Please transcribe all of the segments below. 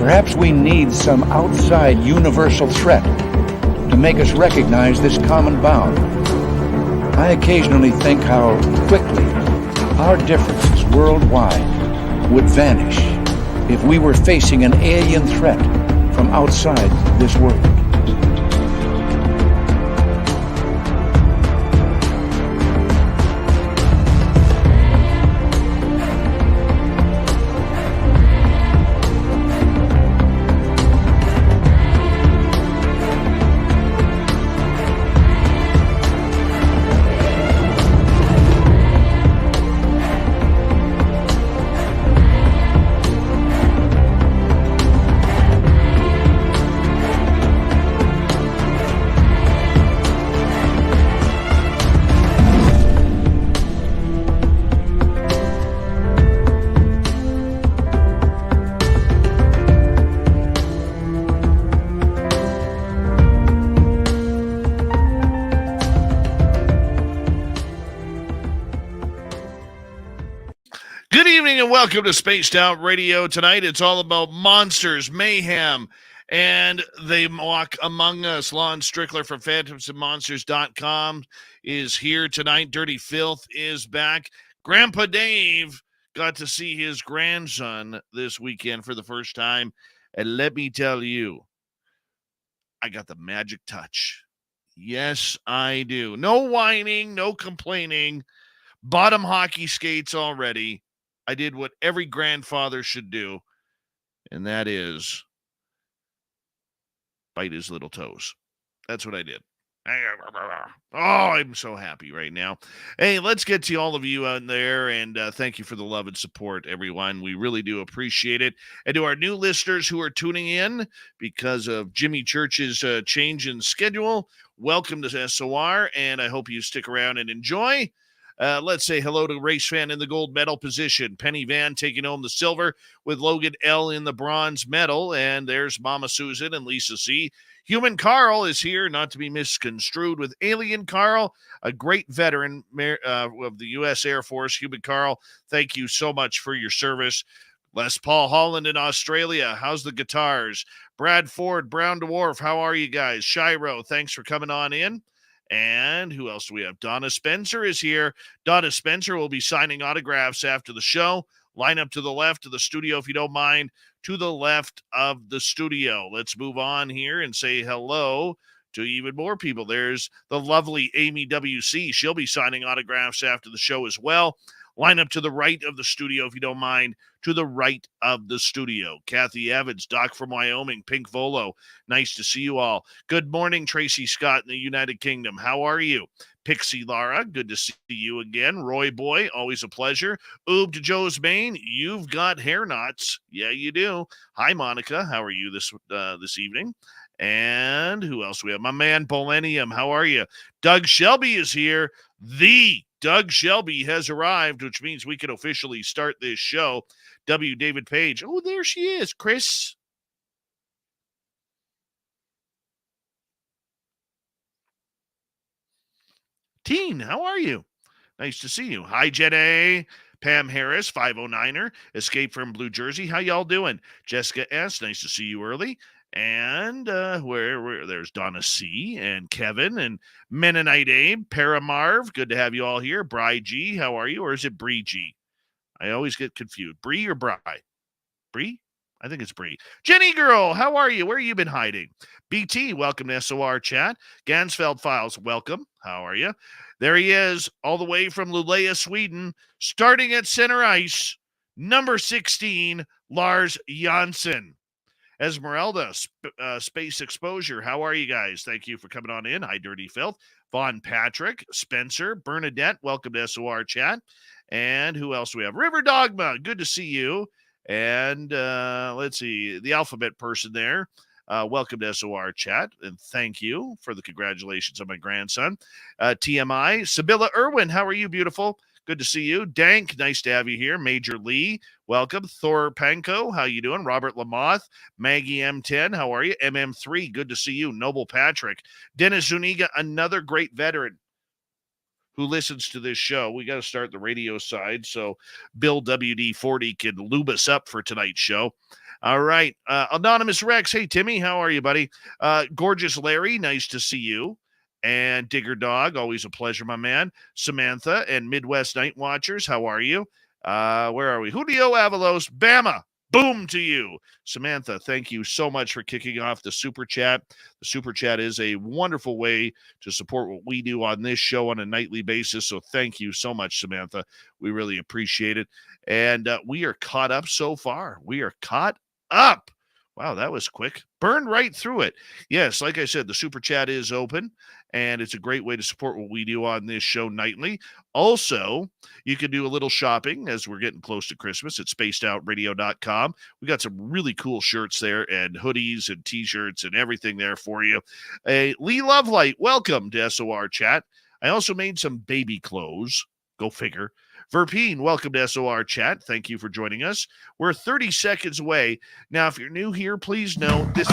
Perhaps we need some outside universal threat to make us recognize this common bound. I occasionally think how quickly our differences worldwide would vanish if we were facing an alien threat from outside this world. Welcome to Spaced Out Radio. Tonight it's all about monsters, mayhem, and they walk among us. Lon Strickler from phantomsandmonsters.com is here tonight. Dirty Filth is back. Grandpa Dave got to see his grandson this weekend for the first time. And let me tell you, I got the magic touch. Yes, I do. No whining, no complaining. Bottom hockey skates already. I did what every grandfather should do, and that is bite his little toes. That's what I did. Oh, I'm so happy right now. Hey, let's get to all of you out there, and thank you for the love and support, everyone. We really do appreciate it. And to our new listeners who are tuning in because of Jimmy Church's change in schedule, welcome to SOR, and I hope you stick around and enjoy. Let's say hello to Race Fan in the gold medal position. Penny Van taking home the silver with Logan L in the bronze medal. And there's Mama Susan and Lisa C. Human Carl is here, not to be misconstrued with Alien Carl, a great veteran of the U.S. Air Force. Human Carl, thank you so much for your service. Les Paul Holland in Australia. How's the guitars? Brad Ford, Brown Dwarf, how are you guys? Shiro, thanks for coming on in. And who else do we have? Donna Spencer is here. Donna Spencer will be signing autographs after the show. Line up to the left of the studio, if you don't mind. To the left of the studio. Let's move on here and say hello to even more people. There's the lovely Amy W.C. She'll be signing autographs after the show as well. Line up to the right of the studio, if you don't mind. To the right of the studio. Kathy Evans, Doc from Wyoming, Pink Volo. Nice to see you all. Good morning, Tracy Scott in the United Kingdom. How are you? Pixie Lara, good to see you again. Roy Boy, always a pleasure. Oob to Joe's Maine, you've got hair knots. Yeah, you do. Hi, Monica. How are you this evening? And who else we have? My man, Millennium. How are you? Doug Shelby is here. The Doug Shelby has arrived, which means we can officially start this show. W. David Page. Oh, there she is. Chris. Teen, how are you? Nice to see you. Hi, Jet A. Pam Harris, 509er. Escape from Blue Jersey. How y'all doing? Jessica S. Nice to see you early. And where there's Donna C. and Kevin and Mennonite Abe, Paramarv. Good to have you all here. Bry G. How are you? Or is it Bree G? I always get confused. Bree or Bry? Bree? I think it's Bree. Jenny Girl, how are you? Where you been hiding? BT, welcome to SOR chat. Gansfeld Files, welcome. How are you? There he is, all the way from Luleå, Sweden, starting at center ice, number 16, Lars Jansson. Esmeralda, Space Exposure, how are you guys? Thank you for coming on in. Hi, Dirty Filth. Vaughn Patrick, Spencer, Bernadette, welcome to SOR chat. And who else do we have? River Dogma, good to see you. And let's see, the alphabet person there. Welcome to SOR chat, and thank you for the congratulations on my grandson. TMI, Sibylla Irwin, how are you, beautiful? Good to see you. Dank, nice to have you here. Major Lee, welcome. Thor Panko, how you doing? Robert Lamoth, Maggie M10, how are you? MM3, good to see you. Noble Patrick, Dennis Zuniga, another great veteran who listens to this show. We got to start the radio side so Bill WD-40 can lube us up for tonight's show. All right. Anonymous Rex. Hey, Timmy. How are you, buddy? Gorgeous Larry. Nice to see you. And Digger Dog. Always a pleasure, my man. Samantha and Midwest Night Watchers. How are you? Where are we? Julio Avalos. Bama. Boom to you. Samantha, thank you so much for kicking off the Super Chat. The Super Chat is a wonderful way to support what we do on this show on a nightly basis. So thank you so much, Samantha. We really appreciate it. And we are caught up so far. We are caught up. Wow, that was quick. Burned right through it. Yes, like I said, the Super Chat is open, and it's a great way to support what we do on this show nightly. Also, you can do a little shopping as we're getting close to Christmas at spacedoutradio.com. We got some really cool shirts there and hoodies and T-shirts and everything there for you. Lee Lovelight, welcome to SOR Chat. I also made some baby clothes. Go figure. Verpine, welcome to SOR Chat. Thank you for joining us. We're 30 seconds away. Now, if you're new here, please know this.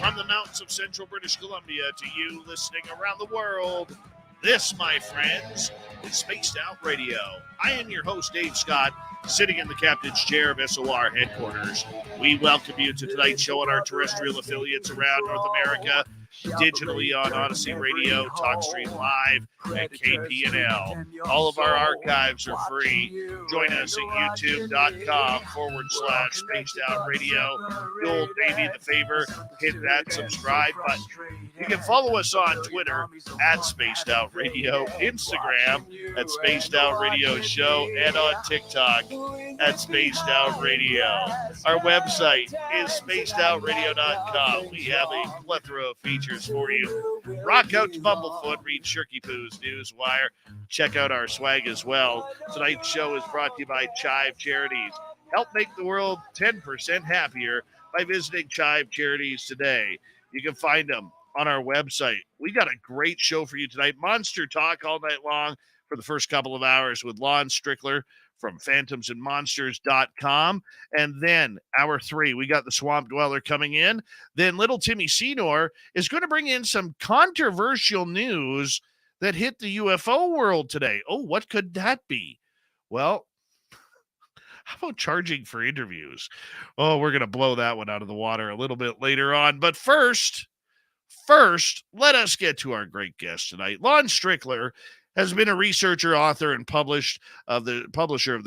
From the mountains of central British Columbia to you listening around the world, this, my friends, is Spaced Out Radio. I am your host, Dave Scott, sitting in the captain's chair of SOR headquarters. We welcome you to tonight's show on our terrestrial affiliates around North America, digitally on Odyssey Radio, TalkStream Live, and KPNL. All of our archives are free. Join us at youtube.com/Spaced Out Radio. Do old Davey the favor, hit that subscribe button. You can follow us on Twitter at Spaced Out Radio, Instagram at Spaced Out Radio Show, and on TikTok at Spaced Out Radio. Our website is spacedoutradio.com. We have a plethora of features for you. Rock out to Bumblefoot, read Shirky Poo's Newswire. Check out our swag as well. Tonight's show is brought to you by Chive Charities. Help make the world 10% happier by visiting Chive Charities today. You can find them on our website. We got a great show for you tonight. Monster Talk all night long for the first couple of hours with Lon Strickler from phantomsandmonsters.com. And then hour 3, we got the Swamp Dweller coming in. Then little Timmy Senor is going to bring in some controversial news that hit the UFO world today. Oh, what could that be? Well, how about charging for interviews? Oh, we're going to blow that one out of the water a little bit later on. But first, let us get to our great guest tonight. Lon Strickler has been a researcher, author, and publisher of the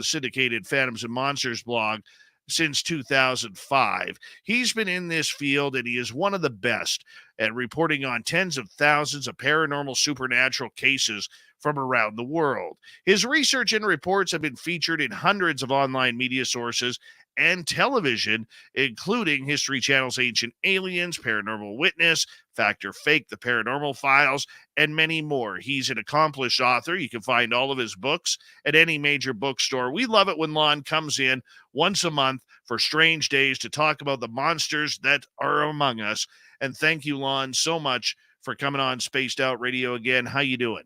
syndicated Phantoms and Monsters blog since 2005. He's been in this field, and he is one of the best at reporting on tens of thousands of paranormal supernatural cases from around the world. His research and reports have been featured in hundreds of online media sources and television, including History Channel's Ancient Aliens, Paranormal Witness, Fact or Fake, The Paranormal Files, and many more. He's an accomplished author. You can find all of his books at any major bookstore. We love it when Lon comes in once a month for Strange Days to talk about the monsters that are among us. And thank you, Lon, so much for coming on Spaced Out Radio again. How you doing?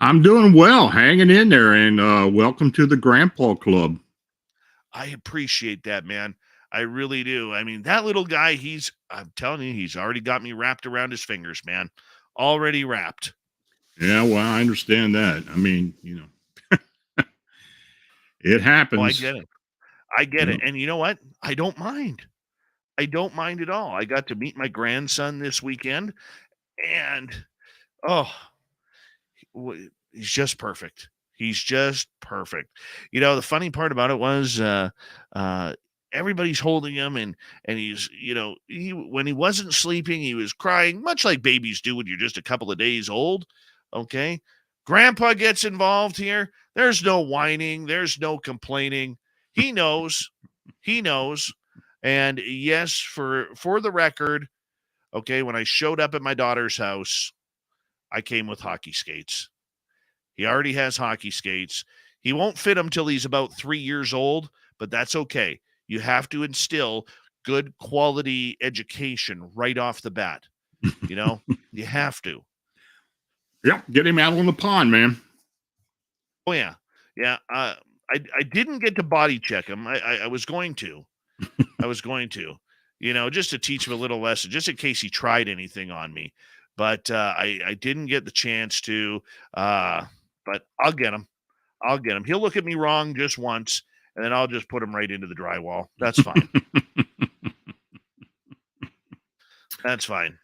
I'm doing well, hanging in there, and welcome to the Grandpa Club. I appreciate that, man. I really do. I mean, that little guy, I'm telling you, he's already got me wrapped around his fingers, man. Already wrapped. Yeah, well, I understand that. I mean, it happens. Oh, I get it. And you know what? I don't mind. I don't mind at all. I got to meet my grandson this weekend, and, he's just perfect. He's just perfect. The funny part about it was everybody's holding him, and he's, when he wasn't sleeping, he was crying, much like babies do when you're just a couple of days old. Okay. Grandpa gets involved here. There's no whining. There's no complaining. He knows. He knows. And yes, for the record, okay, when I showed up at my daughter's house, I came with hockey skates. He already has hockey skates. He won't fit them till he's about 3 years old, but that's okay. You have to instill good quality education right off the bat. You know, you have to. Yep, get him out on the pond, man. Oh yeah, yeah. I didn't get to body check him. I was going to. I was going to. You know, just to teach him a little lesson, just in case he tried anything on me. But I didn't get the chance to. But I'll get him. I'll get him. He'll look at me wrong just once, and then I'll just put him right into the drywall. That's fine. That's fine.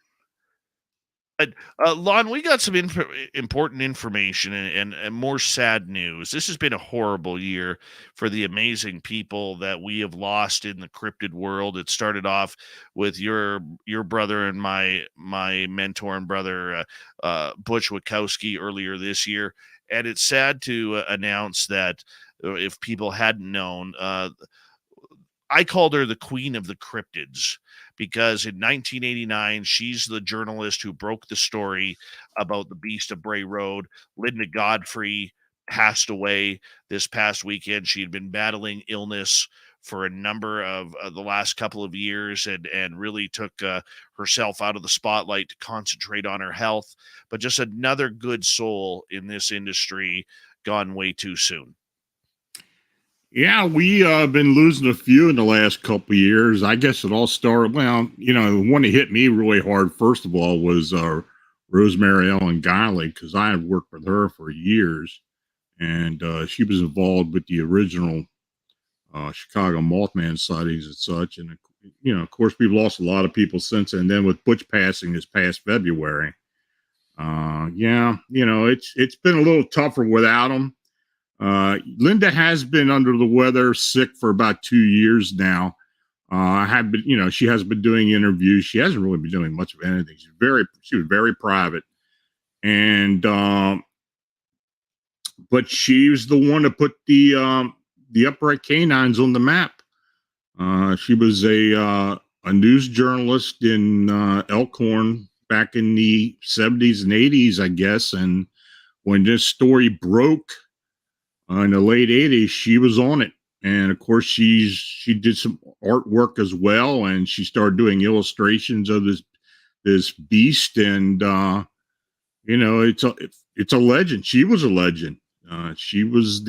But Lon, we got some important information and more sad news. This has been a horrible year for the amazing people that we have lost in the cryptid world. It started off with your brother and my mentor and brother Butch Wachowski earlier this year, and it's sad to announce that if people hadn't known, I called her the queen of the cryptids because in 1989, she's the journalist who broke the story about the Beast of Bray Road. Linda Godfrey passed away this past weekend. She had been battling illness for a number of the last couple of years and really took herself out of the spotlight to concentrate on her health. But just another good soul in this industry gone way too soon. Yeah, we been losing a few in the last couple of years. I guess it all started, well, you know, the one that hit me really hard, first of all, was Rosemary Ellen Guiley, because I had worked with her for years, and she was involved with the original Chicago Mothman sightings and such. And, you know, of course, we've lost a lot of people since then. And then with Butch passing this past February, yeah, you know, it's been a little tougher without him. Linda has been under the weather, sick for about 2 years now. I have been, you know, she has been doing interviews. She hasn't really been doing much of anything. She was very private, and but she was the one to put the upright canines on the map. She was a news journalist in Elkhorn back in the 70s and 80s, I guess. And when this story broke, in the late 80s, she was on it. And of course, she did some artwork as well. And she started doing illustrations of this beast. And, you know, it's a legend. She was a legend. She was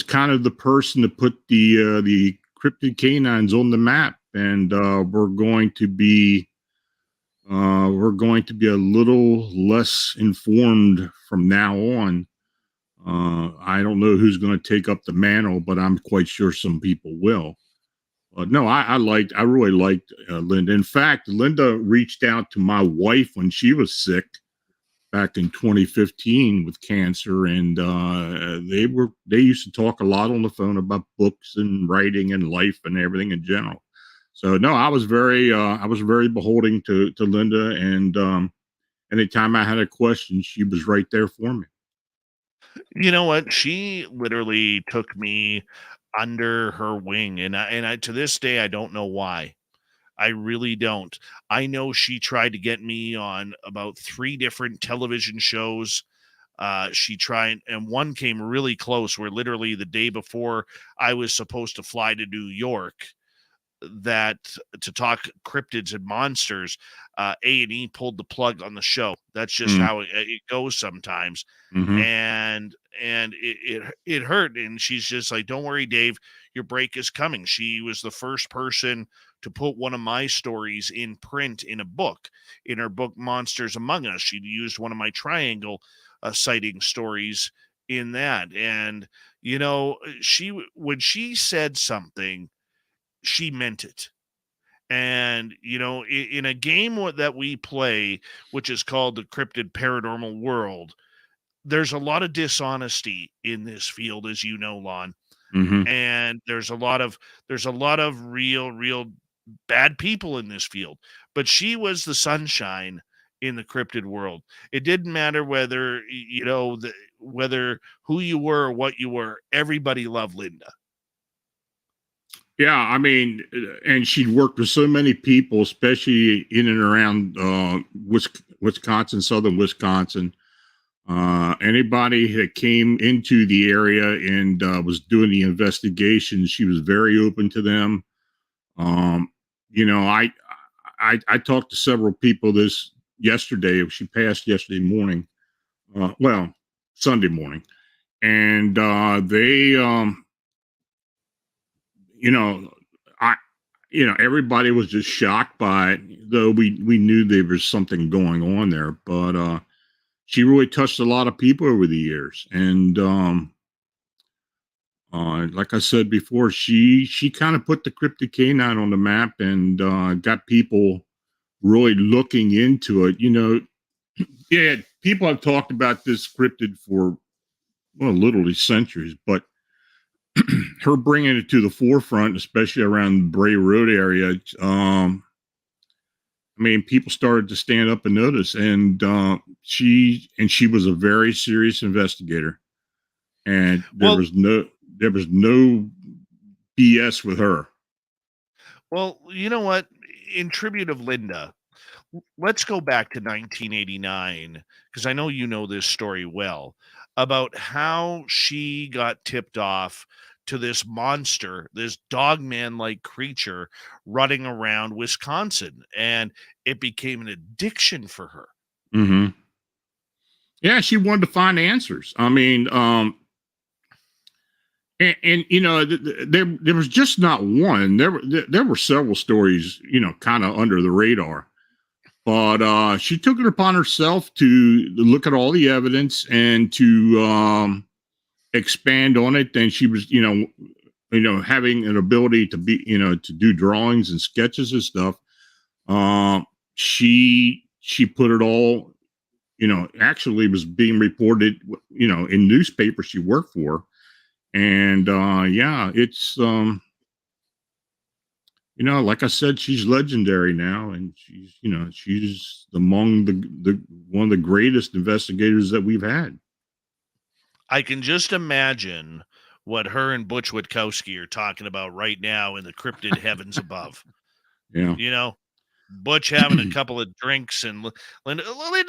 kind of the person to put the cryptid canines on the map. And, we're going to be a little less informed from now on. I don't know who's going to take up the mantle, but I'm quite sure some people will. No, I really liked Linda. In fact, Linda reached out to my wife when she was sick back in 2015 with cancer, and they used to talk a lot on the phone about books and writing and life and everything in general. So no, I was very beholden to Linda, and anytime I had a question, she was right there for me. You know what? She literally took me under her wing, and I to this day I don't know why. I really don't. I know she tried to get me on about 3 different television shows. She tried, and one came really close, where literally the day before I was supposed to fly to New York, that to talk cryptids and monsters, A&E pulled the plug on the show. That's just how it goes sometimes. Mm-hmm. And it hurt. And she's just like, don't worry, Dave, your break is coming. She was the first person to put one of my stories in print in a book, in her book, Monsters Among Us. She used one of my triangle sighting stories in that. And, you know, when she said something, she meant it. And, you know, in a game that we play, which is called the Cryptid Paranormal World, there's a lot of dishonesty in this field, as you know, Lon. Mm-hmm. And there's a lot of real bad people in this field. But she was the sunshine in the cryptid world. It didn't matter whether, you know, whether who you were or what you were. Everybody loved Linda. Yeah, I mean, and she'd worked with so many people, especially in and around Wisconsin, southern Wisconsin. Anybody that came into the area and was doing the investigation, she was very open to them. You know, I talked to several people this yesterday. She passed yesterday morning. Well, Sunday morning, and they, you know, I, everybody was just shocked by it. Though we knew there was something going on there, but she really touched a lot of people over the years, and like I said before, she kind of put the cryptid canine on the map and got people really looking into it. Yeah, people have talked about this cryptid for, well, literally centuries, but her bringing it to the forefront, especially around the Bray Road area, I mean, people started to stand up and notice, and she was a very serious investigator, and Well, there was no BS with her. well, you know what? In tribute of Linda, let's go back to 1989 because I know you know this story well about how she got tipped off to this monster, this dogman like creature running around Wisconsin, and it became an addiction for her. Mm-hmm. Yeah, she wanted to find answers. I mean, and there was just not one. There were several stories, kind of under the radar. But she took it upon herself to look at all the evidence and to expand on it. And she was, having an ability to be, to do drawings and sketches and stuff. She put it all, actually was being reported, in newspapers she worked for. And yeah, it's like I said, she's legendary now, and she's among the one of the greatest investigators that we've had. I can just imagine what her and Butch Witkowski are talking about right now in the cryptid heavens above. Yeah. Butch having a couple of drinks and Linda,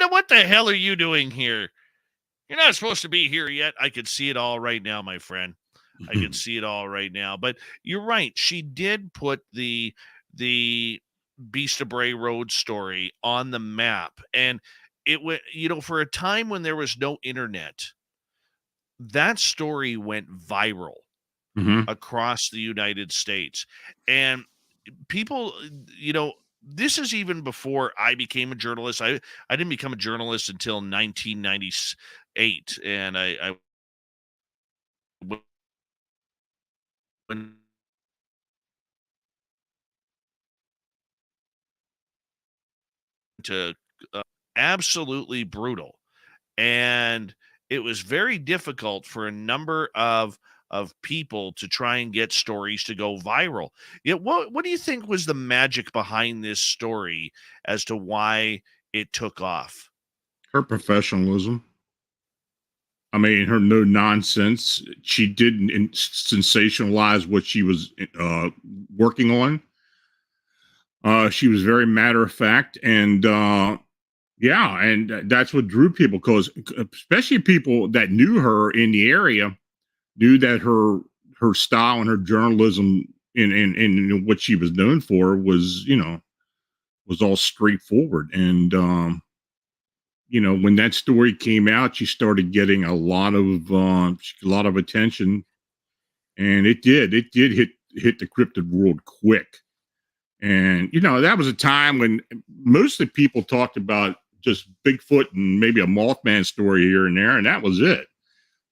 what the hell are you doing here? You're not supposed to be here yet. I could see it all right now, my friend. I can see it all right now. But you're right. She did put the Beast of Bray Road story on the map. And it went, for a time when there was no internet, that story went viral Mm-hmm. across the United States. And people, this is even before I became a journalist. I didn't become a journalist until 1998. And I went to absolutely brutal. And it was very difficult for a number of people to try and get stories to go viral. Yeah, what do you think was the magic behind this story as to why it took off? Her professionalism. I mean, her no nonsense. She didn't sensationalize what she was working on. She was very matter of fact, and yeah, and that's what drew people, because especially people that knew her in the area knew that her style and her journalism in what she was known for was, was all straightforward. And when that story came out, she started getting a lot of attention, and it did hit the cryptid world quick. And that was a time when mostly people talked about just Bigfoot and maybe a Mothman story here and there, and that was it.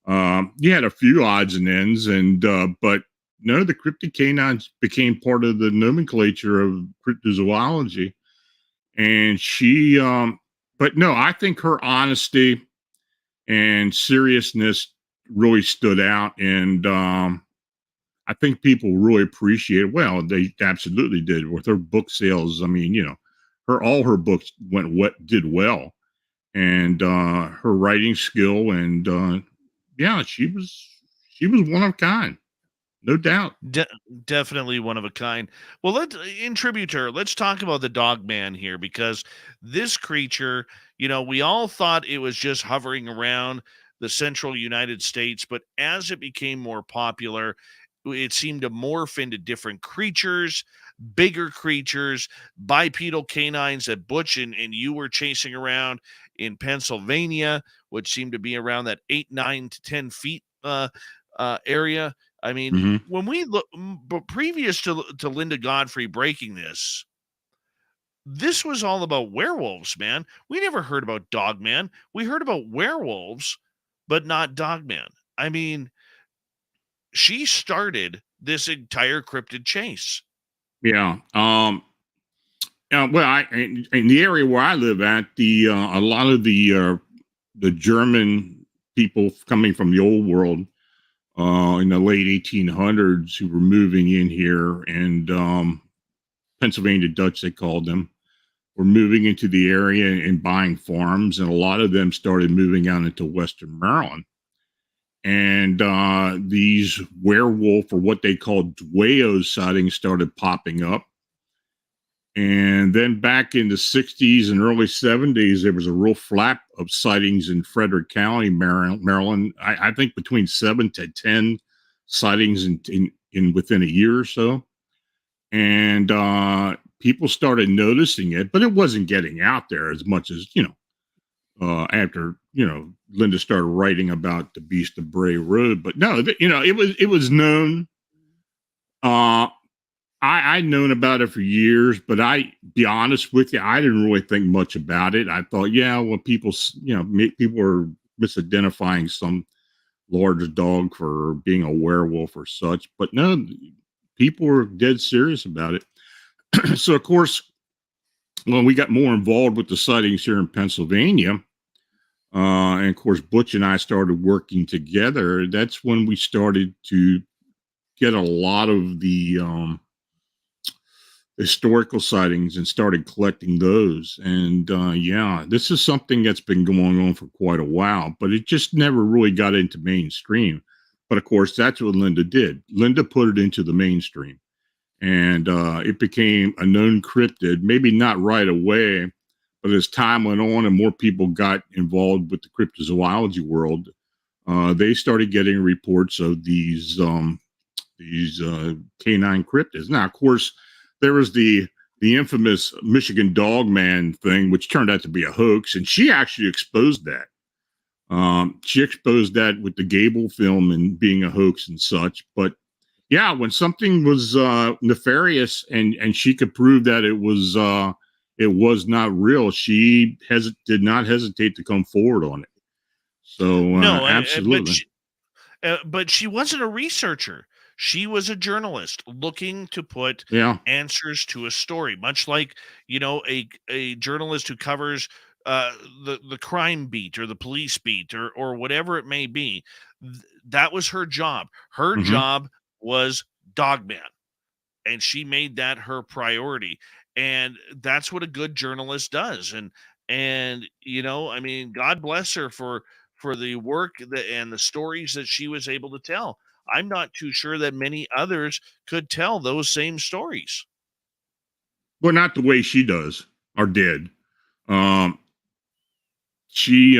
You had a few odds and ends, and but no, the cryptid canines became part of the nomenclature of cryptozoology. And she, but no, I think her honesty and seriousness really stood out, and I think people really appreciate it. Well, they absolutely did with her book sales. I mean, all her books did well, and her writing skill, and yeah, she was one of a kind, no doubt. Definitely one of a kind. Well, in tribute to her, let's talk about the dog man here, because this creature, we all thought it was just hovering around the central United States, but as it became more popular, it seemed to morph into different creatures, bigger creatures, bipedal canines that Butch and you were chasing around in Pennsylvania, which seemed to be around that 8, 9 to 10 feet area. I mean, when we look, but previous to Linda Godfrey breaking this was all about werewolves, man. We never heard about Dogman. We heard about werewolves, but not Dogman. I mean, she started this entire cryptid chase. Yeah. Well, in the area where I live at, a lot of the German people coming from the old world in the late 1800s who were moving in here, and Pennsylvania Dutch, they called them, were moving into the area and buying farms, and a lot of them started moving out into Western Maryland. And these werewolf, or what they called Dwayos sightings, started popping up. And then back in the 60s and early 70s, there was a real flap of sightings in Frederick County, Maryland. I think between 7 to 10 sightings in within a year or so. And people started noticing it, but it wasn't getting out there as much as, after, Linda started writing about the Beast of Bray Road. But no, it was known. I'd known about it for years, but be honest with you, I didn't really think much about it. I thought, people were misidentifying some large dog for being a werewolf or such. But no, people were dead serious about it. So, of course, when we got more involved with the sightings here in Pennsylvania, and of course, Butch and I started working together, that's when we started to get a lot of the historical sightings and started collecting those. And this is something that's been going on for quite a while, but it just never really got into mainstream. But of course, that's what Linda did. Linda put it into the mainstream, and it became a known cryptid, maybe not right away, but as time went on and more people got involved with the cryptozoology world, they started getting reports of these canine cryptids. Now, of course, there was the infamous Michigan Dogman thing, which turned out to be a hoax, and she actually exposed that. She exposed that with the Gable film and being a hoax and such. But yeah, when something was nefarious and she could prove that it was not real, she did not hesitate to come forward on it. So no, absolutely. But she wasn't a researcher. She was a journalist looking to put answers to a story, much like, a journalist who covers the crime beat or the police beat or whatever it may be. That was her job. Her job was Dogman, and she made that her priority. And that's what a good journalist does. And God bless her for the work and the stories that she was able to tell. I'm not too sure that many others could tell those same stories. Well, not the way she does or did. She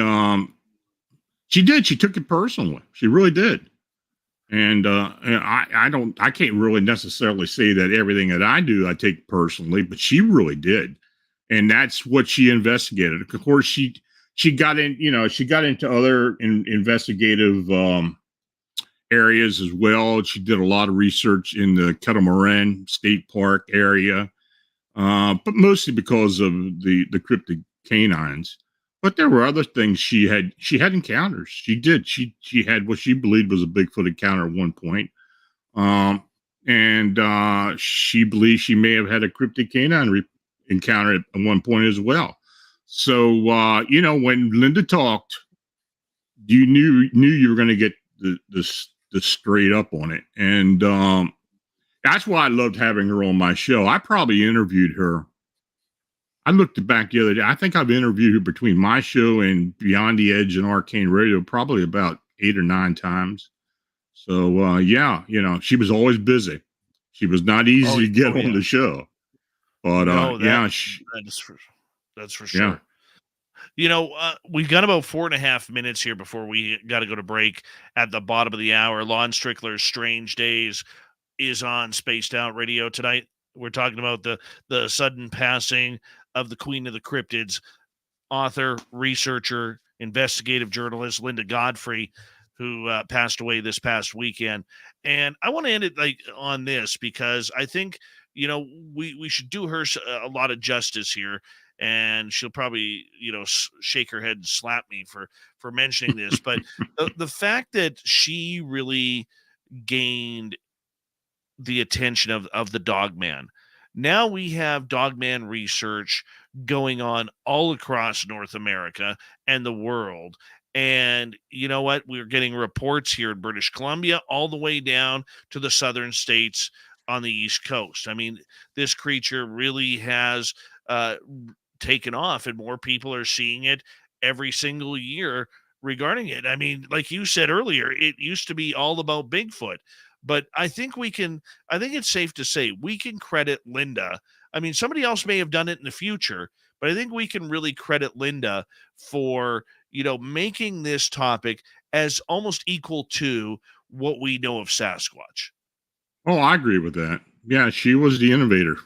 did. She took it personally. She really did. And I can't really necessarily say that everything that I do I take personally, but she really did. And that's what she investigated. Of course, she got into other investigative areas as well. She did a lot of research in the Catamaran State Park area, but mostly because of the cryptid canines. But there were other things she had encounters. She did. She had what she believed was a Bigfoot encounter at one point. And she believes she may have had a cryptid canine encounter at one point as well. So, when Linda talked, you knew you were going to get the straight up on it. And that's why I loved having her on my show. I probably interviewed her. I looked back the other day. I think I've interviewed her between my show and Beyond the Edge and Arcane Radio probably about 8 or 9 times. So, she was always busy. She was not easy to get on the show. But, that's for sure. We've got about 4.5 minutes here before we got to go to break at the bottom of the hour. Lon Strickler's Strange Days is on Spaced Out Radio tonight. We're talking about the sudden passing of the Queen of the Cryptids, author, researcher, investigative journalist Linda Godfrey, who passed away this past weekend. And I want to end it on this because I think we should do her a lot of justice here. And she'll probably shake her head and slap me for mentioning this, but the fact that she really gained the attention of the dogman. Now we have dogman research going on all across North America and the world. And you know what? We're getting reports here in British Columbia all the way down to the southern states on the East Coast. I mean, this creature really has taken off, and more people are seeing it every single year regarding it. I mean, like you said earlier, it used to be all about Bigfoot. But I think it's safe to say we can credit Linda. I mean, somebody else may have done it in the future, but I think we can really credit Linda for, making this topic as almost equal to what we know of Sasquatch. Oh, I agree with that. Yeah, she was the innovator.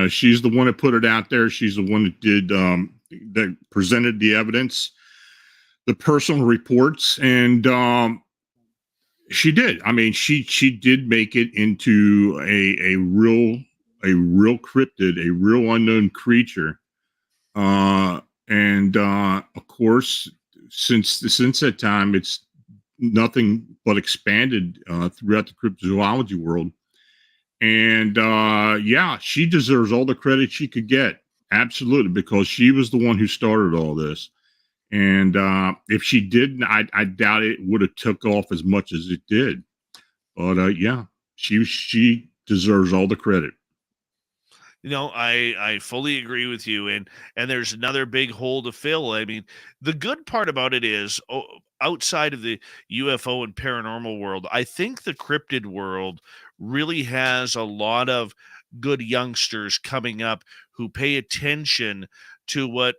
She's the one that put it out there. She's the one that did, that presented the evidence, the personal reports, and, she did. I mean, she did make it into a real cryptid, a real unknown creature. And of course, since that time, it's nothing but expanded throughout the cryptozoology world. And yeah, she deserves all the credit she could get. Absolutely, because she was the one who started all this. And if she didn't, I doubt it would have took off as much as it did. But yeah, she deserves all the credit. I fully agree with you. And there's another big hole to fill. I mean, the good part about it is outside of the UFO and paranormal world, I think the cryptid world really has a lot of good youngsters coming up who pay attention to what,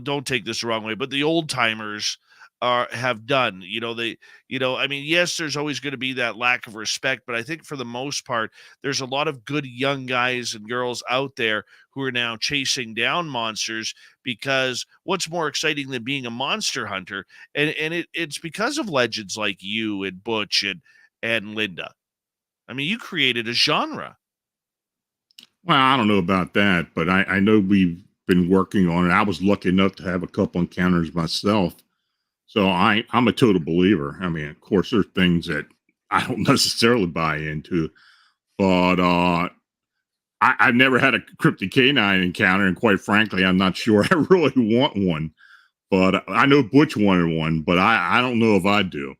don't take this the wrong way, but the old timers have done. I mean, yes, there's always going to be that lack of respect, but I think for the most part, there's a lot of good young guys and girls out there who are now chasing down monsters, because what's more exciting than being a monster hunter? And it's because of legends like you and Butch and Linda. I mean, you created a genre. Well, I don't know about that, but I know we've been working on it. I was lucky enough to have a couple encounters myself. So I'm a total believer. I mean, of course, there's things that I don't necessarily buy into, but I've never had a cryptid canine encounter, and quite frankly, I'm not sure I really want one. But I know Butch wanted one, but I don't know if I do.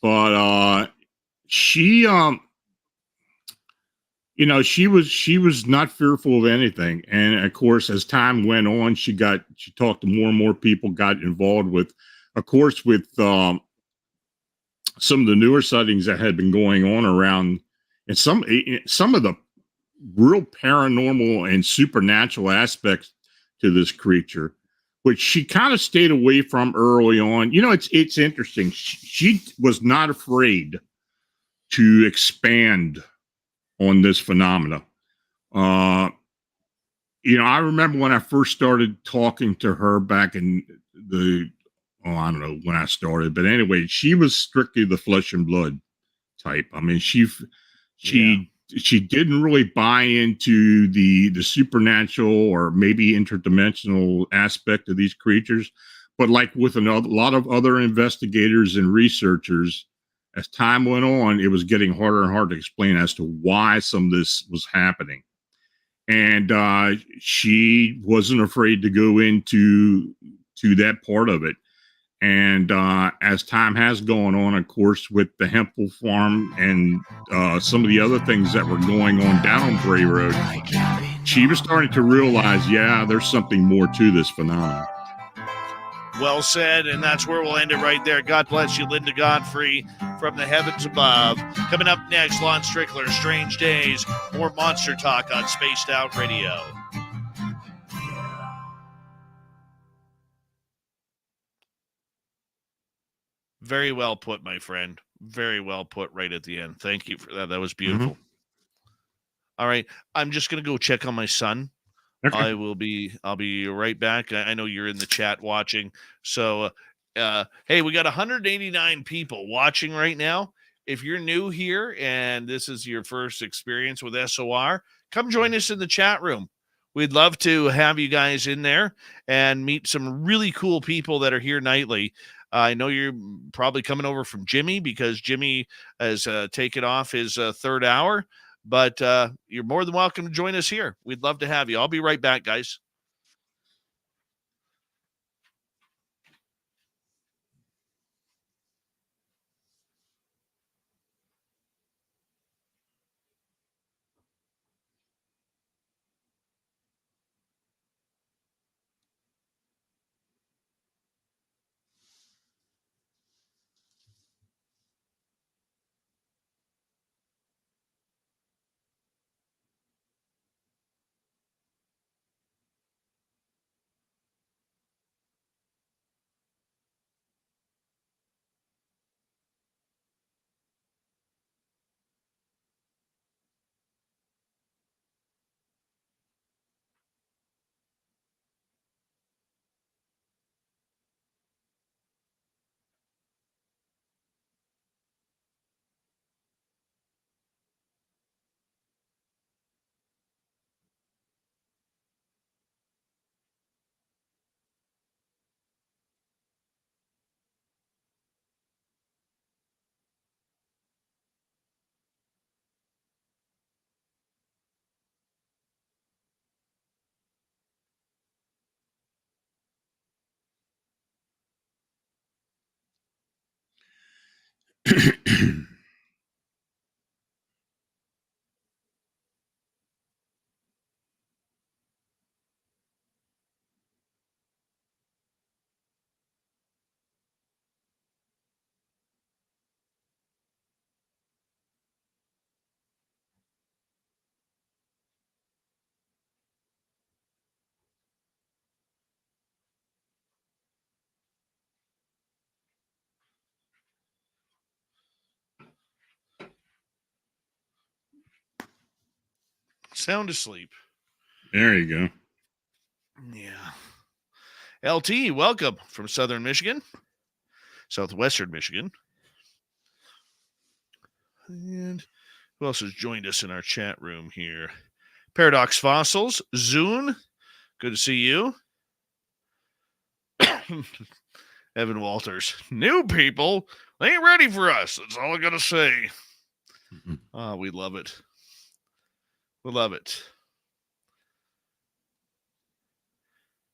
But she she was not fearful of anything. And of course, as time went on, she talked to more and more people, got involved with, of course, with some of the newer sightings that had been going on around, and some of the real paranormal and supernatural aspects to this creature, which she kind of stayed away from early on. It's interesting. She was not afraid to expand on this phenomena. I remember when I first started talking to her back in I don't know when I started, but anyway, she was strictly the flesh and blood type. I mean, she didn't really buy into the supernatural or maybe interdimensional aspect of these creatures. But like with a lot of other investigators and researchers, as time went on, it was getting harder and harder to explain as to why some of this was happening. And she wasn't afraid to go into that part of it. And as time has gone on, of course, with the Hempel Farm and some of the other things that were going on down on Bray Road, she was starting to realize, yeah, there's something more to this phenomenon. Well said, and that's where we'll end it right there. God bless you, Linda Godfrey, from the heavens above. Coming up next, Lon Strickler, Strange Days, more Monster Talk on Spaced Out Radio. Very well put, my friend. Very well put right at the end. Thank you for that. That was beautiful. All right. I'm just going to go check on my son. Okay. I'll be right back. I know you're in the chat watching. So, hey, we got 189 people watching right now. If you're new here and this is your first experience with SOR, come join us in the chat room. We'd love to have you guys in there and meet some really cool people that are here nightly. I know you're probably coming over from Jimmy because Jimmy has taken off his third hour, but you're more than welcome to join us here. We'd love to have you. I'll be right back, guys. Sound asleep. There you go. Yeah. LT, welcome from Southern Michigan, Southwestern Michigan. And who else has joined us in our chat room here? Paradox Fossils, Zune, good to see you. Evan Walters, new people, they ain't ready for us. That's all I got to say. We love it. We love it.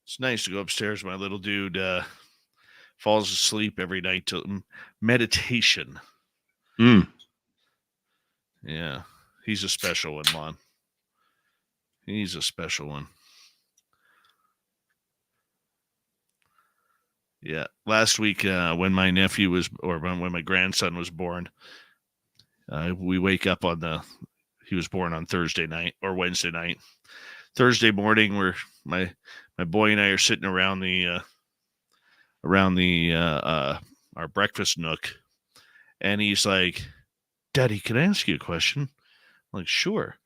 It's nice to go upstairs. My little dude falls asleep every night to meditation. Yeah, he's a special one, Lon. He's a special one. Yeah, last week when my nephew was, or when my grandson was born, we wake up he was born on Thursday night or Wednesday night. Thursday morning, where my boy and I are sitting around our breakfast nook, and he's like, "Daddy, can I ask you a question?" I'm like, "Sure."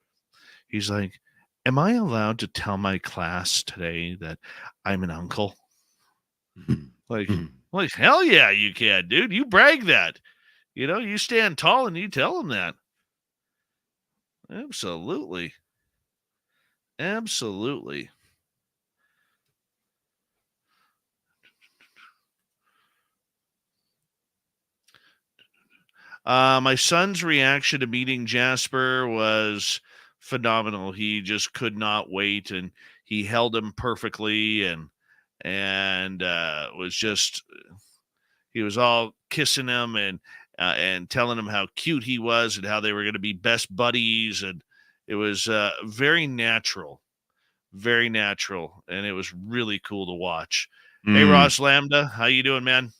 He's like, "Am I allowed to tell my class today that I'm an uncle?" Like, hell yeah, you can, dude. You brag that. You know, you stand tall and you tell them that. Absolutely. Absolutely. My son's reaction to meeting Jasper was phenomenal. He just could not wait, and he held him perfectly, and was just, he was all kissing him and telling him how cute he was and how they were going to be best buddies, and it was very natural, and it was really cool to watch. Hey, Ross Lambda, how you doing, man?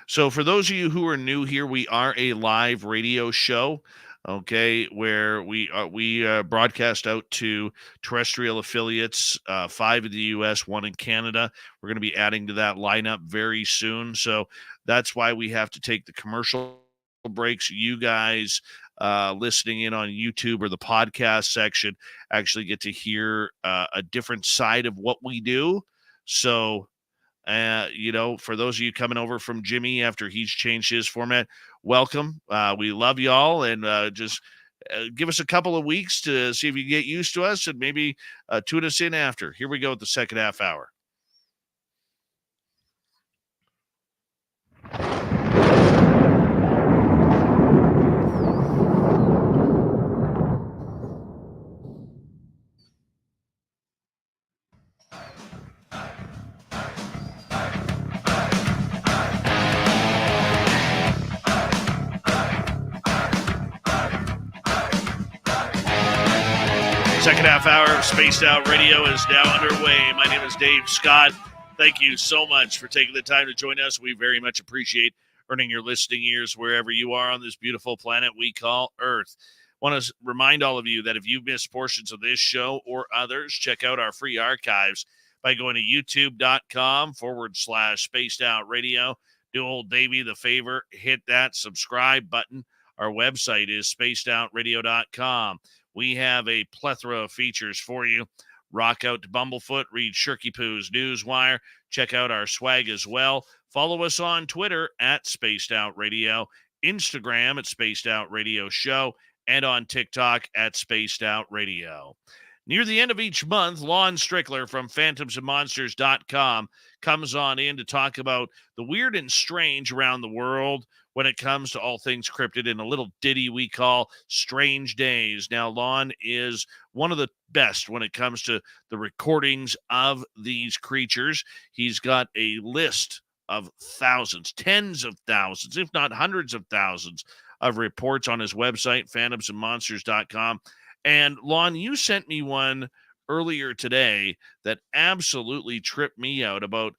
So for those of you who are new here, we are a live radio show. okay, where we broadcast out to terrestrial affiliates, 5 in the U.S., 1 in Canada. We're going to be adding to that lineup very soon. So that's why we have to take the commercial breaks. You guys listening in on YouTube or the podcast section actually get to hear a different side of what we do. So for those of you coming over from Jimmy after he's changed his format, welcome. We love y'all, and just give us a couple of weeks to see if you get used to us, and maybe tune us in after. Here we go with the second half hour. Second half hour of Spaced Out Radio is now underway. My name is Dave Scott. Thank you so much for taking the time to join us. We very much appreciate earning your listening ears wherever you are on this beautiful planet we call Earth. Want to remind all of you that if you've missed portions of this show or others, check out our free archives by going to youtube.com/Spaced Out Radio. Do old Davey the favor, hit that subscribe button. Our website is spacedoutradio.com. We have a plethora of features for you. Rock out to Bumblefoot, read Shirky Poo's Newswire, check out our swag as well. Follow us on Twitter at Spaced Out Radio, Instagram at Spaced Out Radio Show, and on TikTok at Spaced Out Radio. Near the end of each month, Lon Strickler from phantomsandmonsters.com comes on in to talk about the weird and strange around the world when it comes to all things cryptid in a little ditty we call Strange Days. Now, Lon is one of the best when it comes to the recordings of these creatures. He's got a list of thousands, tens of thousands, if not hundreds of thousands of reports on his website, phantomsandmonsters.com. And Lon, you sent me one earlier today that absolutely tripped me out about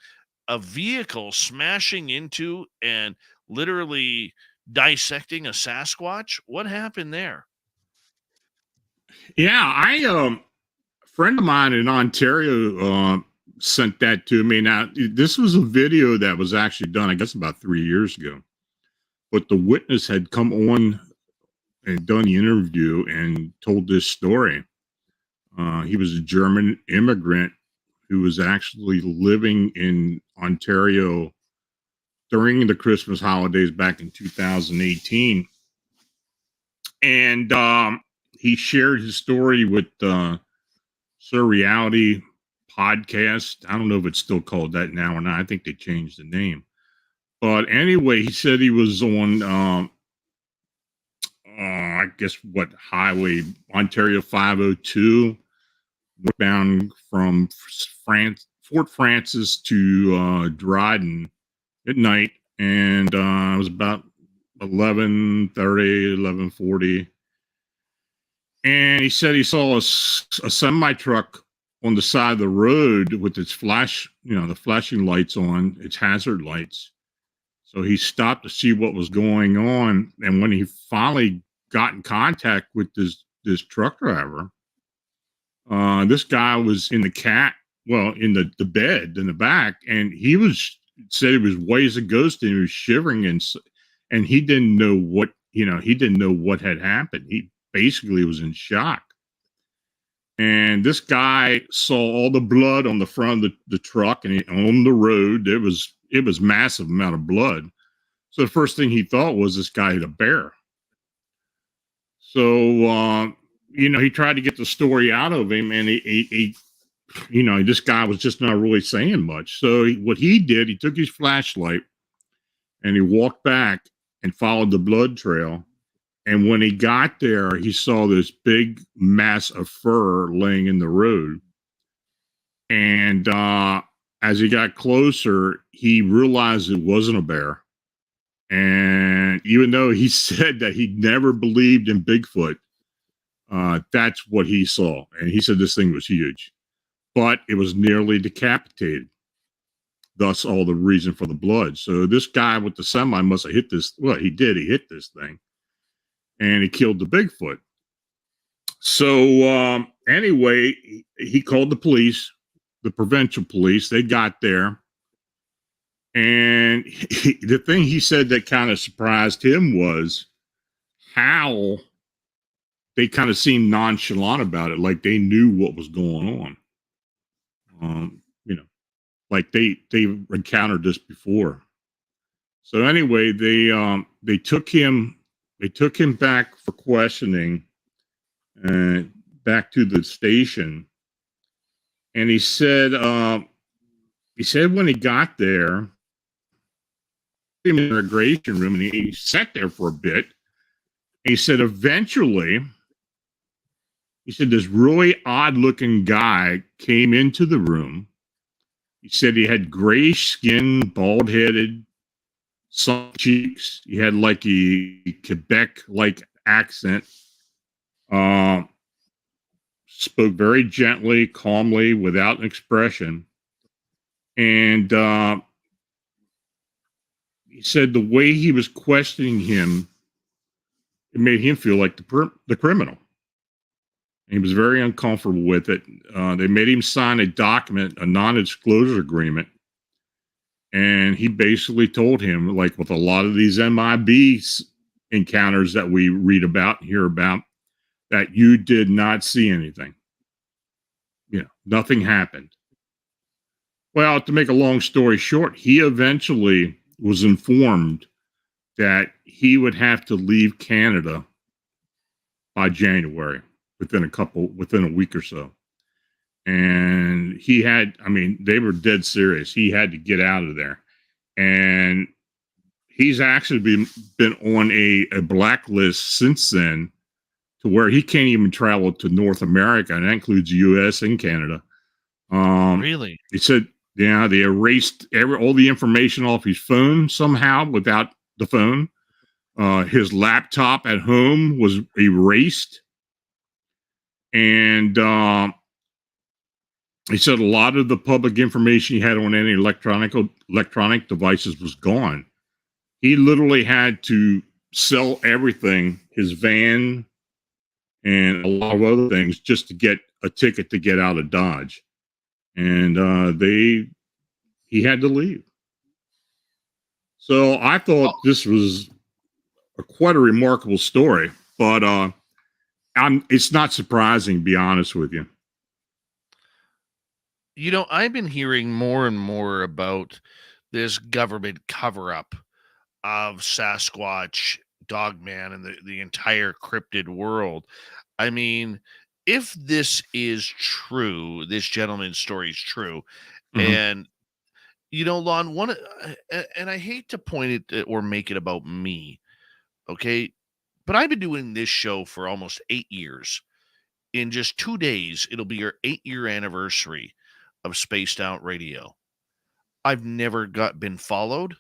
a vehicle smashing into and literally dissecting a Sasquatch. What happened there? Yeah, a friend of mine in Ontario sent that to me. Now, this was a video that was actually done, I guess, about 3 years ago. But the witness had come on and done the interview and told this story. He was a German immigrant who was actually living in Ontario during the Christmas holidays back in 2018. And he shared his story with Surreality Podcast. I don't know if it's still called that now or not. I think they changed the name. But anyway, he said he was on I guess highway, Ontario 502, bound from Fort Francis to Dryden at night, and it was about 11:30, 11:40, and he said he saw a semi truck on the side of the road with its the flashing lights on, its hazard lights. So he stopped to see what was going on, and when he finally got in contact with this truck driver, this guy was in the the bed in the back, and said he was white as a ghost, and he was shivering, and he didn't know what had happened. He basically was in shock. And this guy saw all the blood on the front of the truck, and on the road it was massive amount of blood. So the first thing he thought was this guy had a bear. So he tried to get the story out of him, and he this guy was just not really saying much. So what he did, he took his flashlight and he walked back and followed the blood trail. And when he got there, he saw this big mass of fur laying in the road. And as he got closer, he realized it wasn't a bear. And even though he said that he never believed in Bigfoot, that's what he saw. And he said this thing was huge, but it was nearly decapitated. Thus, all the reason for the blood. So this guy with the semi must have hit this. Well, he did. He hit this thing. and he killed the Bigfoot. So anyway, he called the police, the provincial police. They got there. And the thing he said that kind of surprised him was how they kind of seemed nonchalant about it, like they knew what was going on. You know, like they encountered this before. So anyway, they took him back for questioning, back to the station, and he said when he got there, in the immigration room, and he sat there for a bit. He said eventually, he said this really odd looking guy came into the room. He said he had grayish skin, bald headed, soft cheeks. He had like a Quebec like accent. Spoke very gently, calmly, without an expression. And he said the way he was questioning him, it made him feel like the criminal. And he was very uncomfortable with it. They made him sign a document, a non-disclosure agreement. And he basically told him, like with a lot of these MIB encounters that we read about and hear about, that you did not see anything. You know, nothing happened. Well, to make a long story short, he eventually was informed that he would have to leave Canada by January, within a week or so. And he had, I mean, they were dead serious. He had to get out of there. And he's actually been on a blacklist since then, to where he can't even travel to North America, and that includes the US and Canada. Really? He said, yeah, they erased all the information off his phone somehow without the phone. His laptop at home was erased. And he said a lot of the public information he had on any electronic devices was gone. He literally had to sell everything, his van and a lot of other things, just to get a ticket to get out of Dodge. And he had to leave. So I thought this was quite a remarkable story, but it's not surprising, to be honest with you. You know, I've been hearing more and more about this government cover-up of Sasquatch, dogman, and the entire cryptid world. I mean, if this is true, this gentleman's story is true, and you know, Lon, and I hate to point it or make it about me, okay, but I've been doing this show for almost 8 years. In just 2 days, it'll be your 8-year anniversary of Spaced Out Radio. I've never been followed.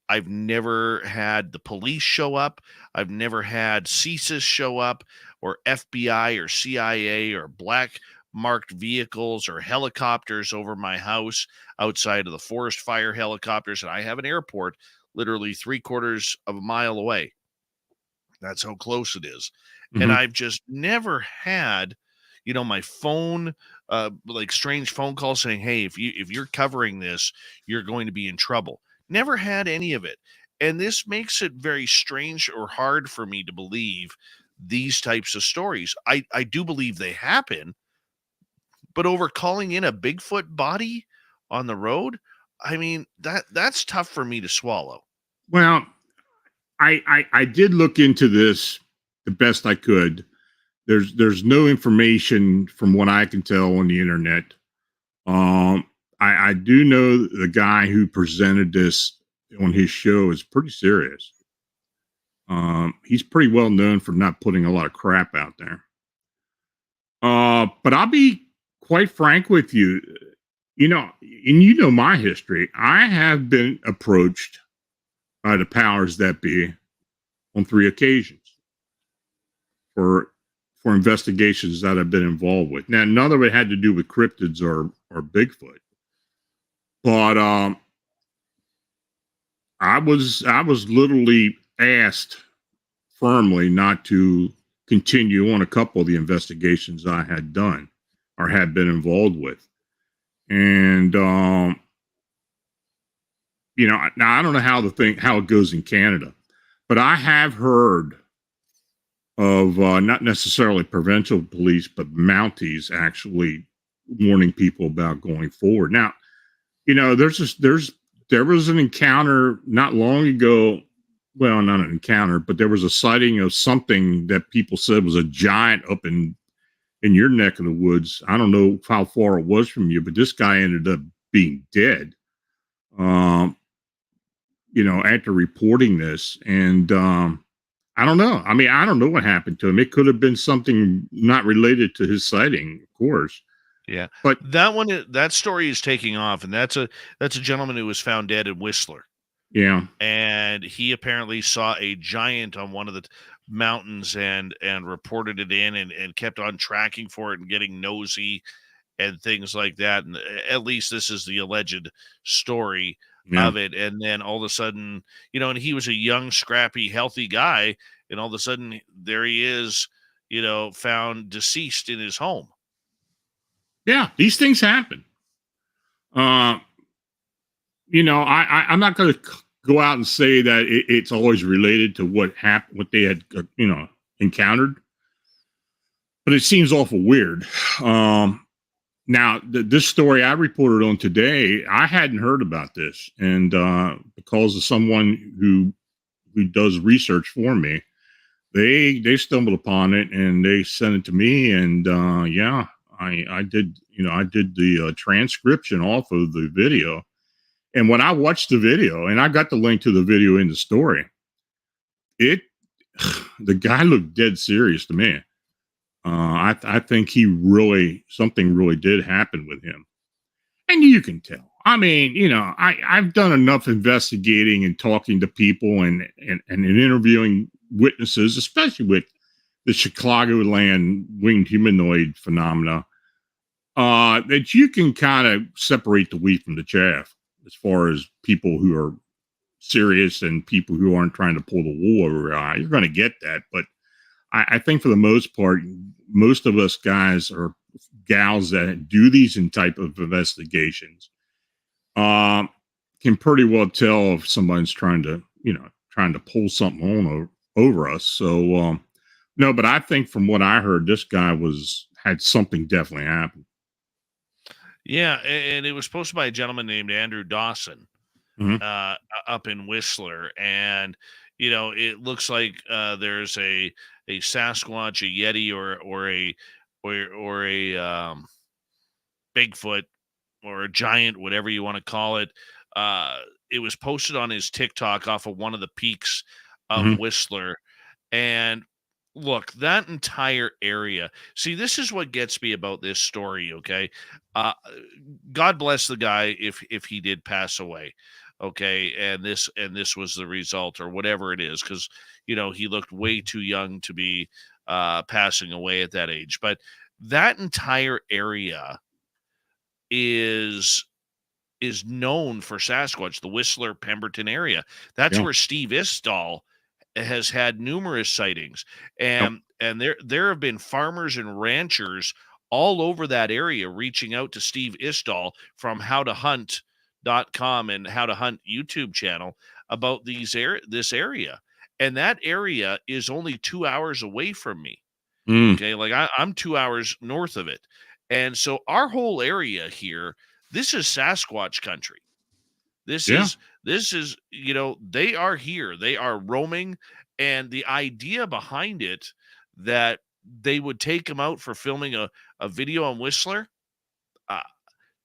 I've never had the police show up. I've never had CSIS show up, or FBI or CIA or black marked vehicles or helicopters over my house outside of the forest fire helicopters. And I have an airport literally 3/4 of a mile away. That's how close it is. And I've just never had, you know, my phone, like strange phone calls saying, hey, if you're covering this, you're going to be in trouble. Never had any of it. And this makes it very strange or hard for me to believe these types of stories. I do believe they happen, but over calling in a Bigfoot body on the road, I mean, that's tough for me to swallow. Well, I did look into this the best I could. There's no information from what I can tell on the internet. I do know the guy who presented this on his show is pretty serious. He's pretty well known for not putting a lot of crap out there. But I'll be quite frank with you. You know, and you know my history. I have been approached by the powers that be on 3 occasions for investigations that I've been involved with. Now, none of it had to do with cryptids or Bigfoot, but I was literally asked firmly not to continue on a couple of the investigations I had done or had been involved with. And, now I don't know how it goes in Canada, but I have heard of not necessarily provincial police, but Mounties actually warning people about going forward. Now, there was an encounter not long ago. Well, not an encounter, but there was a sighting of something that people said was a giant up in your neck of the woods. I don't know how far it was from you, but this guy ended up being dead. After reporting this, and I don't know. I mean, I don't know what happened to him. It could have been something not related to his sighting, of course. Yeah, but that story is taking off, and that's a gentleman who was found dead in Whistler. Yeah, and he apparently saw a giant on one of the mountains and reported it in and kept on tracking for it and getting nosy and things like that. And at least this is the alleged story of it. And then all of a sudden, and he was a young, scrappy, healthy guy, and all of a sudden there he is, found deceased in his home. Yeah, these things happen. I'm not going to go out and say that it's always related to what happened, what they had, encountered, but it seems awful weird. Now, this story I reported on today, I hadn't heard about this, and because of someone who does research for me, they stumbled upon it and they sent it to me, and I did the transcription off of the video. And when I watched the video, and I got the link to the video in the story, the guy looked dead serious to me. I think something really did happen with him. And you can tell. I mean, I've done enough investigating and talking to people and interviewing witnesses, especially with the Chicagoland winged humanoid phenomena, that you can kind of separate the wheat from the chaff as far as people who are serious and people who aren't trying to pull the wool over your eye. You're going to get that. But I think for the most part, most of us guys or gals that do these type of investigations can pretty well tell if somebody's trying to pull something on over us. So, no, but I think from what I heard, this guy had something definitely happen. Yeah, and it was posted by a gentleman named Andrew Dawson, up in Whistler, and it looks like there's a Sasquatch, a Yeti, or a Bigfoot, or a giant, whatever you want to call it. It was posted on his TikTok off of one of the peaks of Whistler, and look, that entire area. See, this is what gets me about this story. Okay, God bless the guy if he did pass away. Okay, and this was the result, or whatever it is, because he looked way too young to be passing away at that age. But that entire area is known for Sasquatch, the Whistler Pemberton area. That's where Steve Istall has had numerous sightings, and there have been farmers and ranchers all over that area reaching out to Steve Istall from howtohunt.com and How to Hunt YouTube channel about this area. And that area is only 2 hours away from me. Okay, like I'm 2 hours north of it. And so our whole area here, this is Sasquatch country. This is, they are here. They are roaming. And the idea behind it that they would take them out for filming a video on Whistler,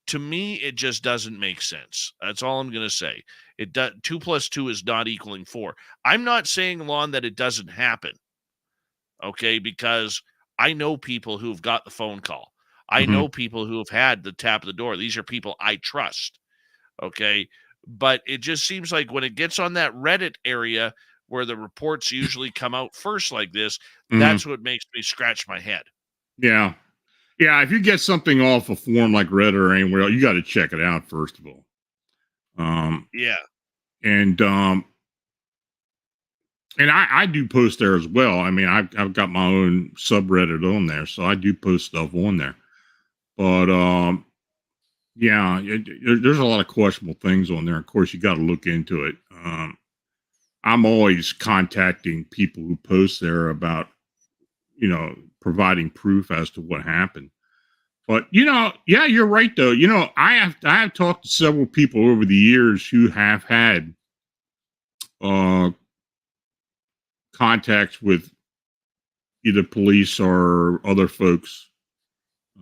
to me, it just doesn't make sense. That's all I'm going to say. 2 + 2 is not equaling 4. I'm not saying, Lon, that it doesn't happen. Okay, because I know people who've got the phone call. I know people who have had the tap of the door. These are people I trust. Okay, but it just seems like when it gets on that Reddit area where the reports usually come out first like this, that's what makes me scratch my head. Yeah. Yeah, if you get something off a forum like Reddit or anywhere else, you got to check it out first of all. Yeah. And And I do post there as well. I mean, I've got my own subreddit on there, so I do post stuff on there. But yeah, there's a lot of questionable things on there. Of course, you got to look into it. I'm always contacting people who post there about, providing proof as to what happened. But yeah, you're right though. I have talked to several people over the years who have had uh, contacts with either police or other folks.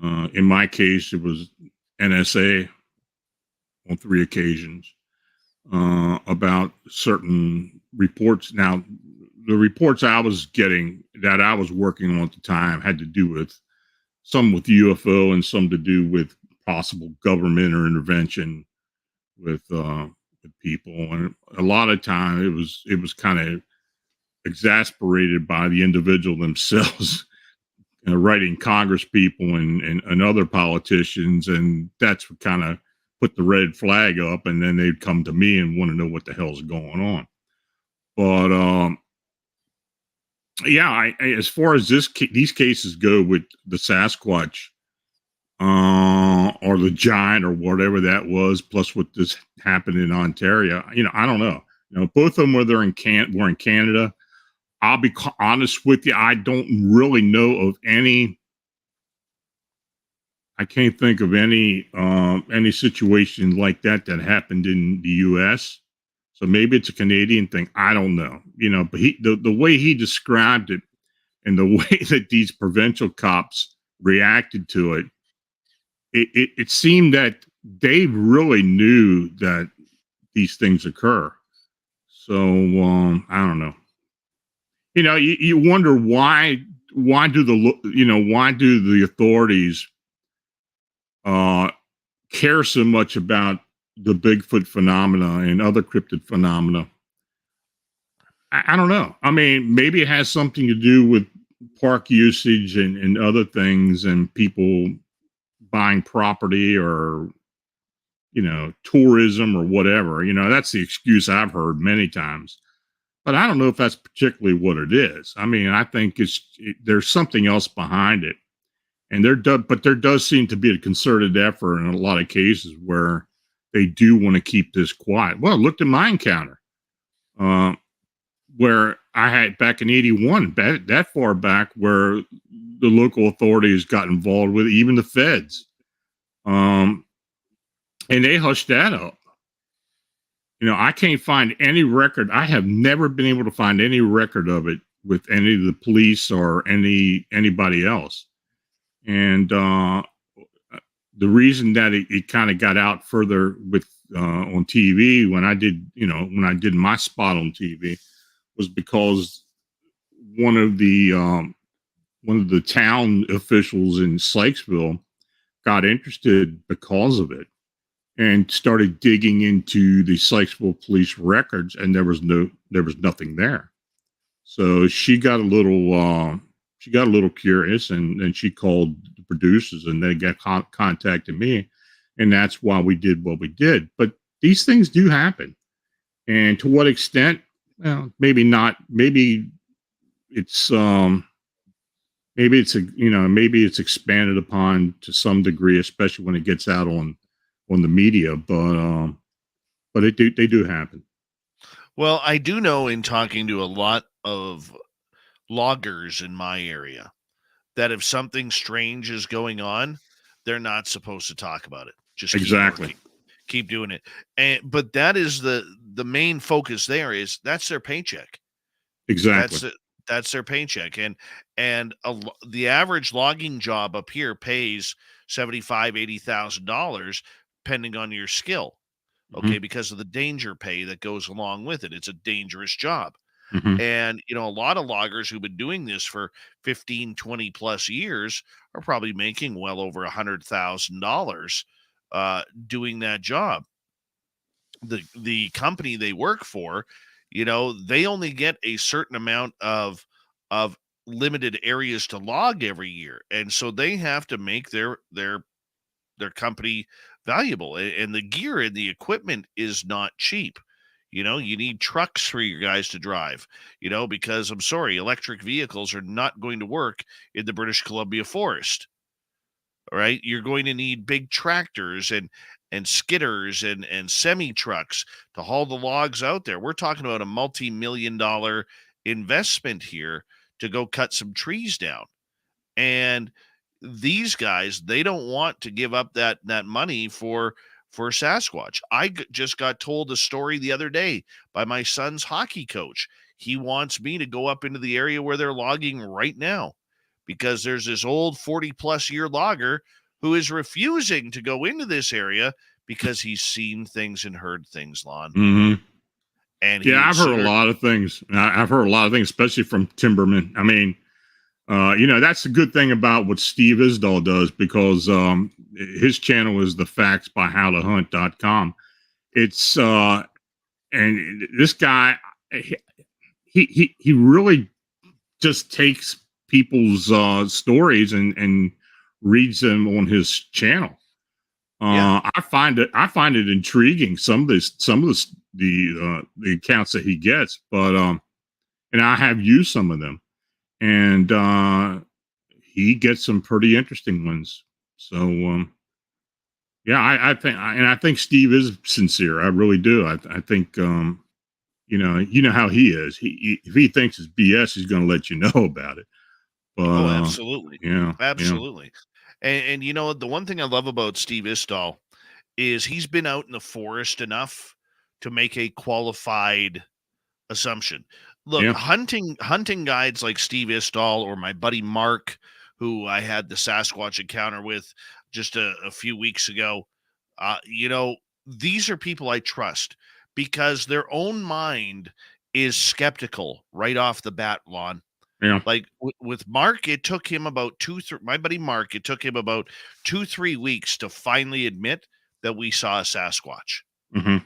In my case, it was NSA on 3 occasions about certain reports. Now, the reports I was getting that I was working on at the time had to do with some with UFO and some to do with possible government or intervention with people. And a lot of time it was kind of exasperated by the individual themselves, writing Congress people and other politicians, and that's what kind of put the red flag up. And then they'd come to me and want to know what the hell's going on. But yeah, as far as these cases go with the Sasquatch or the giant or whatever that was, plus what this happened in Ontario, I don't know. Both of them were in Canada. I'll be honest with you, I don't really know of any. I can't think of any situation like that happened in the U.S. So maybe it's a Canadian thing. I don't know. But the way he described it and the way that these provincial cops reacted to it, it seemed that they really knew that these things occur. So I don't know. You wonder why do the authorities care so much about the Bigfoot phenomena and other cryptid phenomena? I don't know. I mean, maybe it has something to do with park usage and other things and people buying property or, tourism or whatever. That's the excuse I've heard many times. But I don't know if that's particularly what it is. I mean, I think there's something else behind it. And there does seem to be a concerted effort in a lot of cases where they do want to keep this quiet. Well, look at my encounter, where I had back in '81, that far back, where the local authorities got involved with it, even the feds, and they hushed that up. I can't find any record. I have never been able to find any record of it with any of the police or anybody else. And the reason that it kind of got out further with on TV when I did my spot on TV was because one of the town officials in Sykesville got interested because of it and started digging into the Sykesville police records, and there was nothing there. So she got a little curious, and she called the producers, and they contacted me, and that's why we did what we did. But these things do happen, and to what extent? Well, maybe not. Maybe it's maybe it's expanded upon to some degree, especially when it gets out on the media. But they do happen. Well, I do know in talking to a lot of loggers in my area that if something strange is going on, they're not supposed to talk about it. Just exactly keep doing it. But that is the main focus there is that's their paycheck. Exactly. That's their paycheck. And the average logging job up here pays $75,000-$80,000 depending on your skill. Okay, because of the danger pay that goes along with it. It's a dangerous job. And, a lot of loggers who've been doing this for 15, 20 plus years are probably making well over $100,000 doing that job. The company they work for, they only get a certain amount of limited areas to log every year. And so they have to make their company valuable, and the gear and the equipment is not cheap. You need trucks for your guys to drive, because I'm sorry, electric vehicles are not going to work in the British Columbia forest. All right. You're going to need big tractors and skidders and semi trucks to haul the logs out there. We're talking about a multi-million-dollar investment here to go cut some trees down. And these guys, they don't want to give up that money for Sasquatch. Just got told a story the other day by my son's hockey coach. He wants me to go up into the area where they're logging right now, because there's this old 40-plus year logger who is refusing to go into this area because he's seen things and heard things, Lon. Mm-hmm. And yeah, I've heard a lot of things. I've heard a lot of things, especially from timbermen. I mean, that's the good thing about what Steve Isdall does, because his channel is the factsbyhowtohunt.com. It's and this guy, he really just takes people's stories and reads them on his channel. I find it intriguing, some of the accounts that he gets, but and I have used some of them, and he gets some pretty interesting ones. So I think Steve is sincere. I really do. I think you know how he is. If he thinks it's BS, he's going to let you know about it. But, absolutely. Absolutely. Yeah. And the one thing I love about Steve Isdall is he's been out in the forest enough to make a qualified assumption. Look, hunting guides like Steve Isdall or my buddy Mark, who I had the Sasquatch encounter with just a few weeks ago, these are people I trust because their own mind is skeptical right off the bat, Lon. Yeah. Like with Mark, it took him about my buddy Mark, it took him about 2-3 weeks to finally admit that we saw a Sasquatch. Mm-hmm.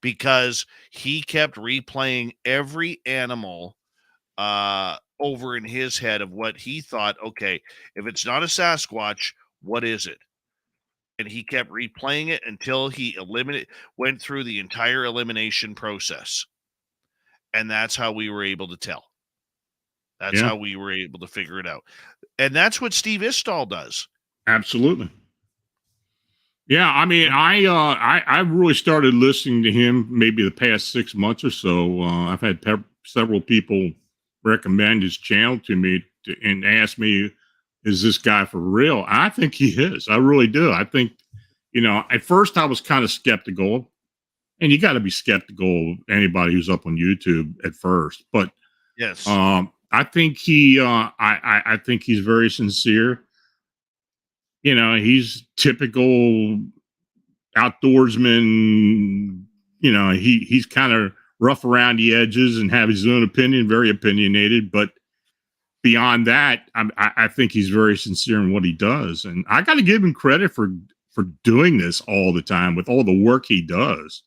Because he kept replaying every animal over in his head of what he thought, okay, if it's not a Sasquatch, what is it? And he kept replaying it until he went through the entire elimination process. And that's how we were able to tell. That's how we were able to figure it out. And that's what Steve Isdall does. Absolutely. Yeah, I mean, I really started listening to him maybe the past 6 months or so. I've had several people recommend his channel to me and ask me, is this guy for real? I think he is. I really do. I think, at first I was kind of skeptical, and you got to be skeptical of anybody who's up on YouTube at first. But yes, I think I think he's very sincere. He's typical outdoorsman. He's kind of rough around the edges and have his own opinion, very opinionated. But beyond that, I think he's very sincere in what he does. And I got to give him credit for doing this all the time with all the work he does.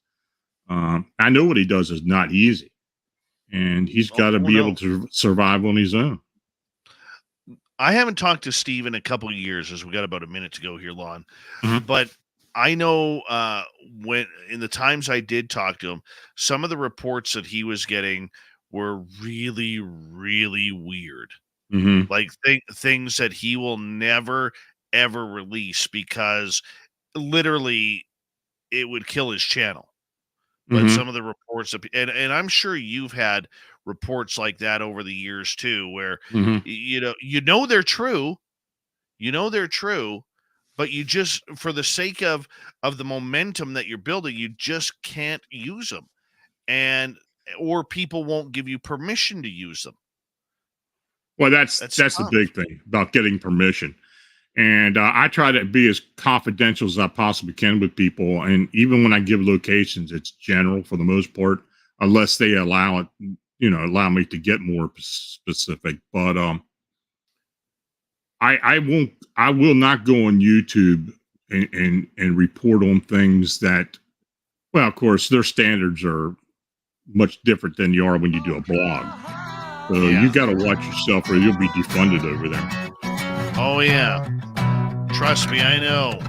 I know what he does is not easy. And he's got to be able to survive on his own. I haven't talked to Steve in a couple of years, as we got about a minute to go here, Lon. Mm-hmm. But I know when in the times I did talk to him, some of the reports that he was getting were really, really weird. Mm-hmm. Like things that he will never, ever release because literally it would kill his channel. But some of the reports, and I'm sure you've had reports like that over the years too, where they're true, they're true, but you just, for the sake of the momentum that you're building, you just can't use them, or people won't give you permission to use them. Well, that's the big thing about getting permission. And I try to be as confidential as I possibly can with people. And even when I give locations, it's general for the most part, unless they allow me to get more specific. But I will not go on YouTube and report on things that, well, of course, their standards are much different than you are when you do a blog. So you got to watch yourself or you'll be defunded over there. Oh, yeah. Trust me, I know.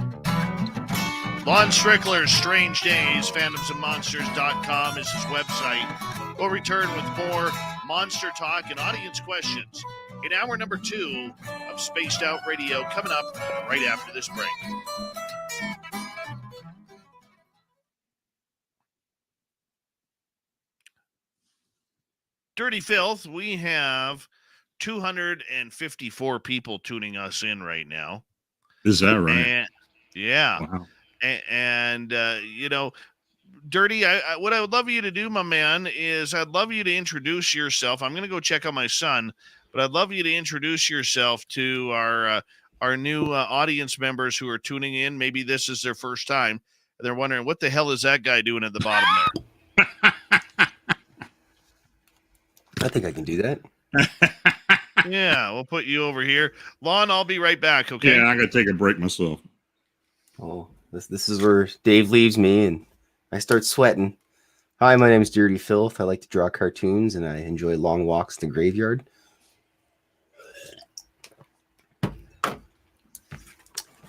Lon Strickler's Strange Days, phantomsandmonsters.com is his website. We'll return with more monster talk and audience questions in hour number 2 of Spaced Out Radio, coming up right after this break. Dirty Filth, we have 254 people tuning us in right now. Is that right? And, yeah. Wow. And you know, Dirty, what I would love you to do, my man, is I'd love you to introduce yourself. I'm going to go check on my son, but I'd love you to introduce yourself to our new audience members who are tuning in. Maybe this is their first time. They're wondering, what the hell is that guy doing at the bottom there? I think I can do that. Yeah, we'll put you over here. Lon, I'll be right back, okay? Yeah, I got to take a break myself. Oh, this is where Dave leaves me and I start sweating. Hi, my name is Dirty Filth. I like to draw cartoons and I enjoy long walks in the graveyard.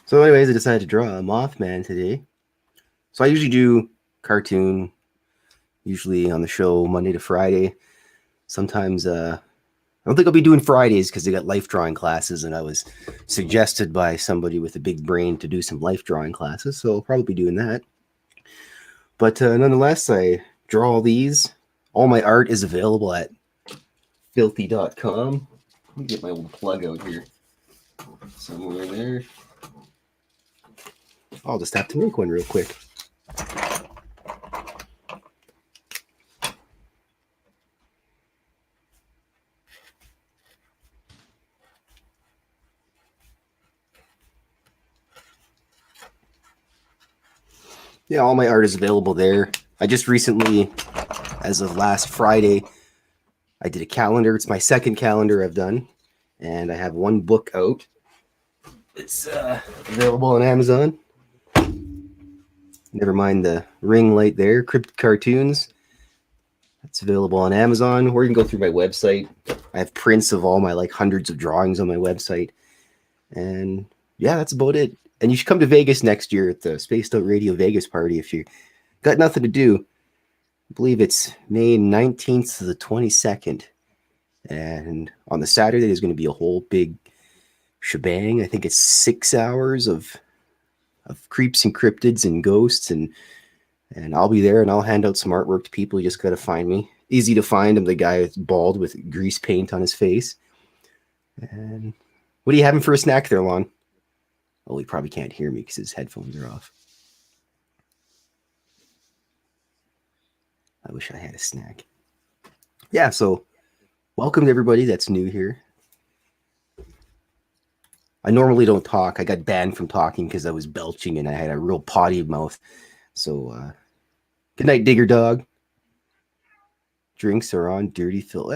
So anyways, I decided to draw a Mothman today. So I usually do cartoon, usually on the show Monday to Friday. Sometimes I don't think I'll be doing Fridays because they got life drawing classes, and I was suggested by somebody with a big brain to do some life drawing classes, so I'll probably be doing that. But nonetheless, I draw all these. All my art is available at filthy.com. Let me get my little plug out here. Somewhere in there. I'll just have to make one real quick. Yeah, all my art is available there. I just recently, as of last Friday, I did a calendar. It's my second calendar I've done. And I have one book out. It's available on Amazon. Never mind the ring light there. Cryptid Cartoons. That's available on Amazon. Or you can go through my website. I have prints of all my hundreds of drawings on my website. And yeah, that's about it. And you should come to Vegas next year at the Spaced Out Radio Vegas party if you got nothing to do. I believe it's May 19th to the 22nd. And on the Saturday, there's going to be a whole big shebang. I think it's 6 hours of creeps and cryptids and ghosts. And I'll be there and I'll hand out some artwork to people. You just got to find me. Easy to find. I'm the guy that's bald with grease paint on his face. And what are you having for a snack there, Lon? Oh, he probably can't hear me because his headphones are off. I wish I had a snack. Yeah, so welcome to everybody that's new here. I normally don't talk. I got banned from talking because I was belching and I had a real potty mouth. So, good night, Digger Dog. Drinks are on Dirty Filth.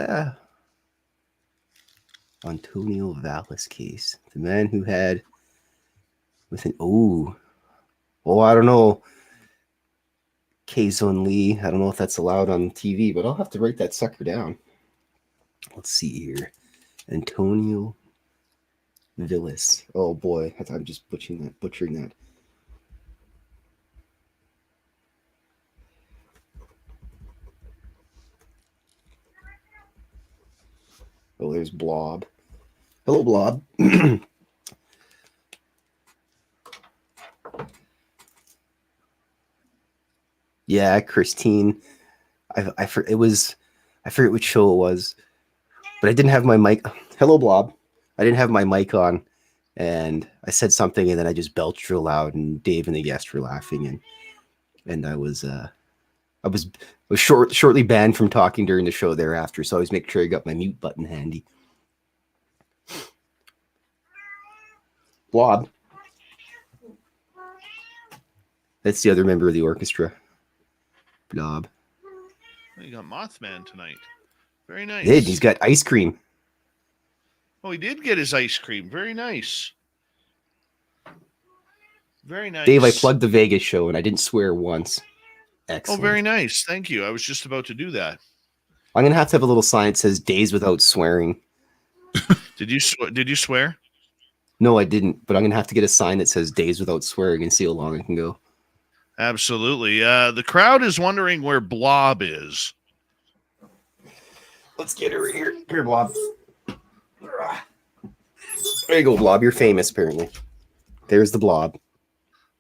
Antonio Vallis case. The man who had... with an I don't know. K-Zone Lee. I don't know if that's allowed on TV, but I'll have to write that sucker down. Let's see here. Antonio Villas. Oh boy, I'm just butchering that. Oh, there's Blob. Hello, Blob. Yeah, Christine. I forget which show it was, but I didn't have my mic. Hello, Blob. I didn't have my mic on, and I said something, and then I just belched real loud, and Dave and the guest were laughing, and I was shortly banned from talking during the show thereafter. So I always make sure I got my mute button handy. Blob. That's the other member of the orchestra. Blob. You got Mothman tonight. Very nice. He's got ice cream. Oh, he did get his ice cream. Very nice. Very nice. Dave, I plugged the Vegas show and I didn't swear once. Excellent. Oh, very nice. Thank you. I was just about to do that. I'm going to have a little sign that says days without swearing. Did you swear? No, I didn't, but I'm going to have to get a sign that says days without swearing and see how long I can go. Absolutely. The crowd is wondering where Blob is. Let's get her here. Here, Blob. There you go, Blob. You're famous, apparently. There's the Blob.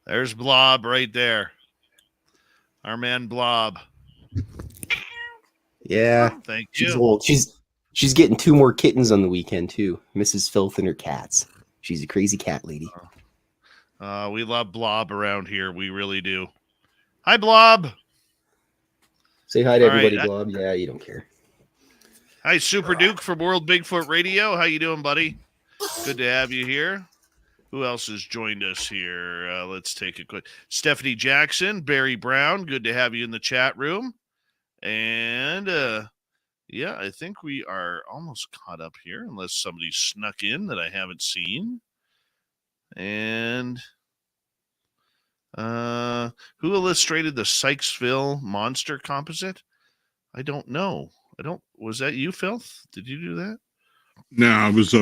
There's Blob right there. Our man Blob. Yeah. Thank She's you. old. She's getting 2 more kittens on the weekend, too. Mrs. Filth and her cats. She's a crazy cat lady. We love Blob around here. We really do. Hi, Blob. Say hi to All everybody, right, Blob. Yeah, you don't care. Hi, Super Duke from World Bigfoot Radio. How you doing, buddy? Good to have you here. Who else has joined us here? Let's take a quick. Stephanie Jackson, Barry Brown. Good to have you in the chat room. And yeah, I think we are almost caught up here, unless somebody snuck in that I haven't seen. And who illustrated the Sykesville monster composite? I don't know. Was that you, Filth? Did you do that? No, it was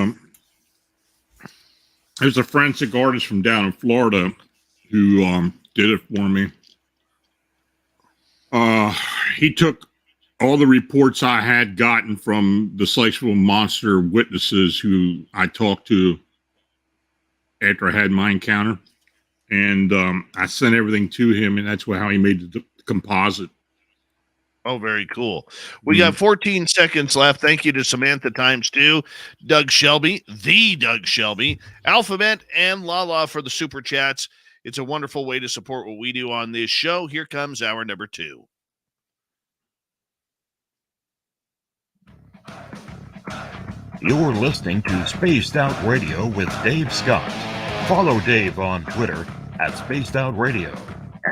a forensic artist from down in Florida who did it for me. He took all the reports I had gotten from the Sykesville monster witnesses who I talked to after I had my encounter, and I sent everything to him, and that's how he made the composite. Oh, very cool. We got 14 seconds left. Thank you to Samantha ×2, Doug Shelby, the Doug Shelby, Alphabet, and Lala for the super chats. It's a wonderful way to support what we do on this show. Here comes hour number 2. You're listening to Spaced Out Radio with Dave Scott. Follow Dave on Twitter at Spaced Out Radio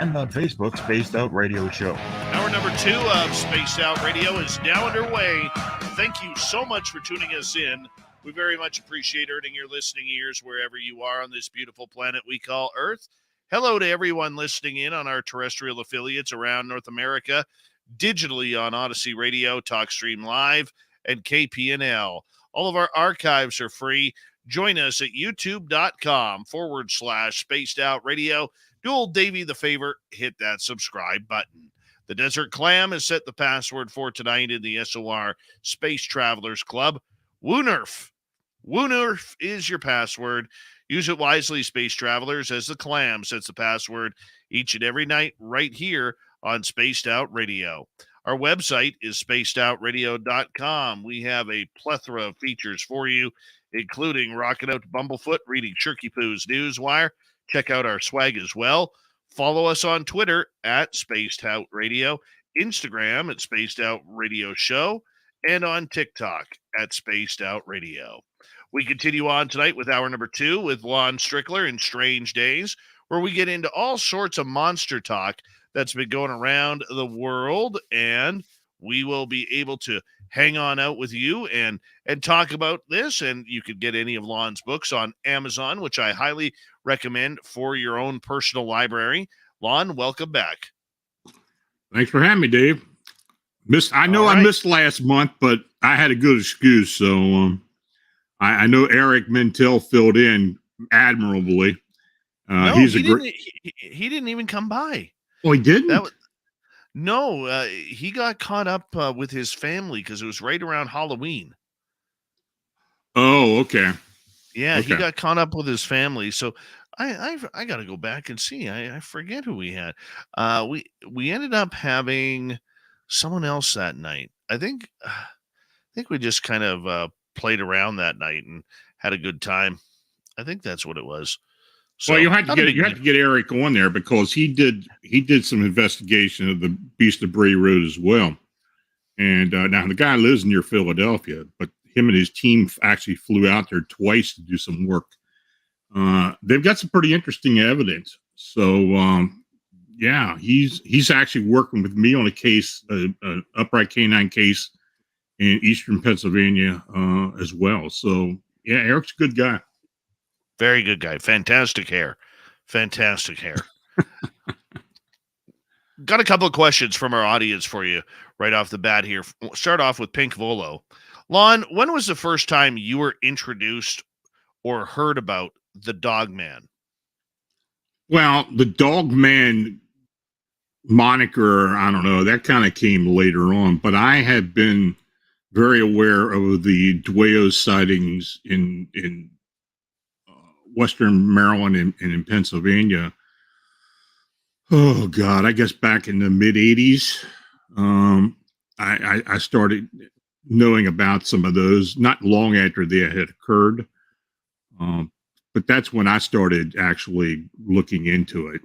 and on Facebook, Spaced Out Radio Show. Hour number 2 of Spaced Out Radio is now underway. Thank you so much for tuning us in. We very much appreciate earning your listening ears wherever you are on this beautiful planet we call Earth. Hello to everyone listening in on our terrestrial affiliates around North America, digitally on Odyssey Radio, TalkStream Live, and KPNL. All of our archives are free. Join us at youtube.com/Spaced Out Radio. Do old Davey the favor, hit that subscribe button. The Desert Clam has set the password for tonight in the SOR Space Travelers Club. Woonerf. Woonerf is your password. Use it wisely, Space Travelers, as the Clam sets the password each and every night right here on Spaced Out Radio. Our website is spacedoutradio.com. We have a plethora of features for you, including Rockin' Out to Bumblefoot, reading Shirky Poo's Newswire. Check out our swag as well. Follow us on Twitter at Spaced Out Radio, Instagram at Spaced Out Radio Show, and on TikTok at Spaced Out Radio. We continue on tonight with hour number 2 with Lon Strickler in Strange Days, where we get into all sorts of monster talk that's been going around the world, and we will be able to hang on out with you and talk about this. And you could get any of Lon's books on Amazon, which I highly recommend for your own personal library. Lon, welcome back. Thanks for having me, Dave. I missed last month, but I had a good excuse. So I know Eric Mintel filled in admirably. No, he didn't even come by. Oh, he didn't? He got caught up with his family because it was right around Halloween. Oh, okay. Yeah, Okay. he got caught up with his family. So I got to go back and see. I forget who we had. We ended up having someone else that night. I think we just kind of played around that night and had a good time. I think that's what it was. So, well, you had to get Eric on there because he did some investigation of the Beast of Bray Road as well. And now the guy lives near Philadelphia, but him and his team actually flew out there twice to do some work. They've got some pretty interesting evidence. So yeah, he's actually working with me on a case, an upright canine case in Eastern Pennsylvania as well. So yeah, Eric's a good guy. Very good guy. Fantastic hair. Got a couple of questions from our audience for you right off the bat here. We'll start off with Pink Volo. Lon, when was the first time you were introduced or heard about the Dogman? Well, the Dogman moniker, I don't know, that kind of came later on, but I had been very aware of the Dwayos sightings in Western Maryland and in Pennsylvania. Oh God, I guess back in the mid '80s, I started knowing about some of those not long after they had occurred. But that's when I started actually looking into it.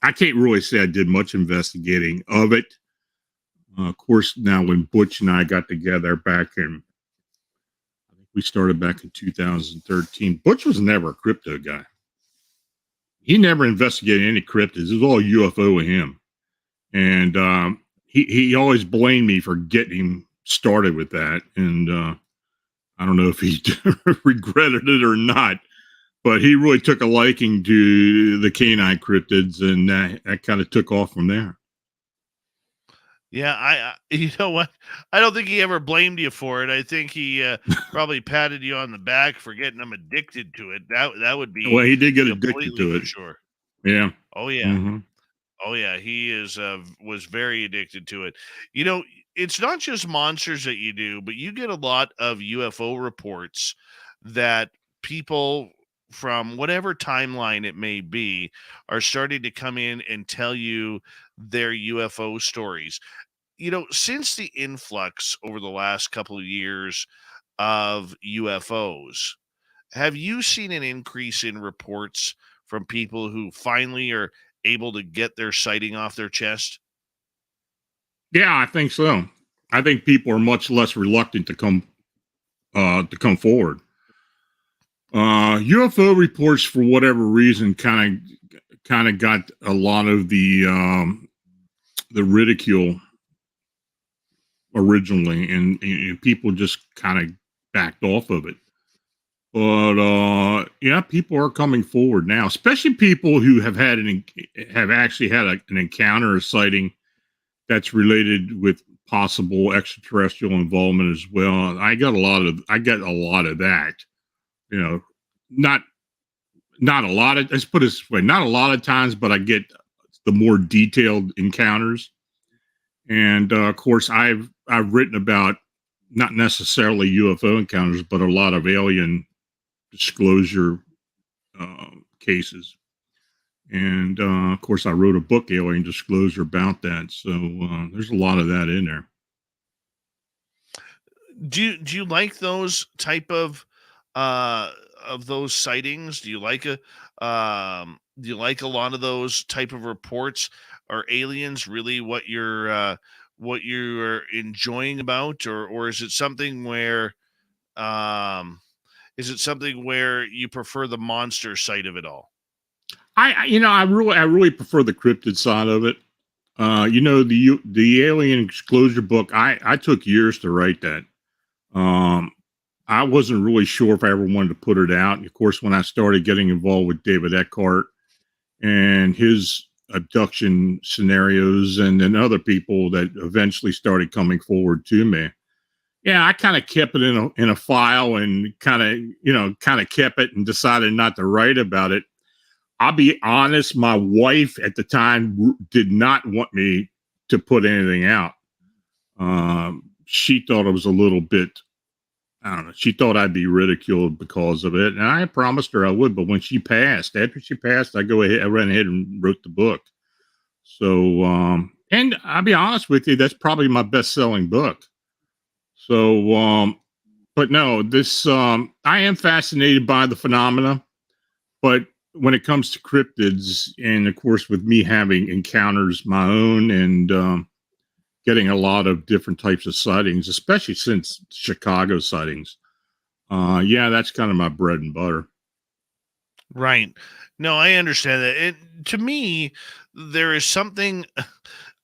I can't really say I did much investigating of it. Of course, now when Butch and I got together back in, I think we started back in 2013. Butch was never a crypto guy. He never investigated any cryptids. It was all UFO with him. And he always blamed me for getting him started with that. And I don't know if he regretted it or not, but he really took a liking to the canine cryptids, and that kind of took off from there. Yeah, you know what? I don't think he ever blamed you for it. I think he probably patted you on the back for getting him addicted to it. That would be Well, he did get addicted to it. for sure. Yeah. Oh yeah. Mm-hmm. Oh yeah, he was very addicted to it. You know, it's not just monsters that you do, but you get a lot of UFO reports that people from whatever timeline it may be are starting to come in and tell you their UFO stories. You know, since the influx over the last couple of years of UFOs, have you seen an increase in reports from people who finally are able to get their sighting off their chest? Yeah, I think so. I think people are much less reluctant to come forward. UFO reports, for whatever reason, kind of got a lot of the ridicule originally, and people just kind of backed off of it. But yeah, people are coming forward now, especially people who have actually had an encounter or sighting that's related with possible extraterrestrial involvement as well. I get a lot of that. You know, not a lot of, let's put it this way, not a lot of times, but I get the more detailed encounters. And of course, I've written about not necessarily UFO encounters, but a lot of alien disclosure cases. And of course, I wrote a book, Alien Disclosure, about that. So there's a lot of that in there. Do you like those type of those sightings? Do you like a lot of those type of reports? Are aliens really what you're enjoying about, or is it something where you prefer the monster side of it all? I really prefer the cryptid side of it. The Alien Disclosure book, I took years to write that. I wasn't really sure if I ever wanted to put it out. And of course, when I started getting involved with David Eckhart and his abduction scenarios, and then other people that eventually started coming forward to me, yeah, I kind of kept it in a file and kind of kept it and decided not to write about it. I'll be honest, my wife at the time did not want me to put anything out. She thought it was a little bit, I don't know, she thought I'd be ridiculed because of it. And I promised her I would, but after she passed, I ran ahead and wrote the book. So, and I'll be honest with you, that's probably my best-selling book. So, but no, I am fascinated by the phenomena, but when it comes to cryptids, and of course, with me having encounters my own and getting a lot of different types of sightings, especially since Chicago sightings, yeah, that's kind of my bread and butter. Right. No, I understand that. To me, there is something,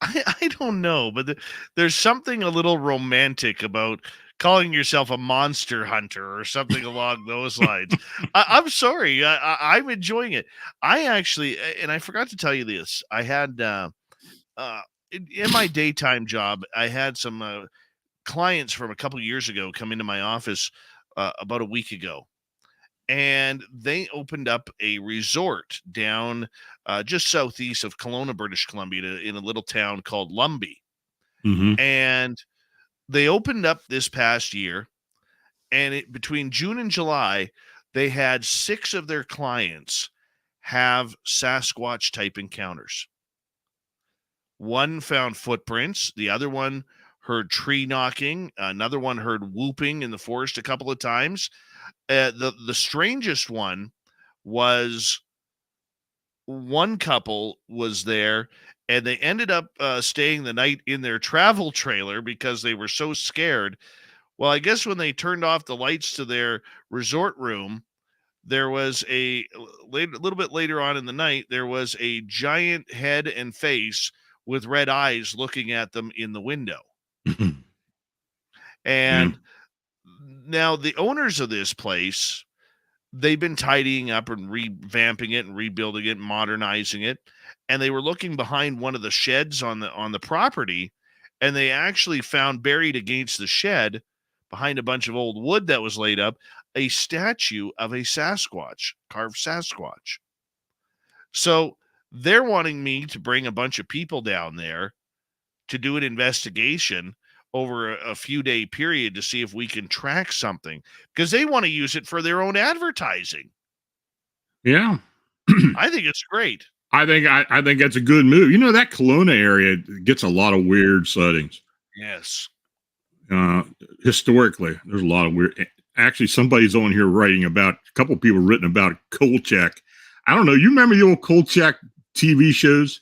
I don't know, but there's something a little romantic about calling yourself a monster hunter or something along those lines. I'm sorry. I'm enjoying it. I actually, and I forgot to tell you this, I had, in my daytime job, I had some clients from a couple years ago come into my office about a week ago. and they opened up a resort down just southeast of Kelowna, British Columbia, in a little town called Lumbee. Mm-hmm. And they opened up this past year, and between June and July, they had 6 of their clients have Sasquatch type encounters. One found footprints, the other one heard tree knocking, another one heard whooping in the forest a couple of times. The strangest one was one couple was there, and they ended up staying the night in their travel trailer because they were so scared. Well, I guess when they turned off the lights to their resort room, there was a little bit later on in the night, there was a giant head and face with red eyes looking at them in the window. And now the owners of this place, they've been tidying up and revamping it and rebuilding it and modernizing it. And they were looking behind one of the sheds on the property, and they actually found buried against the shed, behind a bunch of old wood that was laid up, a statue of a Sasquatch, carved Sasquatch. So they're wanting me to bring a bunch of people down there to do an investigation over a few day period to see if we can track something, because they want to use it for their own advertising. Yeah. I think it's great. I think that's a good move. You know, that Kelowna area gets a lot of weird sightings. Yes. Historically, there's a lot of weird. Actually, somebody's on here writing about, a couple people written about Kolchak. I don't know. You remember the old Kolchak TV shows?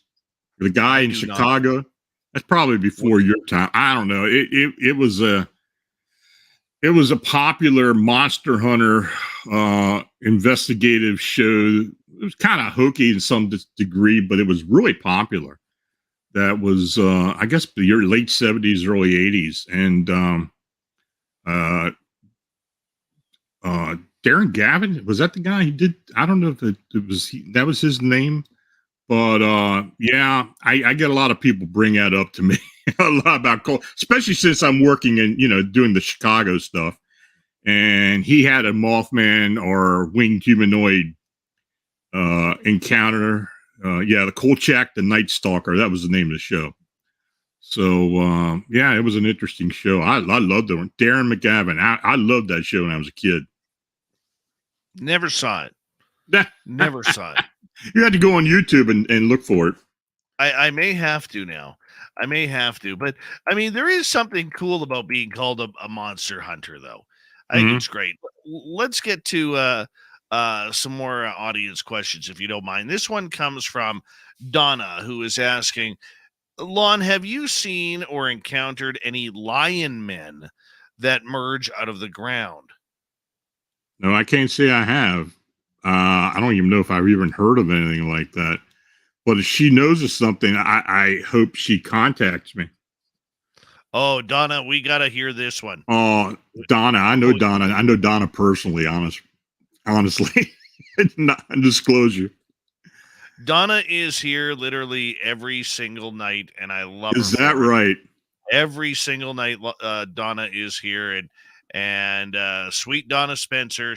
The guy in Chicago? Not. That's probably before your time. I don't know. It was a popular monster hunter investigative show. It was kind of hokey in some degree, but it was really popular. That was, I guess, the late 70s, early 80s. And Darren Gavin, was that the guy he did? I don't know if it was, that was his name. But yeah, I get a lot of people bring that up to me a lot about Cole, especially since I'm working in, doing the Chicago stuff. And he had a Mothman or winged humanoid encounter. Yeah, the Kolchak, the Night Stalker. That was the name of the show. So yeah, it was an interesting show. I loved it. Darren McGavin. I loved that show when I was a kid. Never saw it. Never saw it. You had to go on YouTube and look for it. I may have to now. I may have to. But, I mean, there is something cool about being called a monster hunter, though. I think it's great. Let's get to some more audience questions, if you don't mind. This one comes from Donna, who is asking, Lon, have you seen or encountered any lion men that merge out of the ground? No, I can't say I have. I don't even know if I've even heard of anything like that. But if she knows of something, I hope she contacts me. Oh, Donna, we got to hear this one. Oh, Donna. I know Donna. I know Donna personally, honestly. Not disclosure. Donna is here literally every single night, and I love her. Is that right? Every single night, Donna is here, and sweet Donna Spencer,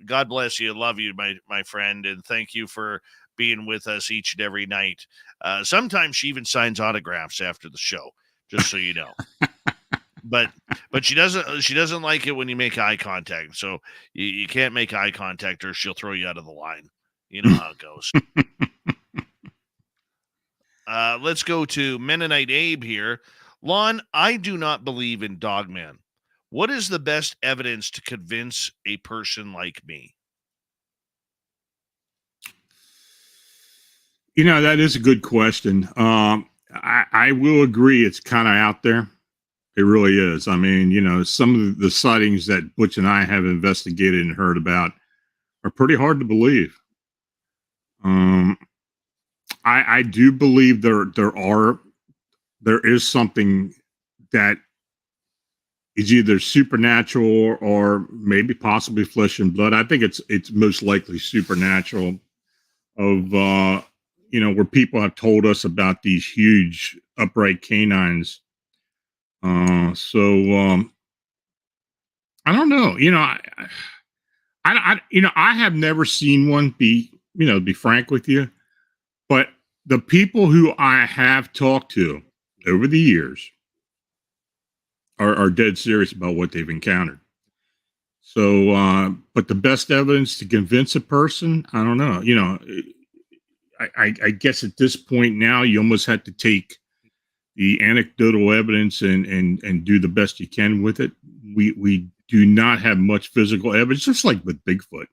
God bless you. Love you, my friend. And thank you for being with us each and every night. Sometimes she even signs autographs after the show, just so you know. but she doesn't like it when you make eye contact. So you can't make eye contact or she'll throw you out of the line. You know how it goes. Let's go to Mennonite Abe here. Lon, I do not believe in dogman. What is the best evidence to convince a person like me? That is a good question. I will agree it's kind of out there. It really is. I mean, some of the sightings that Butch and I have investigated and heard about are pretty hard to believe. I do believe there is something that is either supernatural or maybe possibly flesh and blood. I think it's most likely supernatural of, where people have told us about these huge upright canines. So I don't know, I have never seen one. Be frank with you, but the people who I have talked to over the years are dead serious about what they've encountered. So, but the best evidence to convince a person, I don't know. I guess at this point now, you almost have to take the anecdotal evidence and do the best you can with it. We do not have much physical evidence, just like with Bigfoot.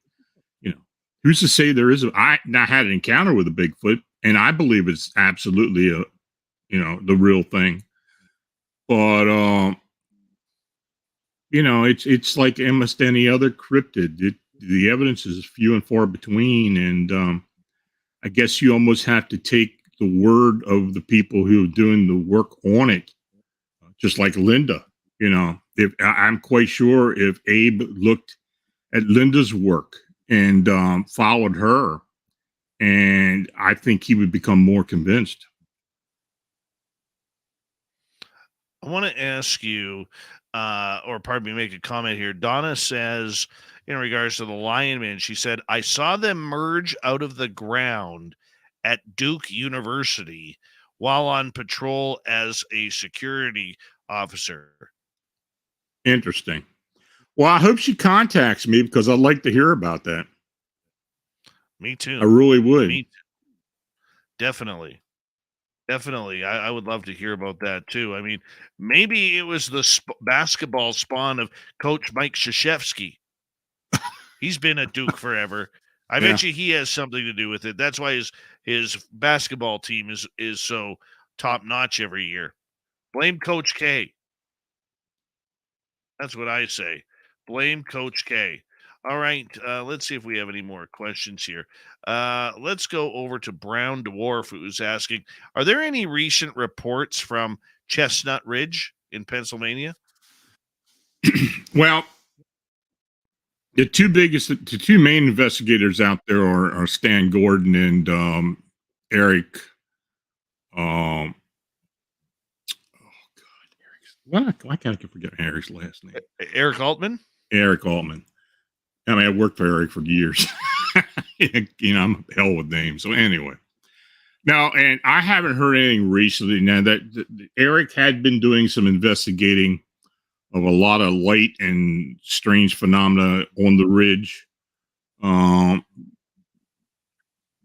Who's to say there isn't? I had an encounter with a Bigfoot, and I believe it's absolutely the real thing. But it's like almost any other cryptid. The evidence is few and far between, and I guess you almost have to take the word of the people who are doing the work on it, just like Linda. If I'm quite sure if Abe looked at Linda's work and followed her, and I think he would become more convinced. I want to ask you, or pardon me, make a comment here. Donna says, in regards to the Lion Man, she said, I saw them merge out of the ground at Duke University while on patrol as a security officer. Interesting. Well, I hope she contacts me because I'd like to hear about that. Me too. I really would. Me too. Definitely. I would love to hear about that too. I mean, maybe it was the basketball spawn of Coach Mike Krzyzewski. He's been at Duke forever. I bet you he has something to do with it. That's why his basketball team is so top notch every year. Blame Coach K. That's what I say. Blame Coach K. All right, let's see if we have any more questions here. Let's go over to Brown Dwarf, who's asking, are there any recent reports from Chestnut Ridge in Pennsylvania? Well, the two main investigators out there are Stan Gordon and Eric. Oh God, why can't I forget Eric's last name? Eric Altman. Eric Altman. I mean, I worked for Eric for years. I'm hell with names. So anyway, now, and I haven't heard anything recently. Now that Eric had been doing some investigating of a lot of light and strange phenomena on the ridge.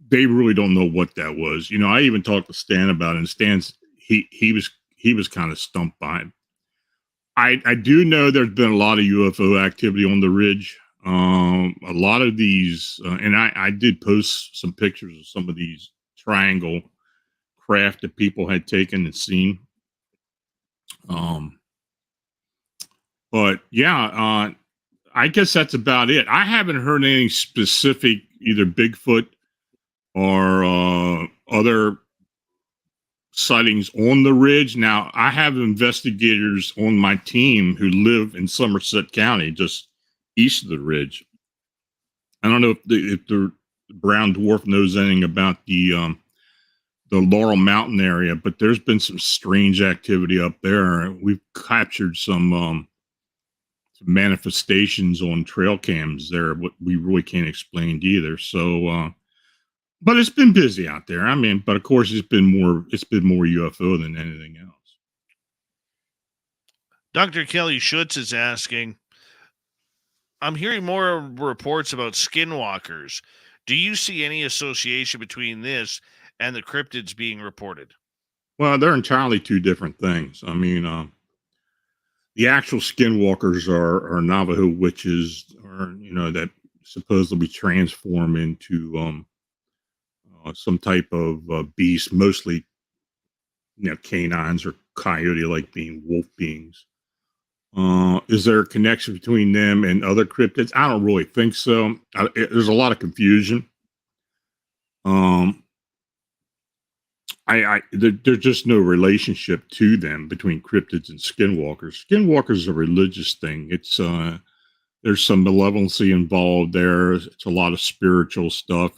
They really don't know what that was. I even talked to Stan about it, and Stan's he was kind of stumped by it. I do know there's been a lot of UFO activity on the ridge. A lot of these, and I did post some pictures of some of these triangle craft that people had taken and seen. But yeah, I guess that's about it. I haven't heard anything specific, either Bigfoot or other sightings on the ridge. Now, I have investigators on my team who live in Somerset County, just east of the ridge. I don't know if the Brown Dwarf knows anything about the Laurel Mountain area, but there's been some strange activity up there. We've captured some manifestations on trail cams there, what we really can't explain either. So, but it's been busy out there. I mean, but of course it's been more UFO than anything else. Dr. Kelly Schutz is asking, I'm hearing more reports about skinwalkers. Do you see any association between this and the cryptids being reported? Well, they're entirely two different things. I mean, the actual skinwalkers are Navajo witches, or that supposedly transform into some type of beast, mostly canines or coyote-like being wolf beings. Is there a connection between them and other cryptids? I don't really think so. There's a lot of confusion. There's just no relationship to them between cryptids and skinwalkers. Skinwalkers is a religious thing. It's there's some malevolency involved there. It's a lot of spiritual stuff.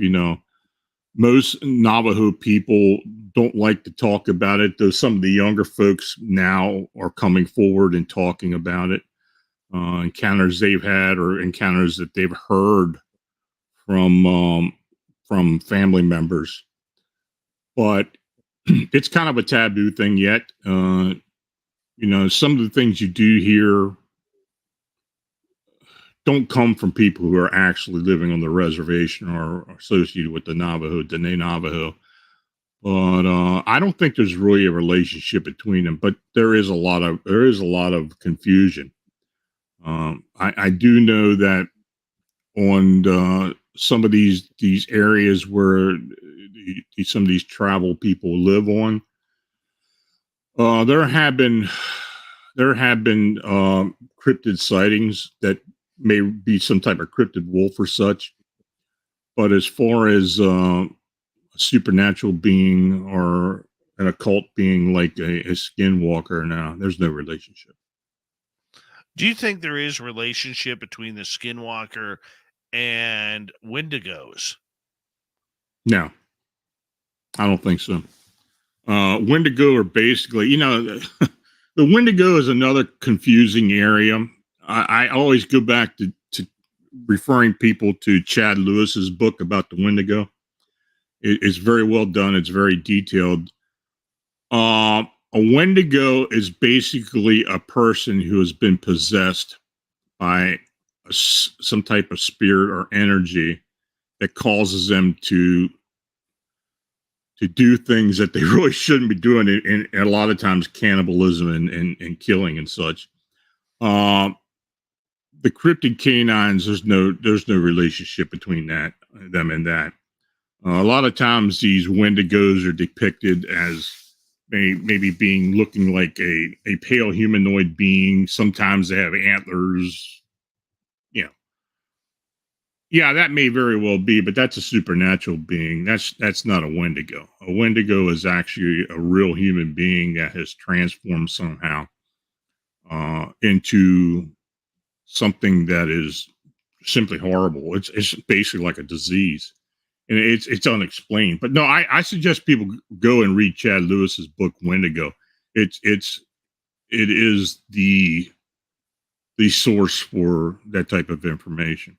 Most Navajo people don't like to talk about it, though some of the younger folks now are coming forward and talking about it. encounters they've had or encounters that they've heard from family members. But it's kind of a taboo thing yet. Some of the things you do hear don't come from people who are actually living on the reservation or associated with the Dene Navajo. But I don't think there's really a relationship between them. But there is a lot of confusion. I do know that on some of these areas where some of these travel people live on, there have been cryptid sightings that may be some type of cryptid wolf or such. But as far as a supernatural being or an occult being like a skinwalker, now there's no relationship. Do you think there is a relationship between the skinwalker and Wendigos? No, I don't think so. Wendigo are basically, the Wendigo is another confusing area. I always go back to referring people to Chad Lewis's book about the Wendigo. It's very well done. It's very detailed. A Wendigo is basically a person who has been possessed by some type of spirit or energy that causes them to do things that they really shouldn't be doing, and a lot of times cannibalism and killing and such. The cryptid canines, there's no relationship between them and that. A lot of times these Wendigos are depicted as maybe looking like a pale humanoid being. Sometimes they have antlers. Yeah, that may very well be, but that's a supernatural being. That's not a Wendigo. A Wendigo is actually a real human being that has transformed somehow into something that is simply horrible. It's basically like a disease, and it's unexplained. But no, I suggest people go and read Chad Lewis's book Wendigo. It is the source for that type of information.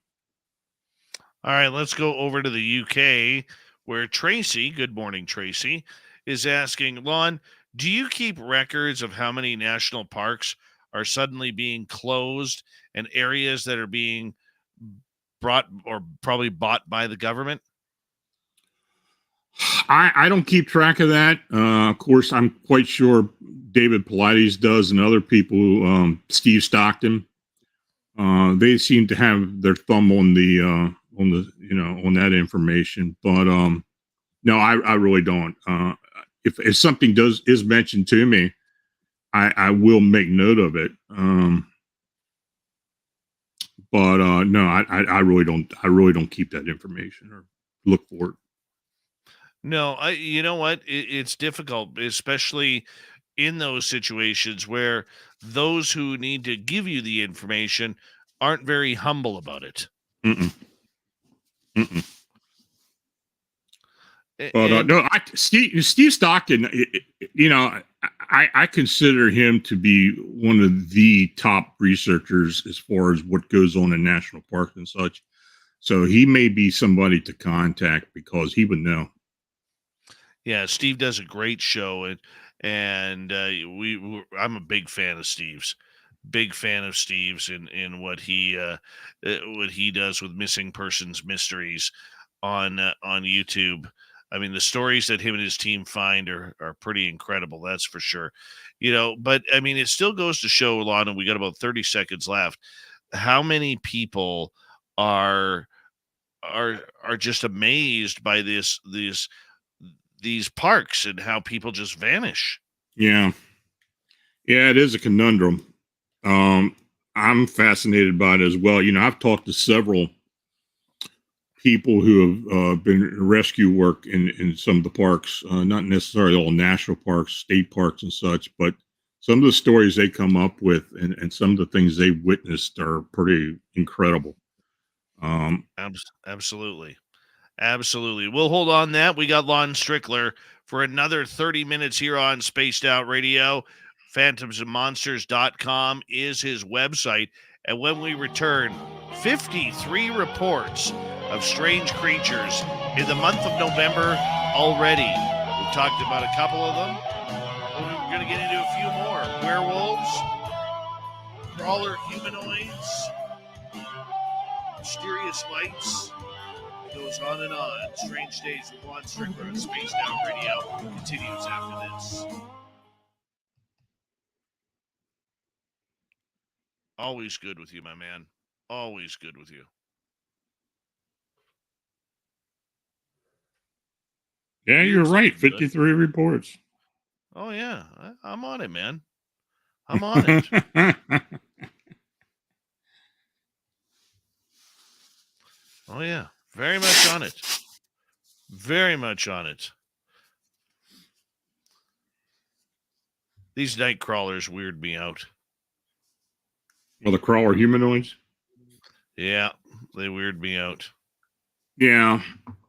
All right, let's go over to the UK where Tracy, good morning, Tracy, is asking, Lon, do you keep records of how many national parks are suddenly being closed and areas that are being brought or probably bought by the government? I don't keep track of that. Of course, I'm quite sure David Paulides does and other people, Steve Stockton. They seem to have their thumb on that information, but no, I really don't. If something is mentioned to me, I will make note of it. But no, I really don't keep that information or look for it. No, you know what? It's difficult, especially in those situations where those who need to give you the information aren't very humble about it. Mm-mm. Mm-mm. But no, Steve Stockton, I consider him to be one of the top researchers as far as what goes on in national parks and such. So he may be somebody to contact because he would know. Yeah, Steve does a great show, and I'm a big fan of Steve's. Big fan of Steve's in what he does with missing persons mysteries on YouTube. I mean, the stories that him and his team find are pretty incredible. That's for sure. But I mean, it still goes to show, Lon, and we got about 30 seconds left, how many people are just amazed by these parks and how people just vanish. Yeah, it is a conundrum. I'm fascinated by it as well. I've talked to several people who have been rescue work in some of the parks, not necessarily all national parks, state parks and such, but some of the stories they come up with and some of the things they witnessed are pretty incredible. Absolutely. We'll hold on that. We got Lon Strickler for another 30 minutes here on Spaced Out Radio. Phantomsandmonsters.com is his website. And when we return, 53 reports of strange creatures in the month of November already. We've talked about a couple of them. We're going to get into a few more. Werewolves, crawler humanoids, mysterious lights. It goes on and on. Strange Days with Lon Strickler and Spaced Out Radio continues after this. Always good with you, my man. Always good with you. Yeah, you're right. 53 reports. Oh, yeah. I'm on it, man. I'm on it. Oh, yeah. Very much on it. Very much on it. These night crawlers weird me out. Well, the crawler humanoids? Yeah, they weird me out. Yeah.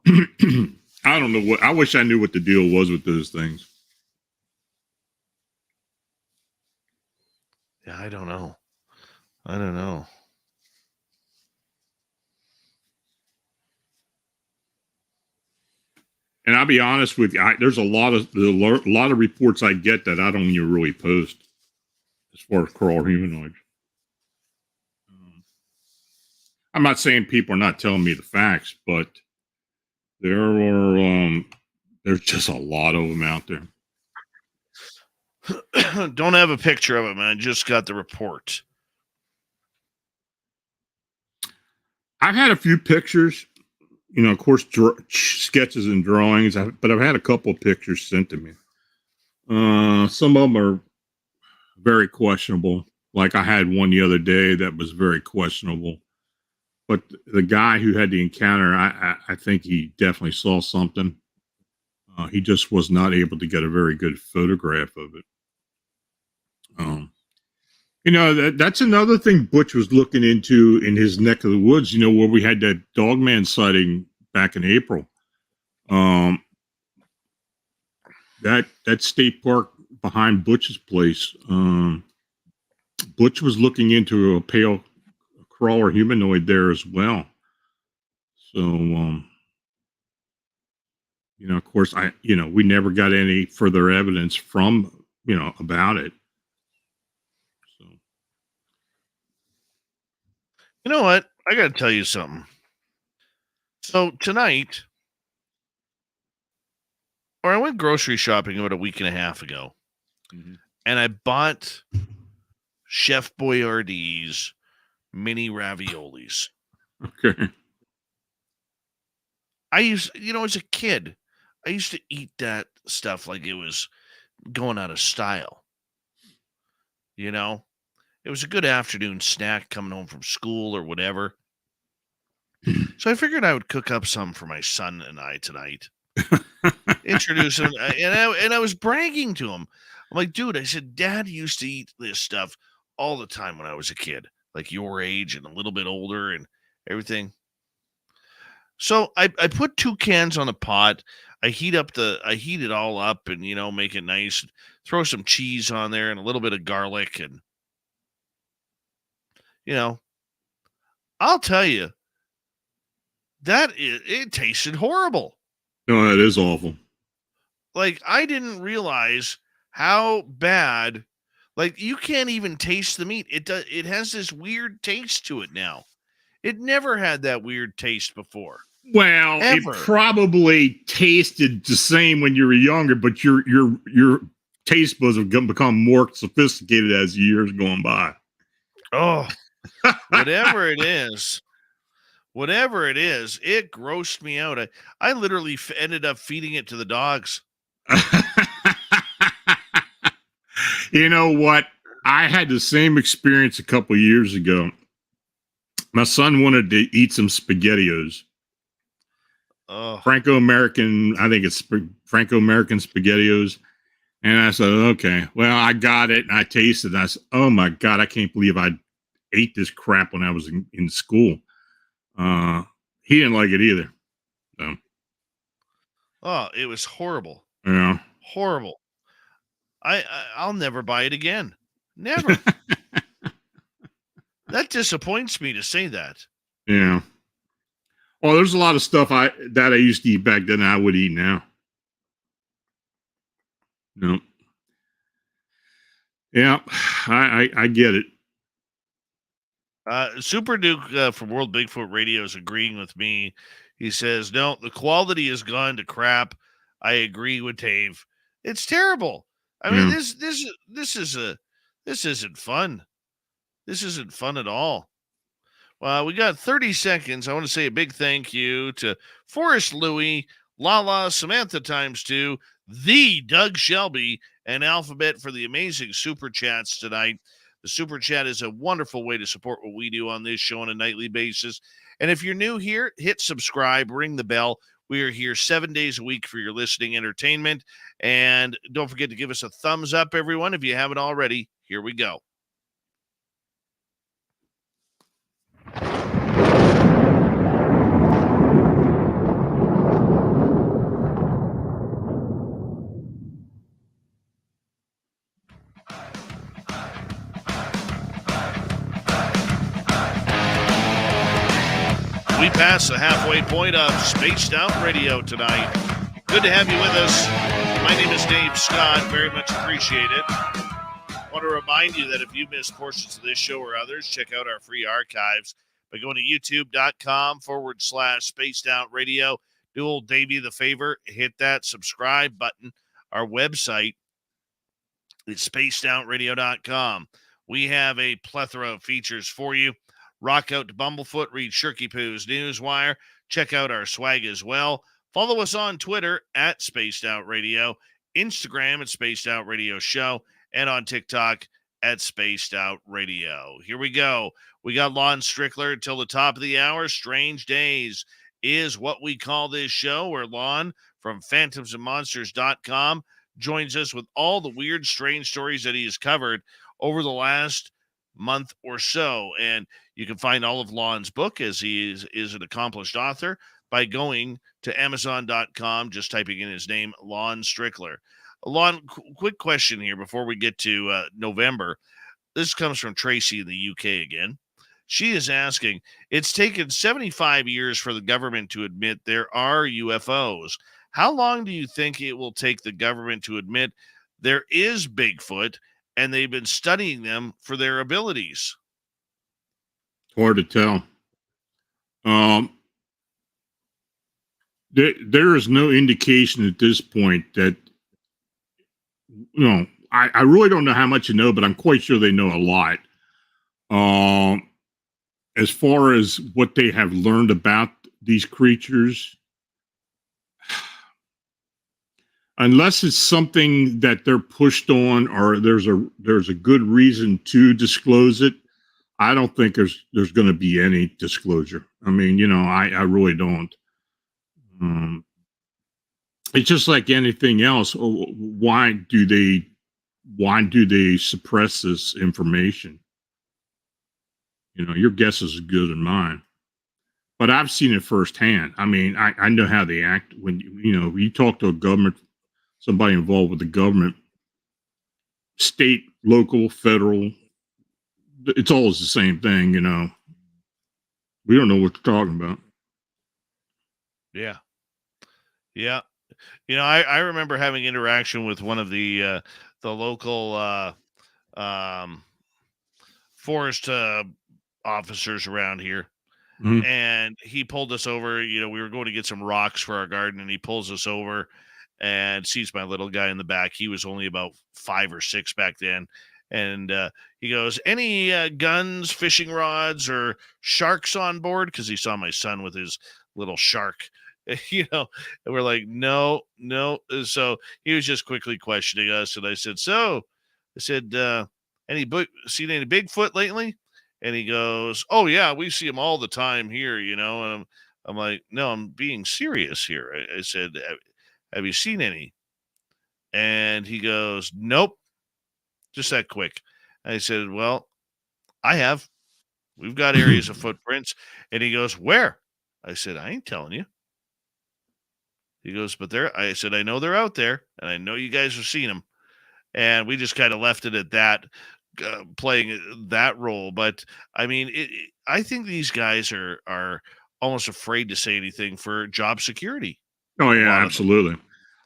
I don't know what. I wish I knew what the deal was with those things. Yeah, I don't know. I don't know. And I'll be honest with you, there's a lot of reports I get that I don't even really post as far as crawler humanoids. I'm not saying people are not telling me the facts, but there's just a lot of them out there. Don't have a picture of it, man. Just got the report. I've had a few pictures, of course, sketches and drawings, but I've had a couple of pictures sent to me. Some of them are very questionable. Like I had one the other day that was very questionable. But the guy who had the encounter, I think he definitely saw something. He just was not able to get a very good photograph of it. That's another thing Butch was looking into in his neck of the woods, where we had that dogman sighting back in April. That state park behind Butch's place, Butch was looking into a pale crawler humanoid there as well. So, of course, we never got any further evidence from, about it. So, you know what? I got to tell you something. So tonight, I went grocery shopping about a week and a half ago, and I bought Chef Boyardee's mini raviolis. Okay. I used, as a kid, I used to eat that stuff like it was going out of style. It was a good afternoon snack coming home from school or whatever. So I figured I would cook up some for my son and I tonight. Introduce him, and I was bragging to him. I'm like, dude, I said, Dad used to eat this stuff all the time when I was a kid, like your age and a little bit older and everything. So I put 2 cans on the pot. I heat it all up and, make it nice. Throw some cheese on there and a little bit of garlic. And, I'll tell you, it tasted horrible. No, it is awful. Like, I didn't realize how bad, like, you can't even taste the meat. It has this weird taste to it now. It never had that weird taste before. Well, Ever. It probably tasted the same when you were younger, but your taste buds have become more sophisticated as years going by. Oh, whatever it is, it grossed me out. I literally ended up feeding it to the dogs. You know what? I had the same experience a couple years ago. My son wanted to eat some SpaghettiOs. Oh. Franco-American, I think it's Franco-American SpaghettiOs. And I said, okay, well, I got it. And I tasted it. I said, oh my God, I can't believe I ate this crap when I was in school. He didn't like it either. So. Oh, it was horrible. Yeah. Horrible. I'll never buy it again. Never. That disappoints me to say that. Yeah. Well, there's a lot of stuff I used to eat back then I would eat now. No. Yeah, I get it. Super Duke from World Bigfoot Radio is agreeing with me. He says, no, the quality has gone to crap. I agree with Dave. It's terrible. I mean, this isn't fun. This isn't fun at all. Well, we got 30 seconds. I want to say a big thank you to Forrest Louie, Lala, Samantha ×2, the Doug Shelby, and Alphabet for the amazing super chats tonight. The super chat is a wonderful way to support what we do on this show on a nightly basis. And if you're new here, hit subscribe, ring the bell. We are here 7 days a week for your listening entertainment. And don't forget to give us a thumbs up, everyone, if you haven't already. Here we go. We passed the halfway point of Spaced Out Radio tonight. Good to have you with us. My name is Dave Scott. Very much appreciate it. I want to remind you that if you missed portions of this show or others, check out our free archives by going to youtube.com/Spaced Out Radio. Do old Davey the favor, hit that subscribe button. Our website is spacedoutradio.com. We have a plethora of features for you. Rock out to Bumblefoot, read Shirky Poo's Newswire. Check out our swag as well. Follow us on Twitter at Spaced Out Radio, Instagram at Spaced Out Radio Show, and on TikTok at Spaced Out Radio. Here we go. We got Lon Strickler until the top of the hour. Strange Days is what we call this show, where Lon from phantomsandmonsters.com joins us with all the weird, strange stories that he has covered over the last month or so. And you can find all of Lon's book, as he is an accomplished author, by going to Amazon.com, just typing in his name, Lon Strickler. Lon, quick question here before we get to November. This comes from Tracy in the UK again. She is asking, it's taken 75 years for the government to admit there are UFOs. How long do you think it will take the government to admit there is Bigfoot and they've been studying them for their abilities? Hard to tell. There is no indication at this point that, I really don't know how much you know, but I'm quite sure they know a lot. As far as what they have learned about these creatures, unless it's something that they're pushed on or there's a good reason to disclose it, I don't think there's going to be any disclosure. I mean, I really don't. It's just like anything else. Why do they suppress this information? Your guess is as good as mine. But I've seen it firsthand. I mean, I know how they act when you talk to a government, somebody involved with the government, state, local, federal. It's always the same thing, We don't know what they're talking about. Yeah. Yeah. I remember having interaction with one of the local forest officers around here. Mm-hmm. And he pulled us over. We were going to get some rocks for our garden, and he pulls us over and sees my little guy in the back. He was only about 5 or 6 back then. And he goes, any guns, fishing rods, or sharks on board? Because he saw my son with his little shark, and we're like, no. So he was just quickly questioning us. And I said, seen any Bigfoot lately? And he goes, oh, yeah, we see him all the time here, And I'm like, no, I'm being serious here. I said, have you seen any? And he goes, nope. Just that quick. I said, well, I have. We've got areas of footprints. And he goes, where? I said, I ain't telling you. He goes, but I said, I know they're out there, and I know you guys have seen them. And we just kind of left it at that. playing that role. But I mean, I think these guys are almost afraid to say anything for job security. Oh yeah, absolutely.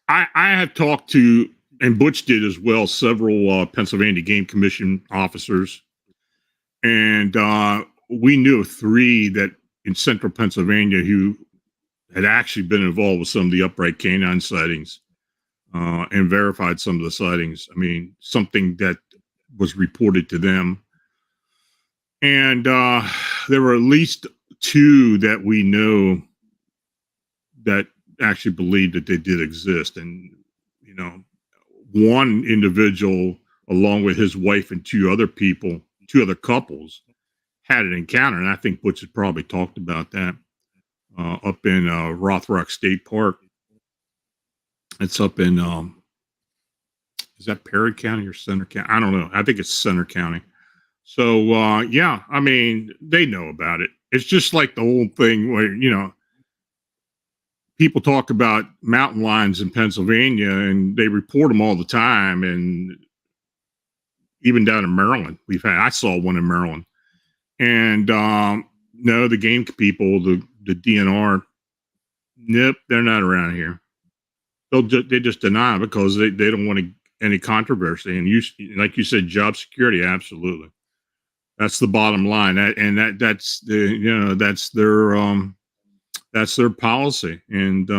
I have talked to, and Butch did as well, several Pennsylvania Game Commission officers, and we knew of 3 that in central Pennsylvania who had actually been involved with some of the upright canine sightings and verified some of the sightings. I mean, something that was reported to them. And there were at least 2 that we know that actually believed that they did exist. And, you know, one individual, along with his wife and 2 other people, 2 other couples, had an encounter. And I think Butch had probably talked about that up in Rothrock State Park. It's up in, is that Perry County or Center County? I don't know. I think it's Center County. So, yeah, I mean, they know about it. It's just like the whole thing where, you know, people talk about mountain lions in Pennsylvania and they report them all the time. And even down in Maryland, I saw one in Maryland. And no, the game people, the DNR, nope, they're not around here. They just deny it because they don't want any controversy. And like you said, job security, absolutely. That's the bottom line. That's their policy. And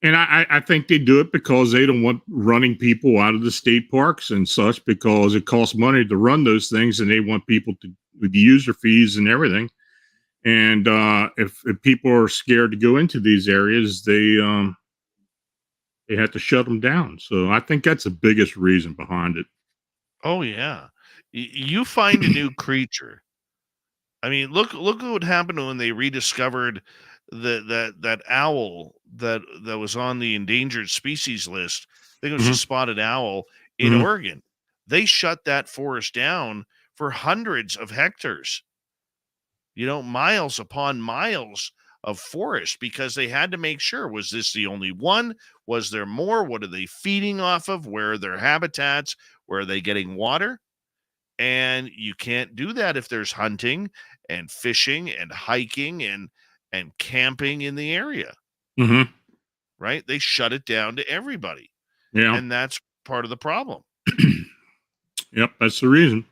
I think they do it because they don't want running people out of the state parks and such, because it costs money to run those things, and they want people to, with the user fees and everything. And if people are scared to go into these areas, they have to shut them down. So I think that's the biggest reason behind it. Oh yeah, you find a new creature. I mean, look what happened when they rediscovered that owl that was on the endangered species list. I think it was a spotted owl in Oregon. They shut that forest down for hundreds of hectares. You know, miles upon miles of forest, because they had to make sure, was this the only one? Was there more? What are they feeding off of? Where are their habitats? Where are they getting water? And you can't do that if there's hunting and fishing and hiking and camping in the area. Right? They shut it down to everybody. Yeah. And that's part of the problem. Yep, that's the reason.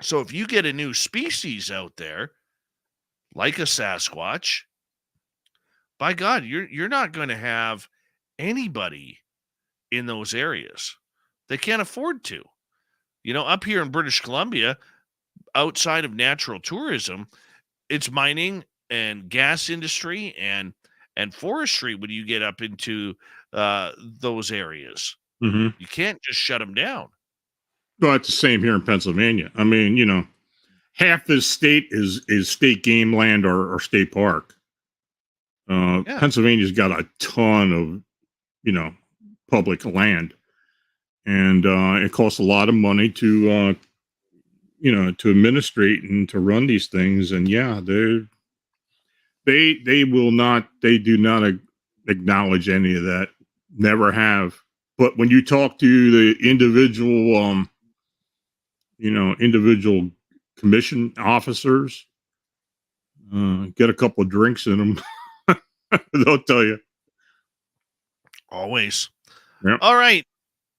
So if you get a new species out there, like a Sasquatch, by God, you're not going to have anybody in those areas. They can't afford to. You know, up here in British Columbia, outside of natural tourism, it's mining and gas industry and forestry when you get up into those areas. You can't just shut them down. Well, it's the same here in Pennsylvania. I mean, you know, half the state is state game land or state park. Pennsylvania's got a ton of, you know, public land, and it costs a lot of money to, you know, to administrate and to run these things. And yeah, they do not acknowledge any of that. Never have. But when you talk to the individual, individual commission officers, get a couple of drinks in them, they'll tell you. Always. Yep. All right.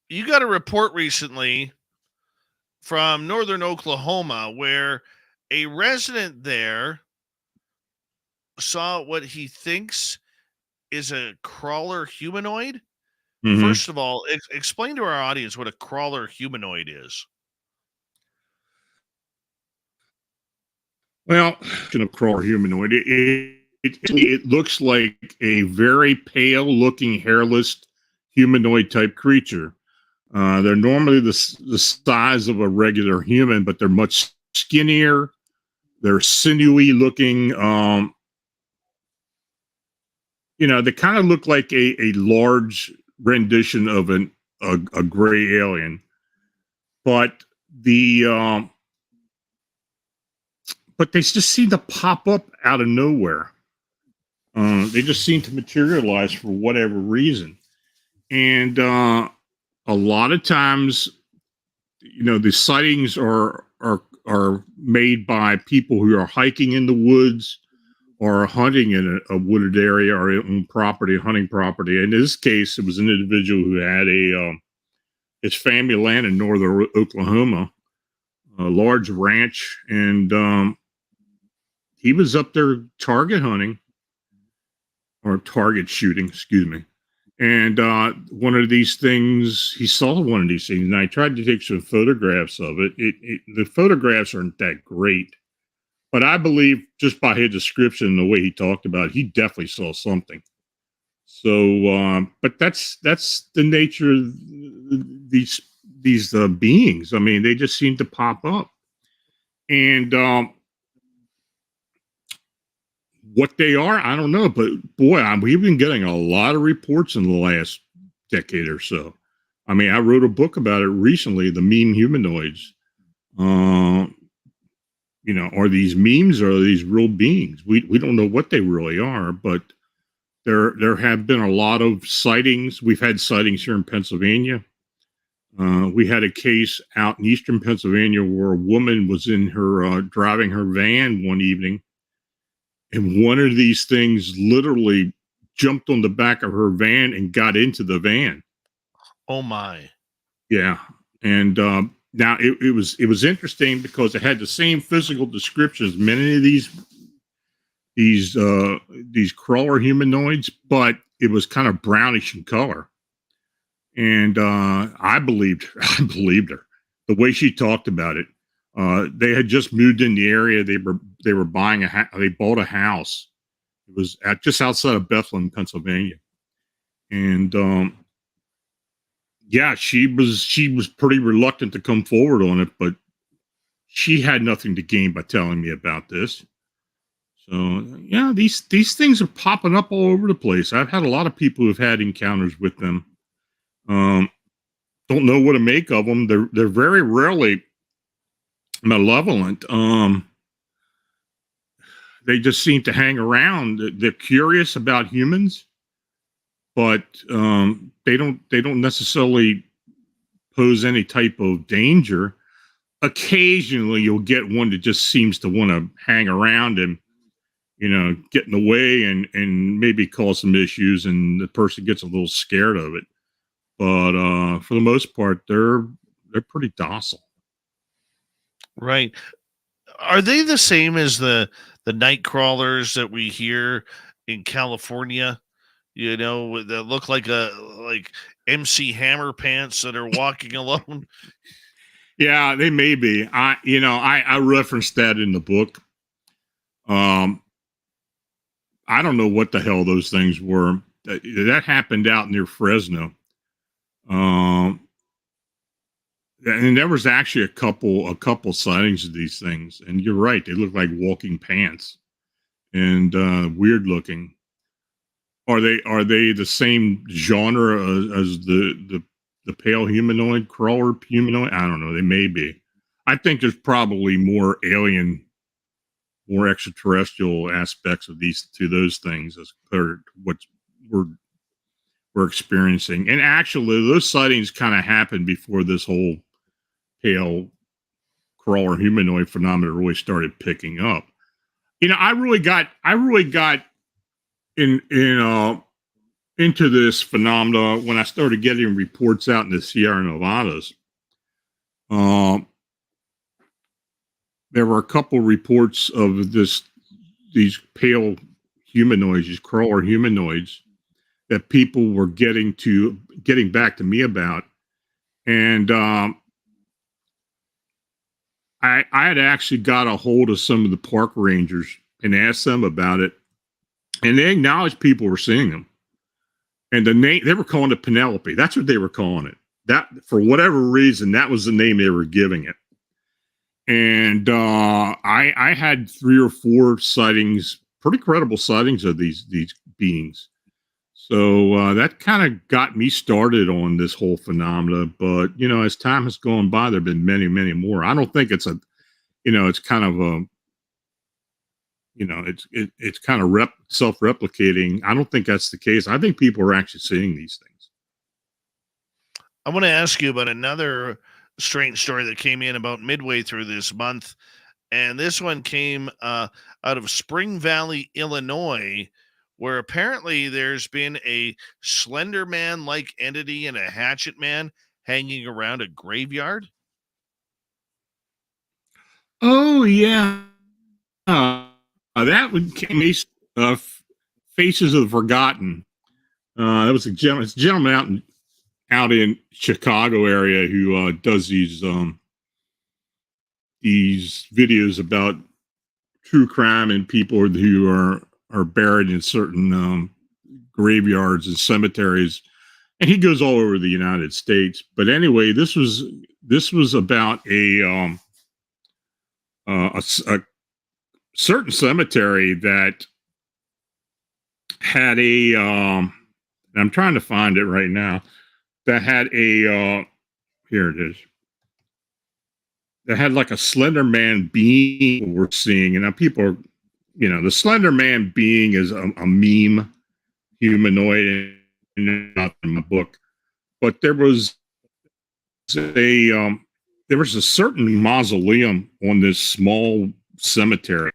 You got a report recently from northern Oklahoma where a resident there saw what he thinks is a crawler humanoid. First of all, explain to our audience what a crawler humanoid is. Well, a crawler humanoid, it looks like a very pale looking, hairless humanoid type creature. They're normally the size of a regular human, but they're much skinnier. They're sinewy looking. They kind of look like a large rendition of a gray alien, but they just seem to pop up out of nowhere. They just seem to materialize for whatever reason. And a lot of times the sightings are made by people who are hiking in the woods or hunting in a wooded area or on property, hunting property. In this case, it was an individual who had his family land in northern Oklahoma, a large ranch, and he was up there target hunting or target shooting, excuse me. And one of these things, he saw one of these things, and I tried to take some photographs of it. The photographs aren't that great, but I believe just by his description and the way he talked about it, he definitely saw something. So, but that's the nature of these beings. I mean, they just seem to pop up, and what they are, I don't know. But boy, we've been getting a lot of reports in the last decade or so. I mean, I wrote a book about it recently, the meme humanoids. Are these memes or are these real beings? We don't know what they really are, but there have been a lot of sightings. We've had sightings here in Pennsylvania. We had a case out in eastern Pennsylvania where a woman was in her driving her van one evening, and one of these things literally jumped on the back of her van and got into the van. Oh my! Yeah, and now it was interesting because it had the same physical descriptions. Many of these crawler humanoids, but it was kind of brownish in color. And I believed her the way she talked about it. They had just moved in the area. They were buying they bought a house. It was just outside of Bethlehem, Pennsylvania, and yeah, she was pretty reluctant to come forward on it, but she had nothing to gain by telling me about this. So yeah, these things are popping up all over the place. I've had a lot of people who've had encounters with them. Don't know what to make of them. They're very rarely malevolent. They just seem to hang around. They're curious about humans, but they don't necessarily pose any type of danger. Occasionally, you'll get one that just seems to want to hang around and get in the way and maybe cause some issues, and the person gets a little scared of it. But for the most part, they're pretty docile. Right. Are they the same as the night crawlers that we hear in California? That look like MC Hammer pants that are walking alone. Yeah, they may be. I referenced that in the book. I don't know what the hell those things were. That happened out near Fresno. And there was actually a couple sightings of these things. And you're right, they look like walking pants and weird looking. Are they the same genre as the pale humanoid, crawler humanoid? I don't know. They may be. I think there's probably more alien, more extraterrestrial aspects of those things as compared to what we're experiencing. And actually, those sightings kind of happened before this whole pale crawler humanoid phenomenon really started picking up. I really got into this phenomena when I started getting reports out in the Sierra Nevadas. There were a couple reports of these pale humanoids, these crawler humanoids, that people were getting back to me about, and I had actually got a hold of some of the park rangers and asked them about it, and they acknowledged people were seeing them. And the name, they were calling it Penelope. That's what they were calling it. That, for whatever reason, that was the name they were giving it. And I had 3 or 4 sightings, pretty credible sightings of these beings. So that kind of got me started on this whole phenomena. But as time has gone by, there've been many, many more. I don't think it's it's kind of a, it's kind of self-replicating. I don't think that's the case. I think people are actually seeing these things. I want to ask you about another strange story that came in about midway through this month. And this one came out of Spring Valley, Illinois, where apparently there's been a Slender Man-like entity and a hatchet man hanging around a graveyard. Oh yeah, that one came. Faces of the Forgotten. That was a gentleman out in Chicago area who does these videos about true crime and people who are buried in certain graveyards and cemeteries, and he goes all over the United States. But anyway, this was about a certain cemetery that had a I'm trying to find it right now, that had a here it is, that had like a Slender Man being we're seeing. And now people are, the Slender Man being is a meme humanoid, and not in my book, but there was a certain mausoleum on this small cemetery.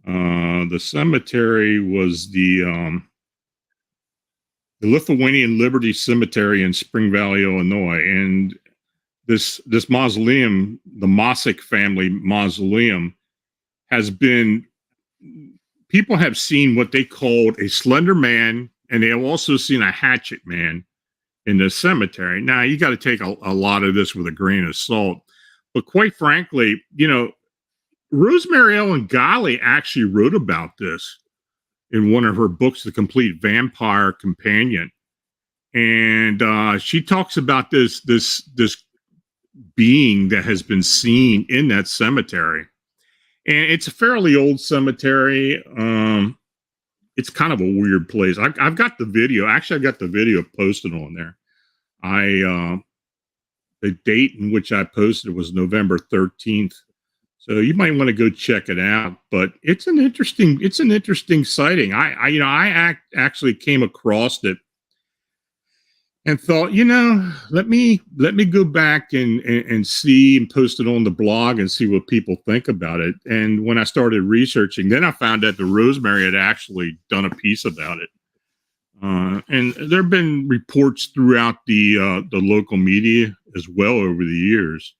The cemetery was the Lithuanian Liberty Cemetery in Spring Valley, Illinois, and this mausoleum, the Mosick family mausoleum, people have seen what they called a Slender Man, and they have also seen a Hatchet Man in the cemetery. Now, you got to take a lot of this with a grain of salt, but quite frankly, Rosemary Ellen Golly actually wrote about this in one of her books, The Complete Vampire Companion. And she talks about this being that has been seen in that cemetery. And it's a fairly old cemetery. It's kind of a weird place. I've got the video. Actually, I've got the video posted on there. The date in which I posted was November 13th. So you might want to go check it out, but it's an interesting sighting. I actually came across it and thought, let me go back and see and post it on the blog and see what people think about it. And when I started researching, then I found out that Rosemary had actually done a piece about it. And there have been reports throughout the local media as well over the years.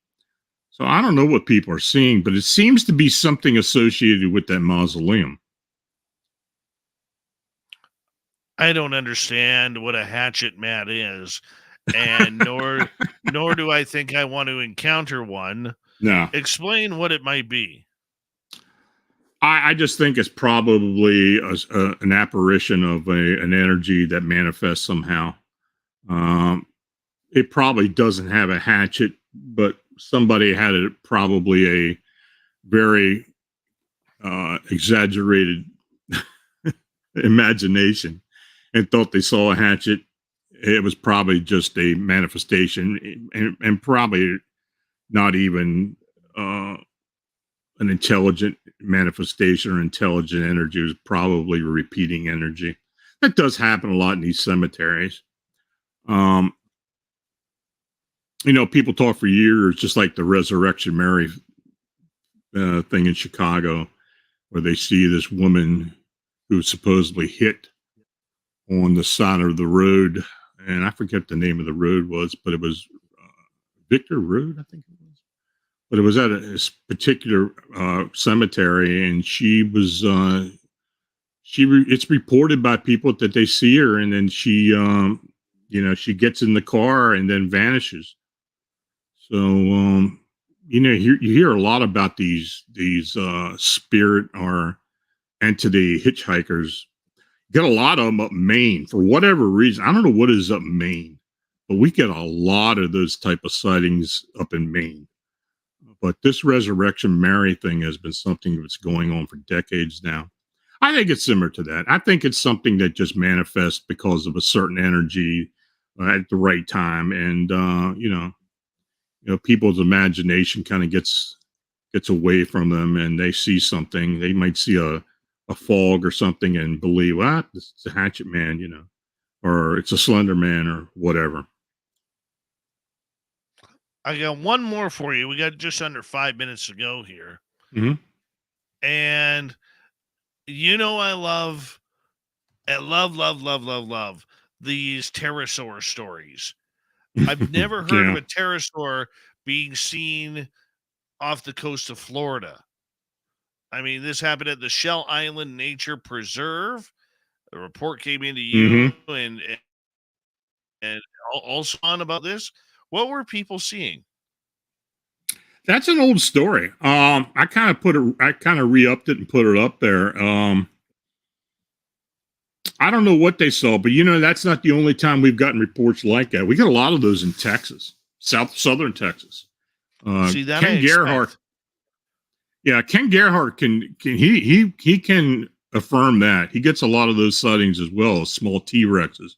So I don't know what people are seeing, but it seems to be something associated with that mausoleum. I don't understand what a hatchet man is, and nor do I think I want to encounter one. No. Explain what it might be. I just think it's probably an apparition of an energy that manifests somehow. It probably doesn't have a hatchet, but somebody had probably a very exaggerated imagination and thought they saw a hatchet. It was probably just a manifestation, and probably not even an intelligent manifestation or intelligent energy. It was probably repeating energy. That does happen a lot in these cemeteries. People talk for years, just like the Resurrection Mary thing in Chicago, where they see this woman who was supposedly hit on the side of the road. And I forget the name of the road was, but it was Victor Road, I think it was. But it was at a particular cemetery, and she was, it's reported by people that they see her, and then she gets in the car and then vanishes. So, you hear a lot about these spirit or entity hitchhikers. Get a lot of them up Maine for whatever reason. I don't know what is up Maine, but we get a lot of those type of sightings up in Maine. But this Resurrection Mary thing has been something that's going on for decades now. I think it's similar to that. I think it's something that just manifests because of a certain energy at the right time, and people's imagination kind of gets away from them, and they see something. They might see a fog or something and believe, it's a hatchet man, or it's a Slender Man or whatever. I got one more for you. We got just under 5 minutes to go here. Mm-hmm. And I love these pterosaur stories. I've never heard of a pterosaur being seen off the coast of Florida. I mean, this happened at the Shell Island Nature Preserve. A report came into you and also on about this. What were people seeing? That's an old story. I kind of re-upped it and put it up there. I don't know what they saw, but that's not the only time we've gotten reports like that. We got a lot of those in Texas, southern Texas. See that Ken Gerhardt. Yeah, Ken Gerhardt can affirm that. He gets a lot of those sightings as well, small T-Rexes.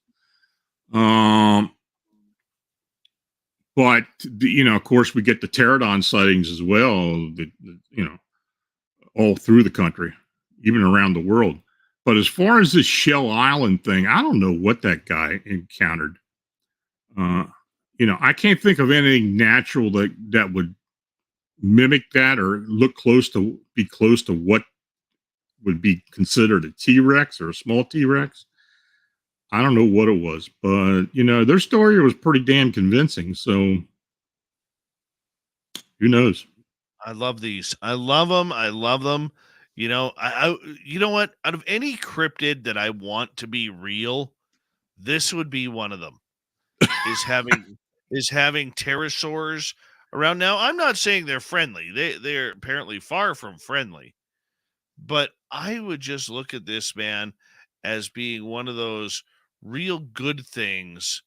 But of course, we get the pterodon sightings as well. All through the country, even around the world. But as far as this Shell Island thing, I don't know what that guy encountered. I can't think of anything natural that would mimic that or be close to what would be considered a T-Rex or a small T-Rex. I don't know what it was, but their story was pretty damn convincing. So who knows? I love these. I love them. You know what? Out of any cryptid that I want to be real, this would be one of them. Is having pterosaurs around. Now, I'm not saying they're friendly. They're apparently far from friendly. But I would just look at this, man, as being one of those real good things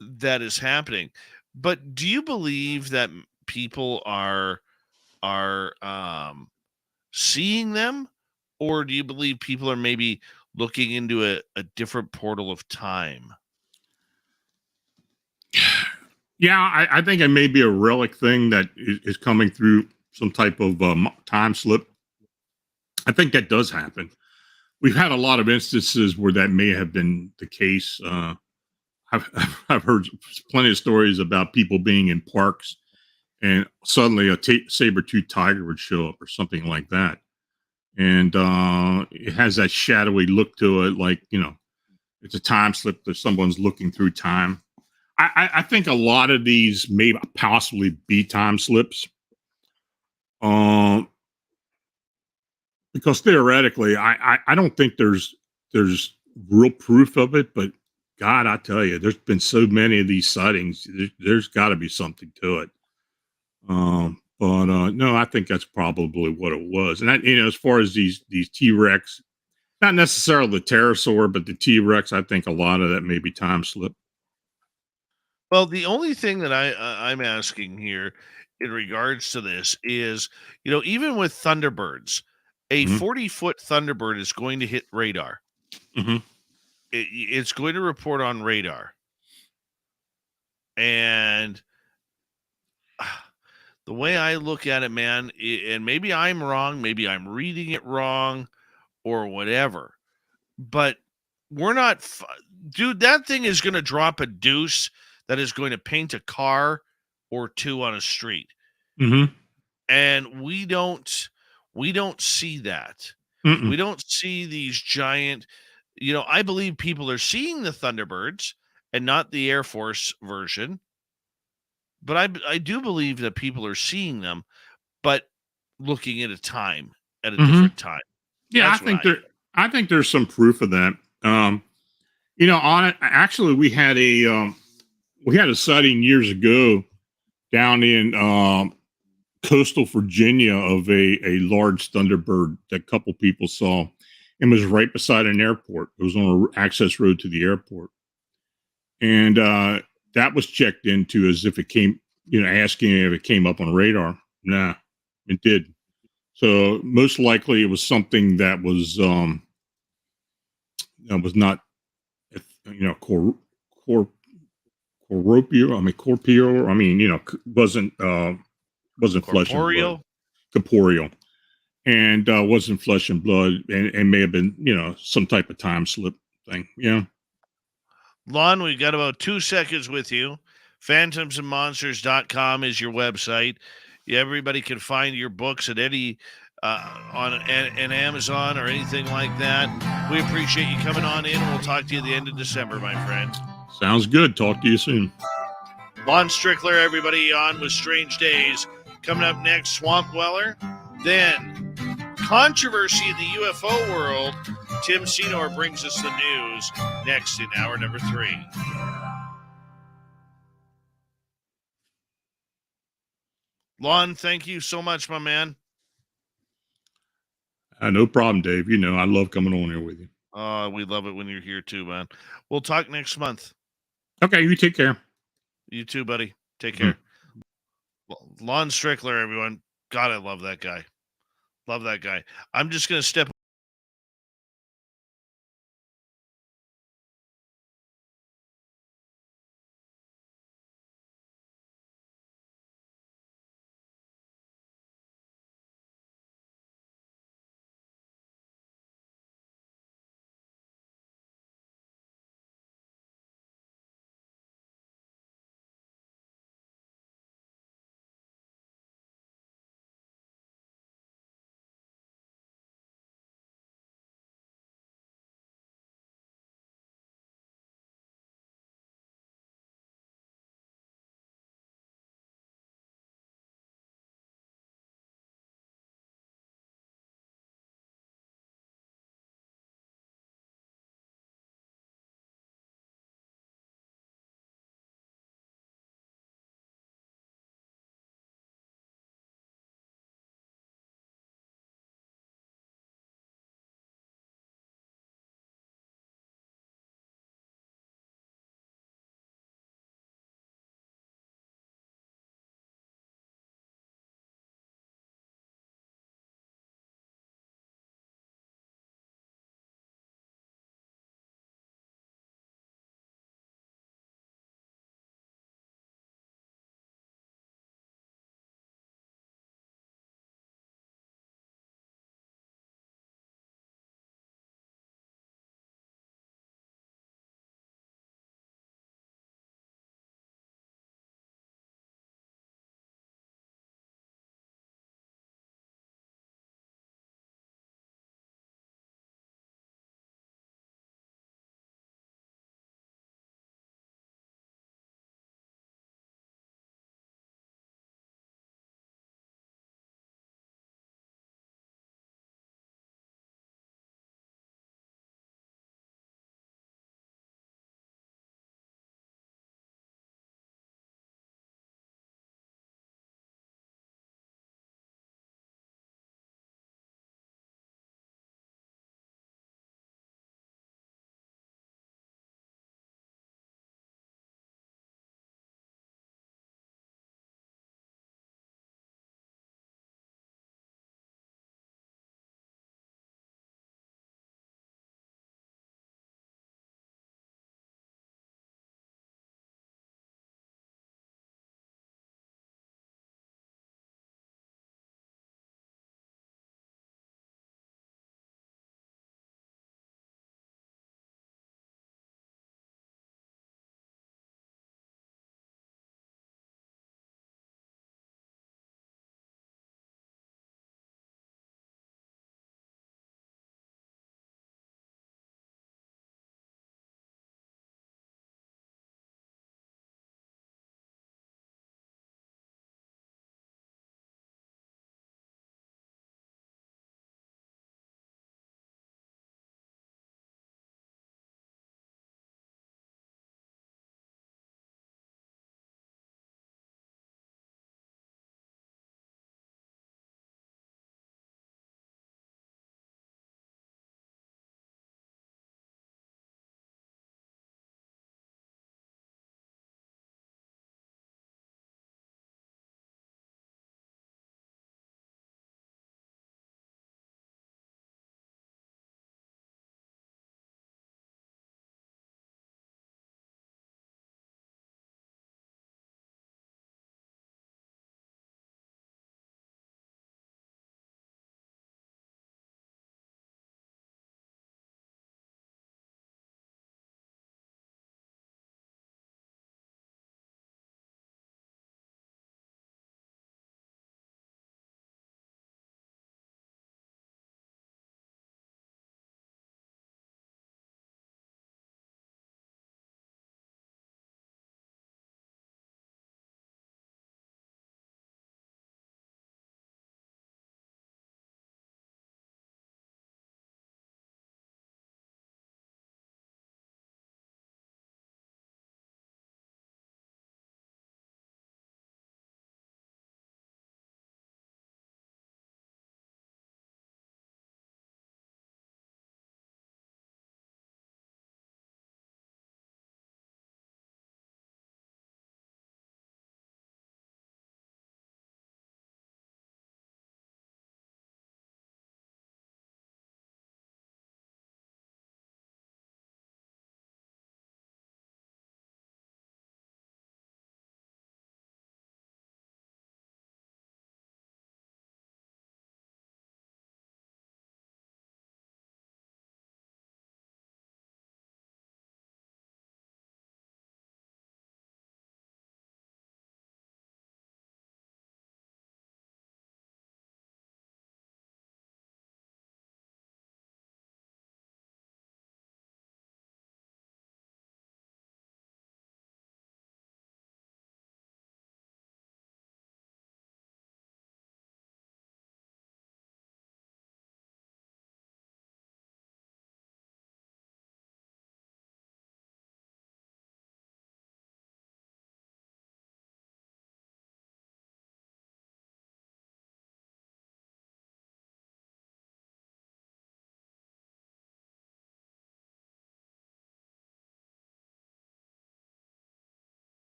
that is happening. But do you believe that people are seeing them, or do you believe people are maybe looking into a different portal of time? Yeah, I think it may be a relic thing that is coming through some type of time slip. I think that does happen. We've had a lot of instances where that may have been the case. I've heard plenty of stories about people being in parks and suddenly a saber-toothed tiger would show up or something like that. And it has that shadowy look to it, like, it's a time slip that someone's looking through time. I think a lot of these may possibly be time slips. Because theoretically, I don't think there's real proof of it, but God, I tell you, there's been so many of these sightings. There's got to be something to it. But no, I think that's probably what it was. And as far as these T-Rex, not necessarily the pterosaur, but the T-Rex, I think a lot of that may be time slip. Well, the only thing that I'm asking here in regards to this is, even with Thunderbirds, a 40-foot Thunderbird is going to hit radar. Mm-hmm. It's going to report on radar. And the way I look at it, man, and maybe I'm wrong, maybe I'm reading it wrong or whatever, but we're not, dude, that thing is going to drop a deuce that is going to paint a car or two on a street. Mm-hmm. And we don't see that. Mm-mm. We don't see these giant, I believe people are seeing the Thunderbirds and not the Air Force version. But I do believe that people are seeing them, but looking at a different time. Yeah, I think there's some proof of that. On it, actually, we had a sighting years ago down in coastal Virginia of a large Thunderbird that a couple people saw, and was right beside an airport. It was on an access road to the airport, and that was checked into as if it came, asking if it came up on radar. Nah, it did. So most likely it was something that was not, corporeal. I mean, wasn't flesh and blood. Corporeal. And wasn't flesh and blood, and may have been, some type of time slip thing. Yeah. Lon, we've got about 2 seconds with you. Phantomsandmonsters.com is your website. Everybody can find your books at any on an Amazon or anything like that. We appreciate you coming on in. We'll talk to you at the end of December, my friend. Sounds good. Talk to you soon. Lon Strickler, everybody on with Strange Days. Coming up next, Swamp Dweller. Then, controversy in the UFO world. Tim Senor brings us the news next in hour number 3. Lon, thank you so much, my man. No problem, Dave. You know, I love coming on here with you. We love it when you're here too, man. We'll talk next month. Okay, you take care. You too, buddy. Take care. Lon Strickler, everyone. God, I love that guy. Love that guy. I'm just going to step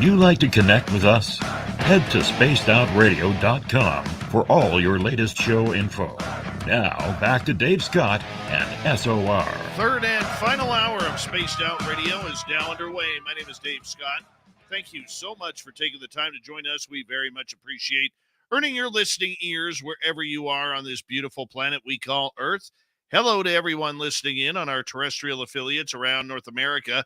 you like to connect with us? Head to spacedoutradio.com for all your latest show info. Now, back to Dave Scott and SOR. Third and final hour of Spaced Out Radio is now underway. My name is Dave Scott. Thank you so much for taking the time to join us. We very much appreciate earning your listening ears wherever you are on this beautiful planet we call Earth. Hello to everyone listening in on our terrestrial affiliates around North America,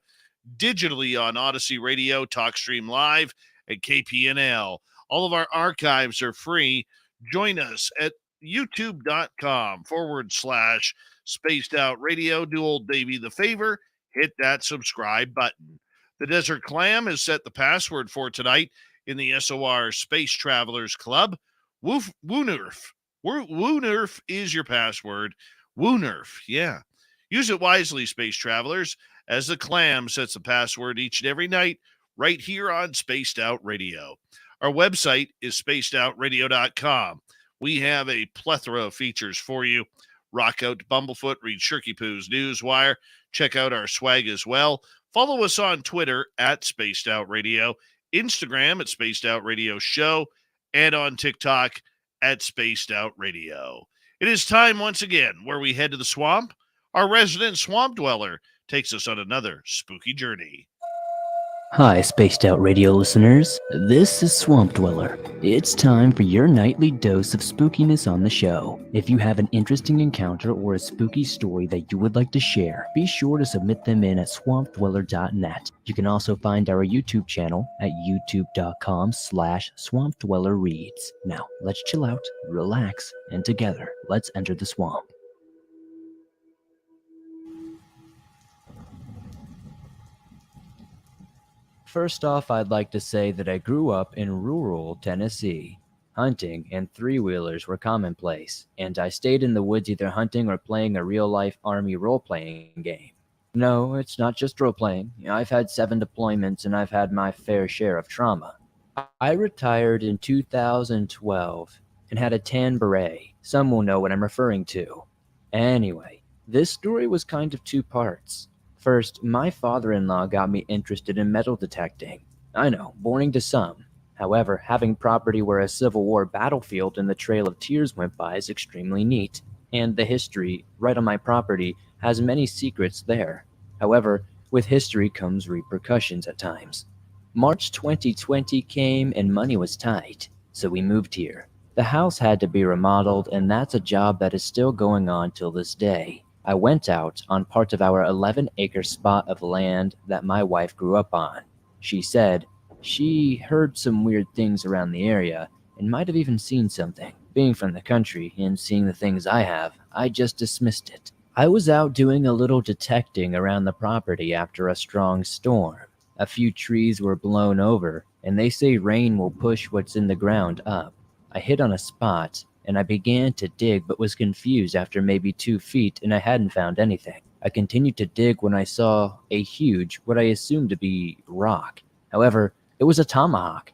digitally on Odyssey Radio, TalkStream Live, and KPNL. All of our archives are free. Join us at youtube.com/Spaced Out Radio. Do old Davey the favor, hit that subscribe button. The Desert Clam has set the password for tonight in the SOR Space Travelers Club. Woonerf. Woonerf is your password. Woonerf, yeah. Use it wisely, Space Travelers, as the Clam sets the password each and every night right here on Spaced Out Radio. Our website is spacedoutradio.com. We have a plethora of features for you. Rock out to Bumblefoot, read Shirky Poo's Newswire. Check out our swag as well. Follow us on Twitter at Spaced Out Radio, Instagram at Spaced Out Radio Show, and on TikTok at Spaced Out Radio. It is time once again where we head to the swamp. Our resident swamp dweller takes us on another spooky journey. Hi, Spaced Out Radio listeners. This is Swamp Dweller. It's time for your nightly dose of spookiness on the show. If you have an interesting encounter or a spooky story that you would like to share, be sure to submit them in at swampdweller.net. You can also find our YouTube channel at youtube.com/swampdwellerreads. Now, let's chill out, relax, and together, let's enter the swamp. First off, I'd like to say that I grew up in rural Tennessee. Hunting and three-wheelers were commonplace, and I stayed in the woods either hunting or playing a real-life Army role-playing game. No, it's not just role-playing. I've had 7 deployments, and I've had my fair share of trauma. I retired in 2012 and had a tan beret. Some will know what I'm referring to. Anyway, this story was kind of 2 parts. First, my father-in-law got me interested in metal detecting. I know, boring to some. However, having property where a Civil War battlefield and the Trail of Tears went by is extremely neat, and the history right on my property has many secrets there. However, with history comes repercussions at times. March 2020 came and money was tight, so we moved here. The house had to be remodeled, and that's a job that is still going on till this day. I went out on part of our 11-acre spot of land that my wife grew up on. She said she heard some weird things around the area and might have even seen something. Being from the country and seeing the things I have, I just dismissed it. I was out doing a little detecting around the property after a strong storm. A few trees were blown over, and they say rain will push what's in the ground up. I hit on a spot, and I began to dig but was confused after maybe 2 feet and I hadn't found anything. I continued to dig when I saw a huge, what I assumed to be, rock. However, it was a tomahawk.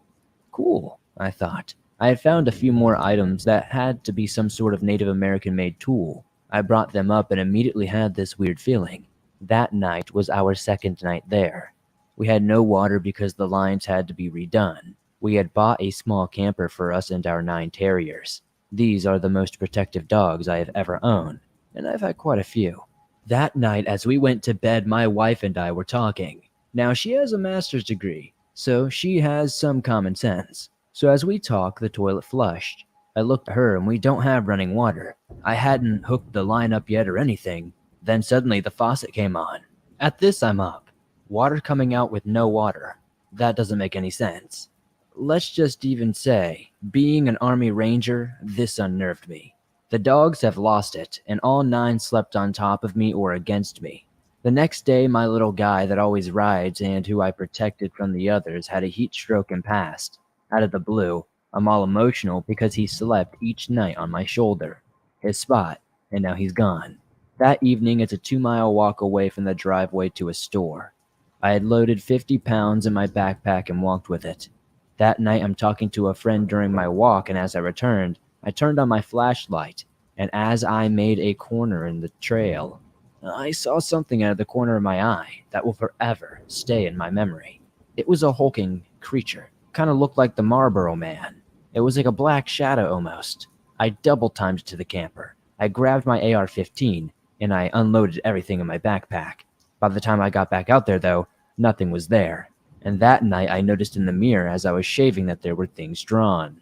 Cool, I thought. I had found a few more items that had to be some sort of Native American-made tool. I brought them up and immediately had this weird feeling. That night was our 2nd night there. We had no water because the lines had to be redone. We had bought a small camper for us and our 9 terriers. These are the most protective dogs I have ever owned, and I've had quite a few. That night, as we went to bed, my wife and I were talking. Now, she has a master's degree, so she has some common sense. So as we talk, the toilet flushed. I looked at her, and we don't have running water. I hadn't hooked the line up yet or anything. Then suddenly, the faucet came on. At this, I'm up. Water coming out with no water. That doesn't make any sense. Let's just even say, being an Army Ranger, this unnerved me. The dogs have lost it, and all 9 slept on top of me or against me. The next day, my little guy that always rides and who I protected from the others had a heat stroke and passed. Out of the blue, I'm all emotional because he slept each night on my shoulder, his spot, and now he's gone. That evening, it's a 2-mile walk away from the driveway to a store. I had loaded 50 pounds in my backpack and walked with it. That night, I'm talking to a friend during my walk, and as I returned, I turned on my flashlight, and as I made a corner in the trail, I saw something out of the corner of my eye that will forever stay in my memory. It was a hulking creature. Kind of looked like the Marlboro Man. It was like a black shadow almost. I double-timed to the camper. I grabbed my AR-15, and I unloaded everything in my backpack. By the time I got back out there, though, nothing was there. And that night I noticed in the mirror as I was shaving that there were things drawn.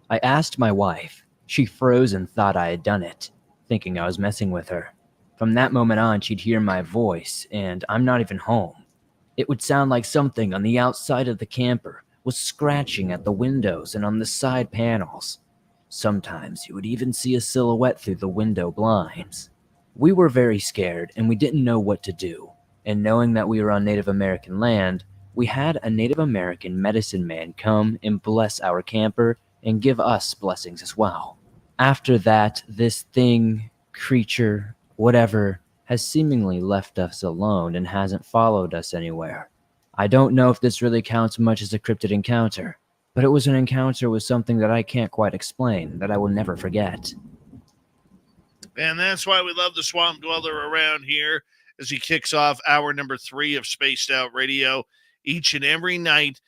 I asked my wife. She froze and thought I had done it, thinking I was messing with her. From that moment on, she'd hear my voice, and I'm not even home. It would sound like something on the outside of the camper was scratching at the windows and on the side panels. Sometimes you would even see a silhouette through the window blinds. We were very scared, and we didn't know what to do. And knowing that we were on Native American land, we had a Native American medicine man come and bless our camper and give us blessings as well. After that, this thing, creature, whatever, has seemingly left us alone and hasn't followed us anywhere. I don't know if this really counts much as a cryptid encounter, but it was an encounter with something that I can't quite explain, that I will never forget. And that's why we love the Swamp Dweller around here as he kicks off hour number 3 of Spaced Out Radio each and every night,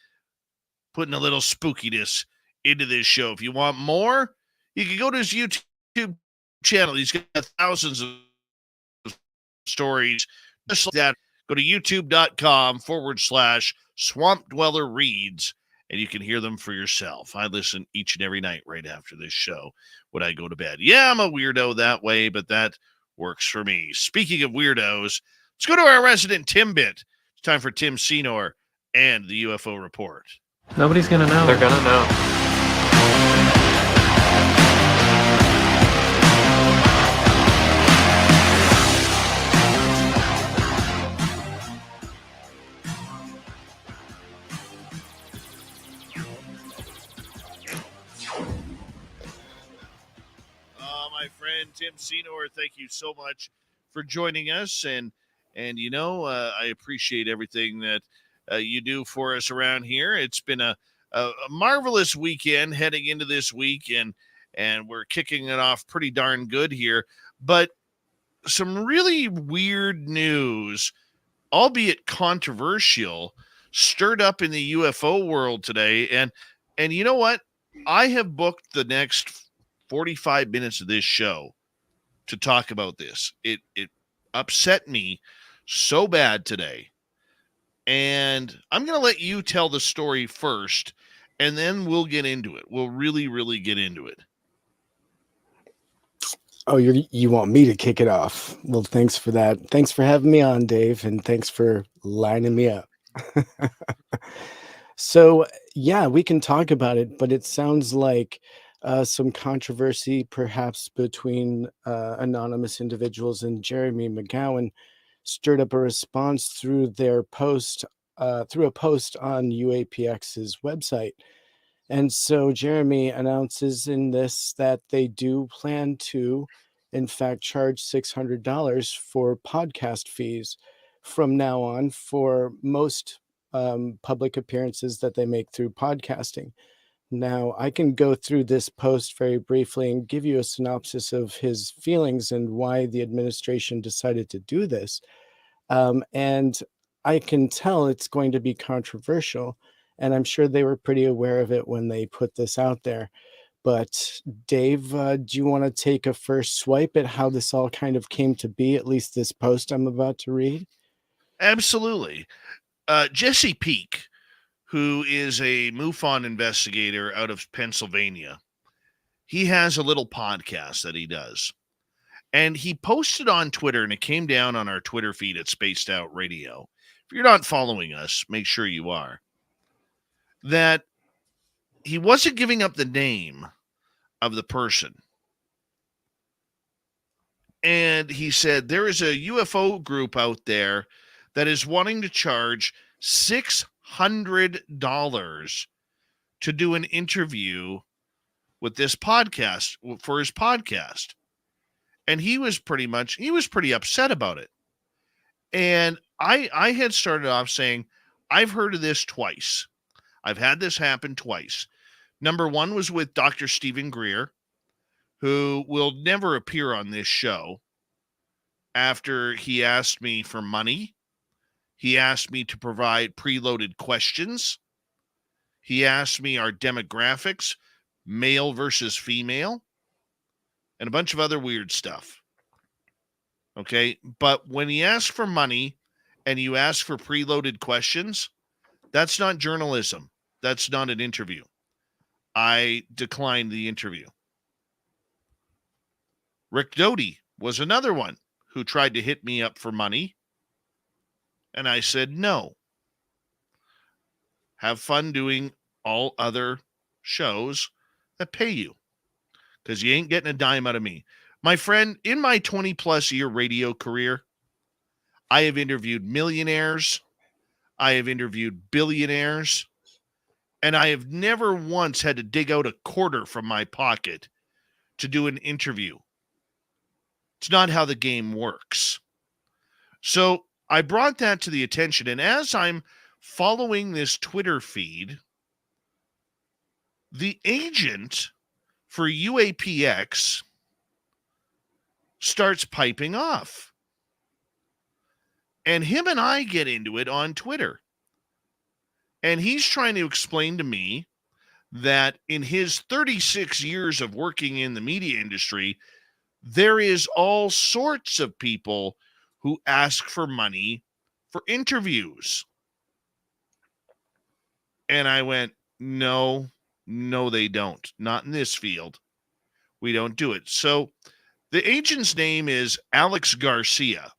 putting a little spookiness into this show. If you want more, you can go to his YouTube channel. He's got thousands of stories just like that. Go to youtube.com/Swamp Dweller Reads, and you can hear them for yourself. I listen each and every night right after this show when I go to bed. Yeah, I'm a weirdo that way, but that works for me. Speaking of weirdos, let's go to our resident Timbit. It's time for Tim Senor and the UFO Report. Nobody's gonna know. They're gonna know. My friend Tim Senor, thank you so much for joining us, and you know, I appreciate everything that you do for us around here. It's been a marvelous weekend heading into this week, and we're kicking it off pretty darn good here. But some really weird news, albeit controversial, stirred up in the UFO world today, and you know what? I have booked the next 45 minutes of this show to talk about this. It upset me so bad today. And I'm going to let you tell the story first, and then we'll get into it. We'll really, really get into it. Oh, you want me to kick it off? Well, thanks for that. Thanks for having me on, Dave, and thanks for lining me up. So, yeah, we can talk about it, but it sounds like some controversy perhaps between anonymous individuals and Jeremy McGowan stirred up a response through their post, through a post on UAPX's website. And so Jeremy announces in this that they do plan to, in fact, charge $600 for podcast fees from now on for most public appearances that they make through podcasting. Now, I can go through this post very briefly and give you a synopsis of his feelings and why the administration decided to do this. And I can tell it's going to be controversial, and I'm sure they were pretty aware of it when they put this out there. But Dave, do you want to take a first swipe at how this all kind of came to be, at least this post I'm about to read? Absolutely. Jesse Peak, who is a MUFON investigator out of Pennsylvania, he has a little podcast that he does. And he posted on Twitter, and it came down on our Twitter feed at Spaced Out Radio. If you're not following us, make sure you are. That he wasn't giving up the name of the person. And he said there is a UFO group out there that is wanting to charge $600 to do an interview with this podcast, for his podcast. And he was pretty upset about it. And I had started off saying, I've heard of this twice. I've had this happen twice. Number one was with Dr. Stephen Greer, who will never appear on this show after he asked me for money He asked me to provide preloaded questions. He asked me our demographics, male versus female, and a bunch of other weird stuff. Okay, but when he asks for money and you ask for preloaded questions, that's not journalism. That's not an interview. I declined the interview. Rick Doty was another one who tried to hit me up for money. And I said, no. Have fun doing all other shows that pay you, because you ain't getting a dime out of me. My friend, in my 20-plus year radio career, I have interviewed millionaires. I have interviewed billionaires. And I have never once had to dig out a quarter from my pocket to do an interview. It's not how the game works. So I brought that to the attention. And as I'm following this Twitter feed, the agent for UAPX starts piping off. And him and I get into it on Twitter. And he's trying to explain to me that in his 36 years of working in the media industry, there is all sorts of people who ask for money for interviews. And I went, no, they don't. Not in this field. We don't do it. So the agent's name is Alex Garcia.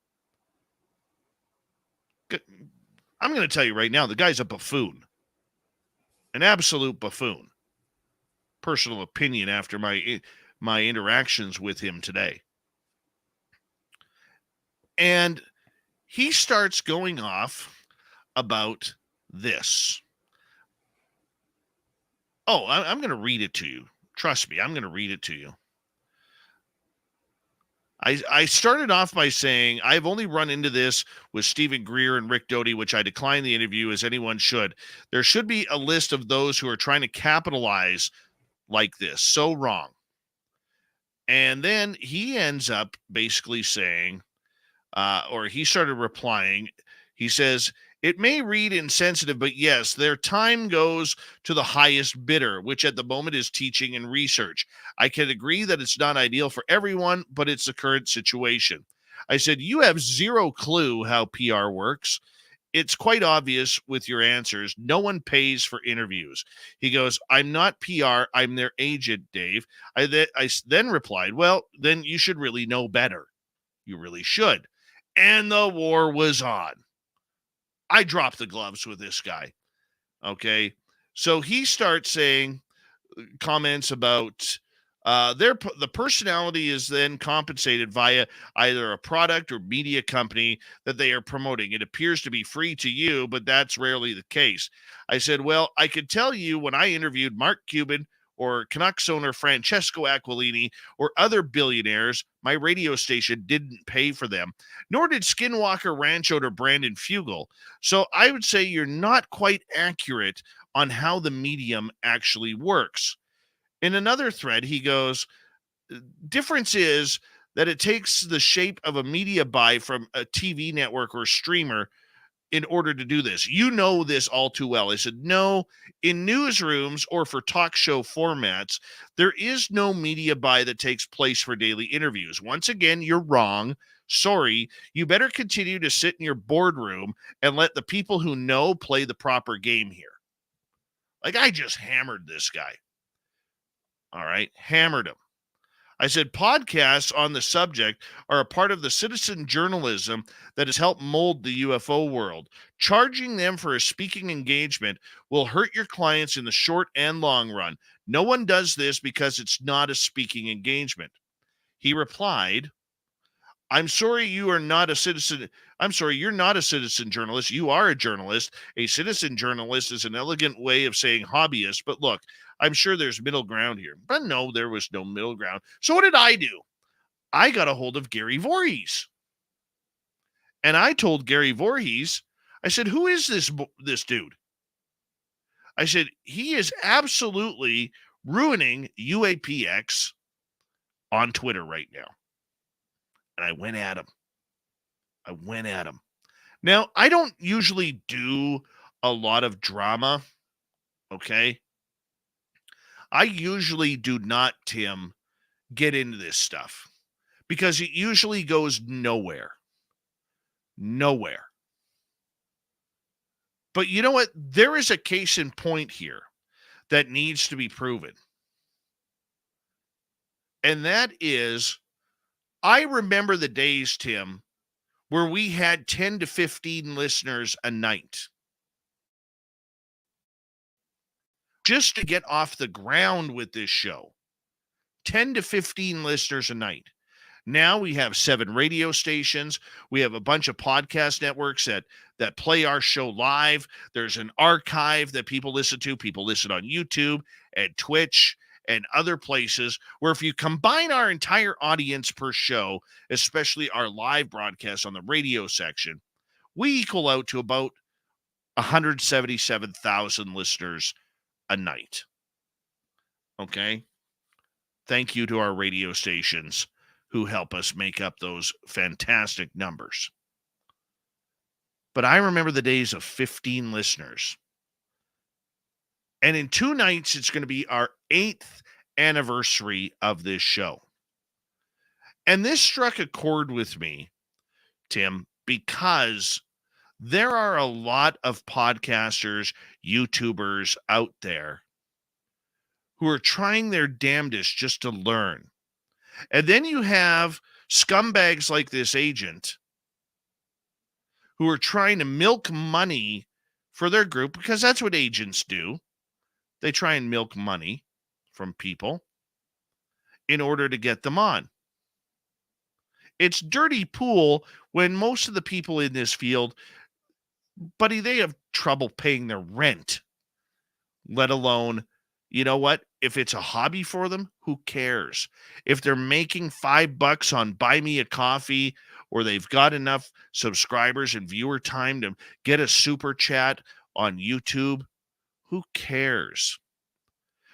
I'm going to tell you right now, the guy's a buffoon. An absolute buffoon. Personal opinion after my interactions with him today. And he starts going off about this. Oh, I'm going to read it to you. Trust me, I'm going to read it to you. I started off by saying, I've only run into this with Stephen Greer and Rick Doty, which I declined the interview, as anyone should. There should be a list of those who are trying to capitalize like this. So wrong. And then he ends up basically saying, or he started replying, he says, it may read insensitive, but yes, their time goes to the highest bidder, which at the moment is teaching and research. I can agree that it's not ideal for everyone, but it's the current situation. I said, you have zero clue how PR works. It's quite obvious with your answers. No one pays for interviews. He goes, I'm not PR. I'm their agent, Dave. I then replied, well, then you should really know better. You really should. And the war was on. I dropped the gloves with this guy. Okay. So he starts saying comments about the personality is then compensated via either a product or media company that they are promoting. It appears to be free to you, but that's rarely the case. I said, well, I could tell you when I interviewed Mark Cuban or Canucks owner Francesco Aquilini or other billionaires, my radio station didn't pay for them, nor did Skinwalker Ranch owner Brandon Fugel. So I would say you're not quite accurate on how the medium actually works. In another thread, he goes, difference is that it takes the shape of a media buy from a TV network or streamer in order to do this. You know this all too well. I said, no, in newsrooms or for talk show formats, there is no media buy that takes place for daily interviews. Once again, you're wrong. Sorry. You better continue to sit in your boardroom and let the people who know play the proper game here. Like, I just hammered this guy. All right. Hammered him. I said, podcasts on the subject are a part of the citizen journalism that has helped mold the UFO world. Charging them for a speaking engagement will hurt your clients in the short and long run. No one does this because it's not a speaking engagement. He replied, I'm sorry you are not a citizen. I'm sorry, you're not a citizen journalist. You are a journalist. A citizen journalist is an elegant way of saying hobbyist. But look, I'm sure there's middle ground here. But no, there was no middle ground. So what did I do? I got a hold of Gary Voorhees. And I told Gary Voorhees, I said, who is this dude? I said, he is absolutely ruining UAPX on Twitter right now. And I went at him. Now, I don't usually do a lot of drama, okay? I usually do not, Tim, get into this stuff because it usually goes nowhere. Nowhere. But you know what? There is a case in point here that needs to be proven. And that is, I remember the days, Tim, where we had 10 to 15 listeners a night. Just to get off the ground with this show. 10 to 15 listeners a night. Now we have 7 radio stations. We have a bunch of podcast networks that play our show live. There's an archive that people listen to. People listen on YouTube and Twitch and other places where if you combine our entire audience per show, especially our live broadcast on the radio section, we equal out to about 177,000 listeners a night. Okay? Thank you to our radio stations who help us make up those fantastic numbers. But I remember the days of 15 listeners. And in 2 nights, it's going to be our 8th anniversary of this show. And this struck a chord with me, Tim, because there are a lot of podcasters, YouTubers out there who are trying their damnedest just to learn. And then you have scumbags like this agent who are trying to milk money for their group, because that's what agents do. They try and milk money from people in order to get them on. It's dirty pool when most of the people in this field, buddy, they have trouble paying their rent, let alone, you know what? If it's a hobby for them, who cares? If they're making $5 on Buy Me a Coffee, or they've got enough subscribers and viewer time to get a super chat on YouTube, who cares?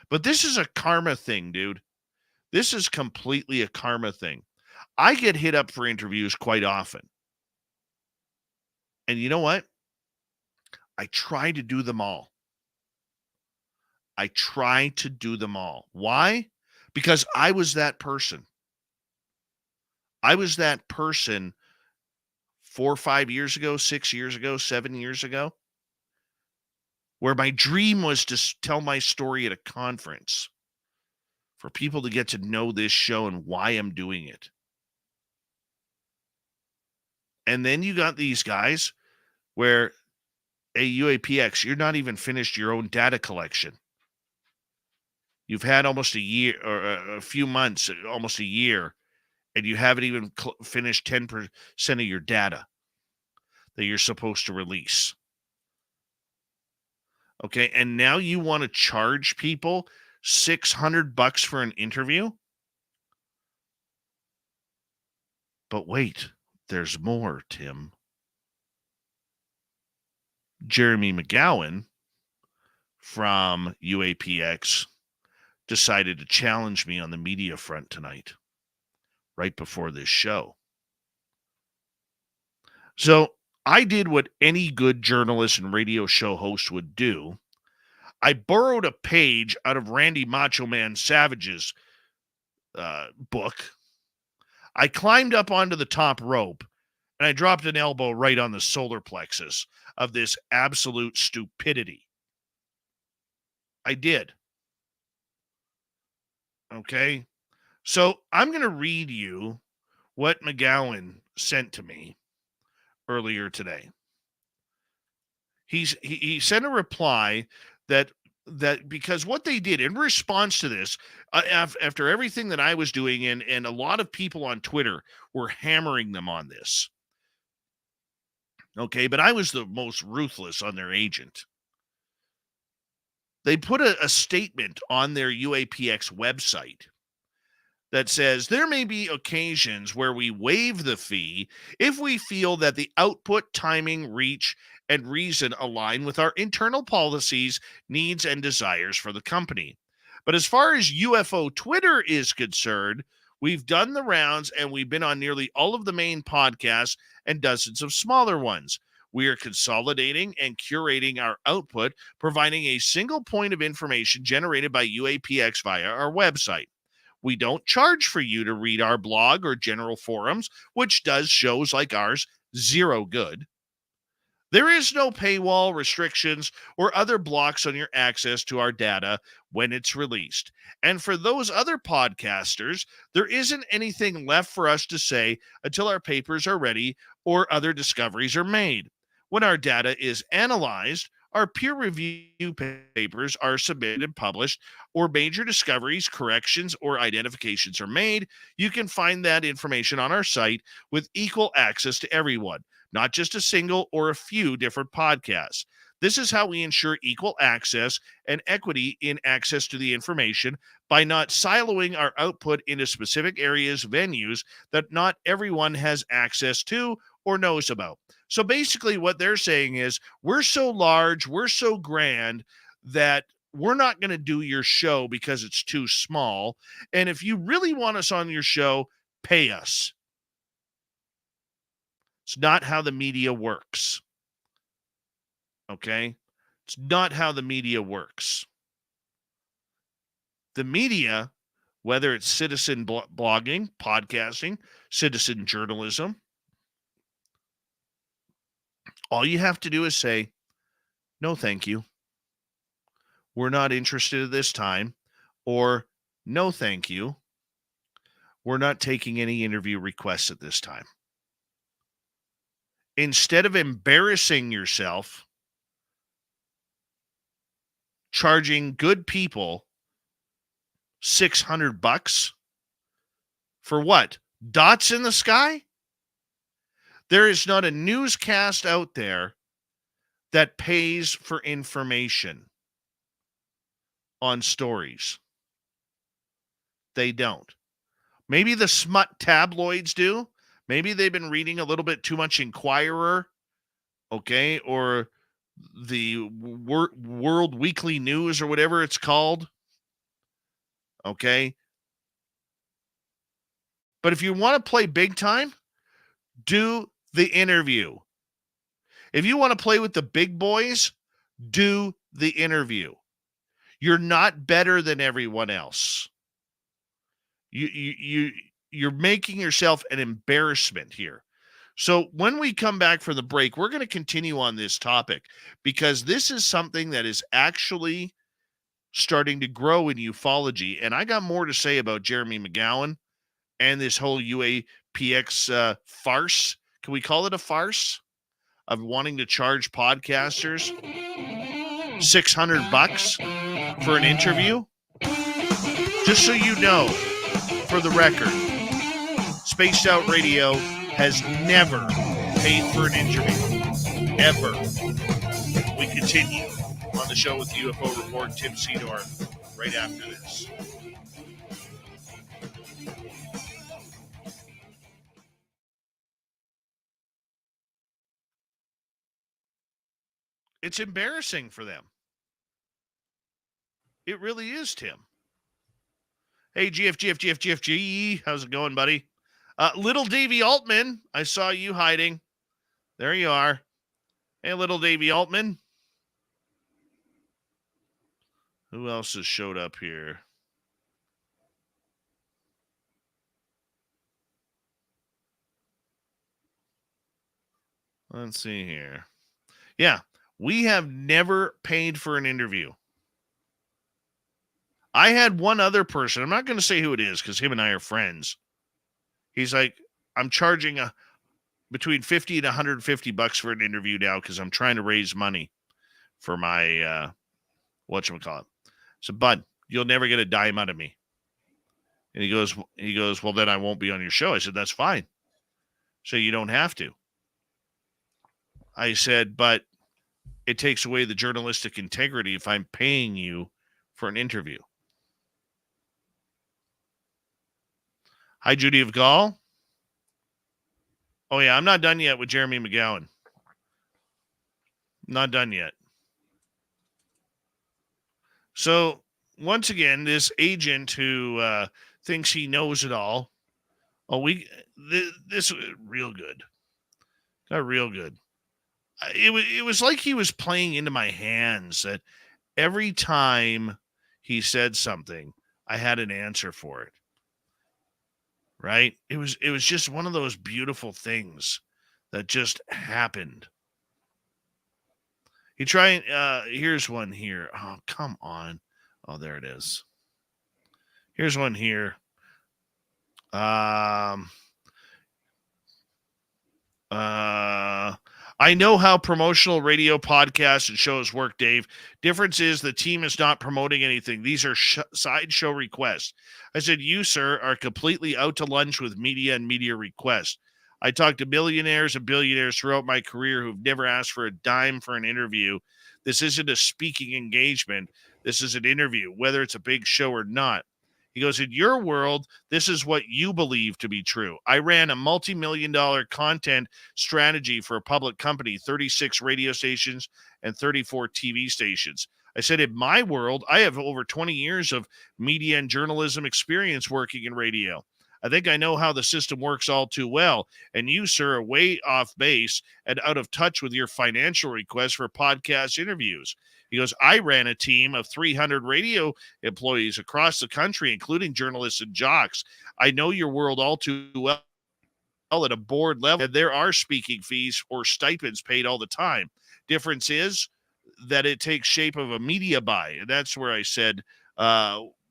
But this is a karma thing, dude. This is completely a karma thing. I get hit up for interviews quite often. And you know what? I try to do them all. I try to do them all. Why? Because I was that person. I was that person 4 or 5 years ago, 6 years ago, 7 years ago, where my dream was to tell my story at a conference for people to get to know this show and why I'm doing it. And then you got these guys where, hey, UAPX, you're not even finished your own data collection. You've had almost a year or a few months, almost a year, and you haven't even finished 10% of your data that you're supposed to release. Okay, and now you want to charge people $600 for an interview? But wait, there's more, Tim. Jeremy McGowan from UAPX decided to challenge me on the media front tonight, right before this show. So I did what any good journalist and radio show host would do. I borrowed a page out of Randy Macho Man Savage's book. I climbed up onto the top rope, and I dropped an elbow right on the solar plexus of this absolute stupidity. I did. Okay? So I'm going to read you what McGowan sent to me earlier today. He sent a reply that because what they did in response to this, after everything that I was doing, and a lot of people on Twitter were hammering them on this. Okay, but I was the most ruthless on their agent. They put a statement on their UAPX website that says there may be occasions where we waive the fee if we feel that the output, timing, reach, and reason align with our internal policies, needs, and desires for the company. But as far as UFO Twitter is concerned, we've done the rounds and we've been on nearly all of the main podcasts and dozens of smaller ones. We are consolidating and curating our output, providing a single point of information generated by UAPX via our website. We don't charge for you to read our blog or general forums, which does shows like ours zero good. There is no paywall, restrictions, or other blocks on your access to our data when it's released. And for those other podcasters, there isn't anything left for us to say until our papers are ready or other discoveries are made. When our data is analyzed, our peer review papers are submitted and published, or major discoveries, corrections, or identifications are made. You can find that information on our site with equal access to everyone, not just a single or a few different podcasts. This is how we ensure equal access and equity in access to the information by not siloing our output into specific areas, venues that not everyone has access to or knows about. So basically what they're saying is, we're so large, we're so grand that we're not going to do your show because it's too small. And if you really want us on your show, pay us. It's not how the media works. Okay? It's not how the media works. The media, whether it's citizen blogging, podcasting, citizen journalism, all you have to do is say, no, thank you. We're not interested at this time. Or, no, thank you. We're not taking any interview requests at this time. Instead of embarrassing yourself, charging good people $600 for what? Dots in the sky? There is not a newscast out there that pays for information on stories. They don't. Maybe the smut tabloids do. Maybe they've been reading a little bit too much Inquirer, okay, or the World Weekly News or whatever it's called, okay? But if you want to play big time, do the interview. If you want to play with the big boys, do the interview. You're not better than everyone else. You're making yourself an embarrassment here. So when we come back from the break, we're going to continue on this topic because this is something that is actually starting to grow in ufology. And I got more to say about Jeremy McGowan and this whole UAPX farce. Can we call it a farce of wanting to charge podcasters $600 for an interview? Just so you know, for the record, Spaced Out Radio has never paid for an interview. Ever. We continue on the show with UFO Report, Tim Cedar, right after this. It's embarrassing for them. It really is, Tim. Hey, GFG, how's it going, buddy? Little Davey Altman, I saw you hiding. There you are. Hey, little Davey Altman. Who else has showed up here? Let's see here. Yeah, we have never paid for an interview. I had one other person. I'm not going to say who it is because him and I are friends. He's like, I'm charging between $50 and $150 for an interview now because I'm trying to raise money for my whatchamacallit. So, bud, you'll never get a dime out of me. And he goes, well, then I won't be on your show. I said, that's fine. So you don't have to. I said, but it takes away the journalistic integrity if I'm paying you for an interview. Hi, Judy of Gaul. Oh, yeah, I'm not done yet with Jeremy McGowan. Not done yet. So, once again, this agent who thinks he knows it all. Oh, this real good. Got real good. it was like he was playing into my hands, that every time he said something, I had an answer for it. Right? It was just one of those beautiful things that just happened. You try and here's one here. Oh, come on. Oh, there it is. Here's one here. I know how promotional radio podcasts and shows work, Dave. Difference is the team is not promoting anything. These are sideshow requests. I said, you, sir, are completely out to lunch with media and media requests. I talked to millionaires and billionaires throughout my career who've never asked for a dime for an interview. This isn't a speaking engagement. This is an interview, whether it's a big show or not. He goes, in your world, this is what you believe to be true. I ran a multi-million-dollar content strategy for a public company, 36 radio stations and 34 TV stations. I said, in my world, I have over 20 years of media and journalism experience working in radio. I think I know how the system works all too well. And you, sir, are way off base and out of touch with your financial requests for podcast interviews. He goes, I ran a team of 300 radio employees across the country, including journalists and jocks. I know your world all too well at a board level. And there are speaking fees or stipends paid all the time. Difference is that it takes shape of a media buy. And that's where I said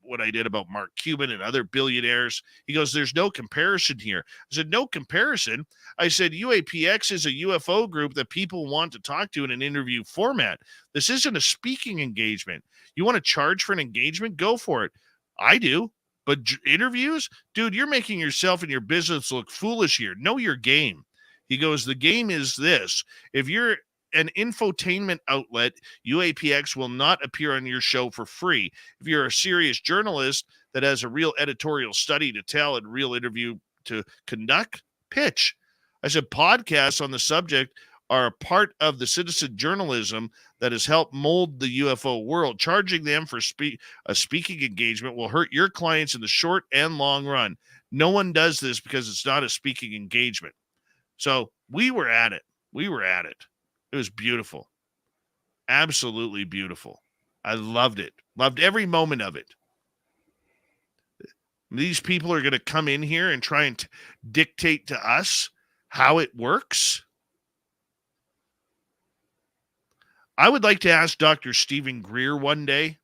what I did about Mark Cuban and other billionaires. He goes, there's no comparison here. I said, no comparison. I said, UAPX is a UFO group that people want to talk to in an interview format. This isn't a speaking engagement. You want to charge for an engagement? Go for it. I do. But interviews? Dude, you're making yourself and your business look foolish here. Know your game. He goes, the game is this. If you're an infotainment outlet, UAPX will not appear on your show for free. If you're a serious journalist that has a real editorial study to tell and real interview to conduct, pitch. I said podcasts on the subject are a part of the citizen journalism that has helped mold the UFO world. Charging them for a speaking engagement will hurt your clients in the short and long run. No one does this because it's not a speaking engagement. So we were at it. It was beautiful. Absolutely beautiful. I loved it. Loved every moment of it. These people are going to come in here and try and dictate to us how it works. I would like to ask Dr. Stephen Greer one day,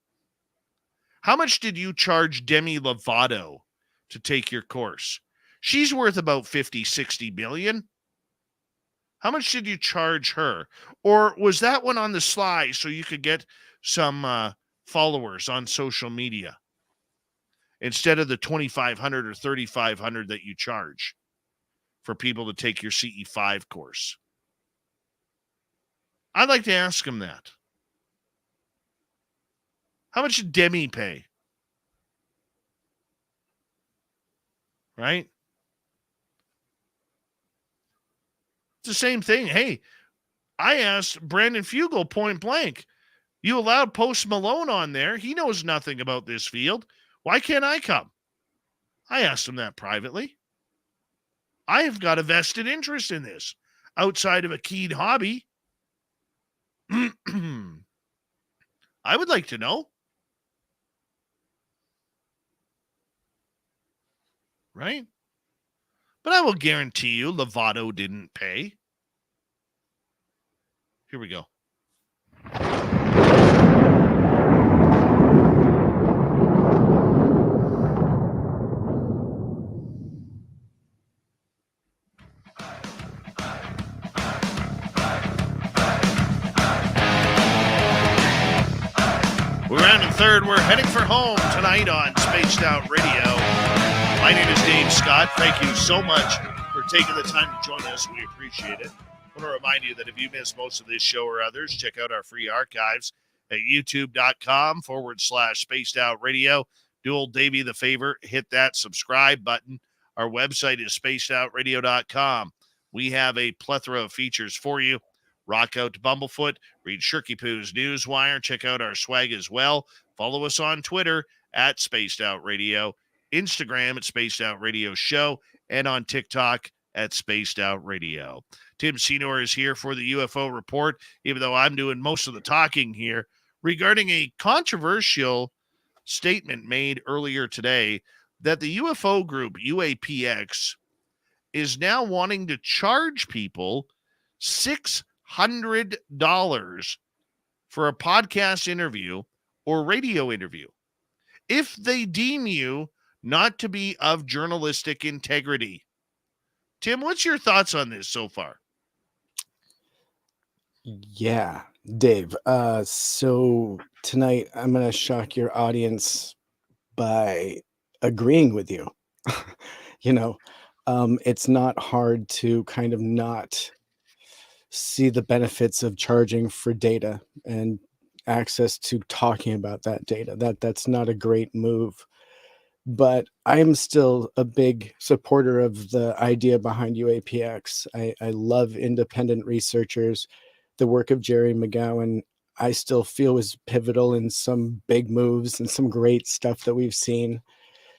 how much did you charge Demi Lovato to take your course? She's worth about 50, 60 million. How much did you charge her? Or was that one on the sly so you could get some followers on social media instead of the $2,500 or $3,500 that you charge for people to take your CE5 course? I'd like to ask him that. How much did Demi pay? Right? It's the same thing. Hey, I asked Brandon Fugel point blank, you allowed Post Malone on there. He knows nothing about this field. Why can't I come? I asked him that privately. I have got a vested interest in this outside of a keen hobby. I would like to know. Right? But I will guarantee you Lovato didn't pay. Here we go. We're rounding third. We're heading for home tonight on Spaced Out Radio. My name is Dave Scott. Thank you so much for taking the time to join us. We appreciate it. I want to remind you that if you missed most of this show or others, check out our free archives at youtube.com/Spaced Out Radio. Do old Davey the favor, hit that subscribe button. Our website is spacedoutradio.com. We have a plethora of features for you. Rock out to Bumblefoot, read Shirky Poo's Newswire, check out our swag as well. Follow us on Twitter at Spaced Out Radio, Instagram at Spaced Out Radio Show, and on TikTok at Spaced Out Radio. Tim Senor is here for the UFO report, even though I'm doing most of the talking here, regarding a controversial statement made earlier today that the UFO group UAPX is now wanting to charge people $600 for a podcast interview or radio interview if they deem you not to be of journalistic integrity. Tim, what's your thoughts on this so far? Yeah, Dave. So tonight I'm going to shock your audience by agreeing with you. You know, it's not hard to kind of not see the benefits of charging for data and access to talking about that data. That's not a great move. But I'm still a big supporter of the idea behind UAPX. I love independent researchers. The work of Jerry McGowan, I still feel was pivotal in some big moves and some great stuff that we've seen.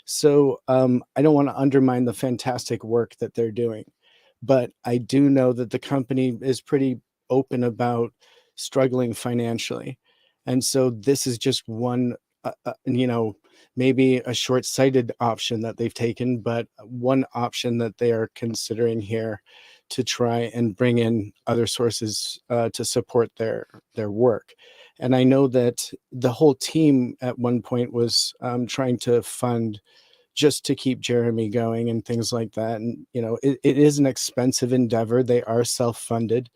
So I don't want to undermine the fantastic work that they're doing. But I do know that the company is pretty open about struggling financially. And so this is just one, maybe a short-sighted option that they've taken, but one option that they are considering here to try and bring in other sources to support their work. And I know that the whole team at one point was trying to fund just to keep Jeremy going and things like that. And, it is an expensive endeavor. They are self-funded.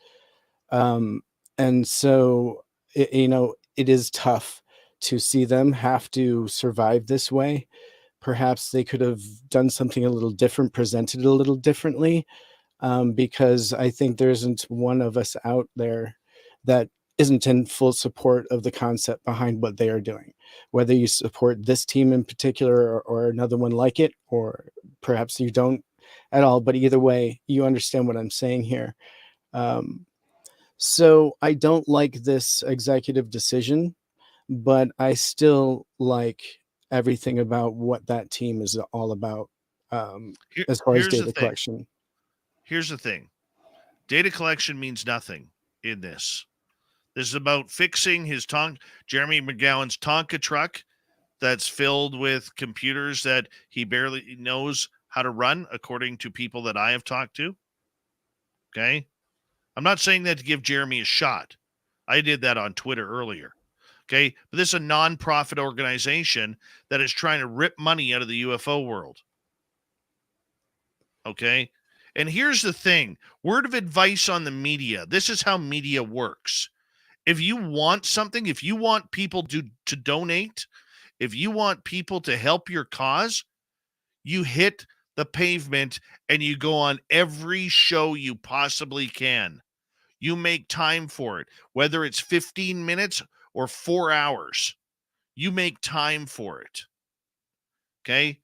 And so, it is tough to see them have to survive this way. Perhaps they could have done something a little different, presented it a little differently, because I think there isn't one of us out there that isn't in full support of the concept behind what they are doing. Whether you support this team in particular or another one like it, or perhaps you don't at all, but either way, you understand what I'm saying here. So I don't like this executive decision, but I still like everything about what that team is all about, as far as data collection. Here's the thing. Data collection means nothing in this. This is about fixing Jeremy McGowan's Tonka truck that's filled with computers that he barely knows how to run, according to people that I have talked to. Okay? I'm not saying that to give Jeremy a shot. I did that on Twitter earlier. Okay? But this is a nonprofit organization that is trying to rip money out of the UFO world. Okay? And here's the thing. Word of advice on the media. This is how media works. If you want something, if you want people to donate, if you want people to help your cause, you hit the pavement and you go on every show you possibly can. You make time for it, whether it's 15 minutes or 4 hours. You make time for it. Okay?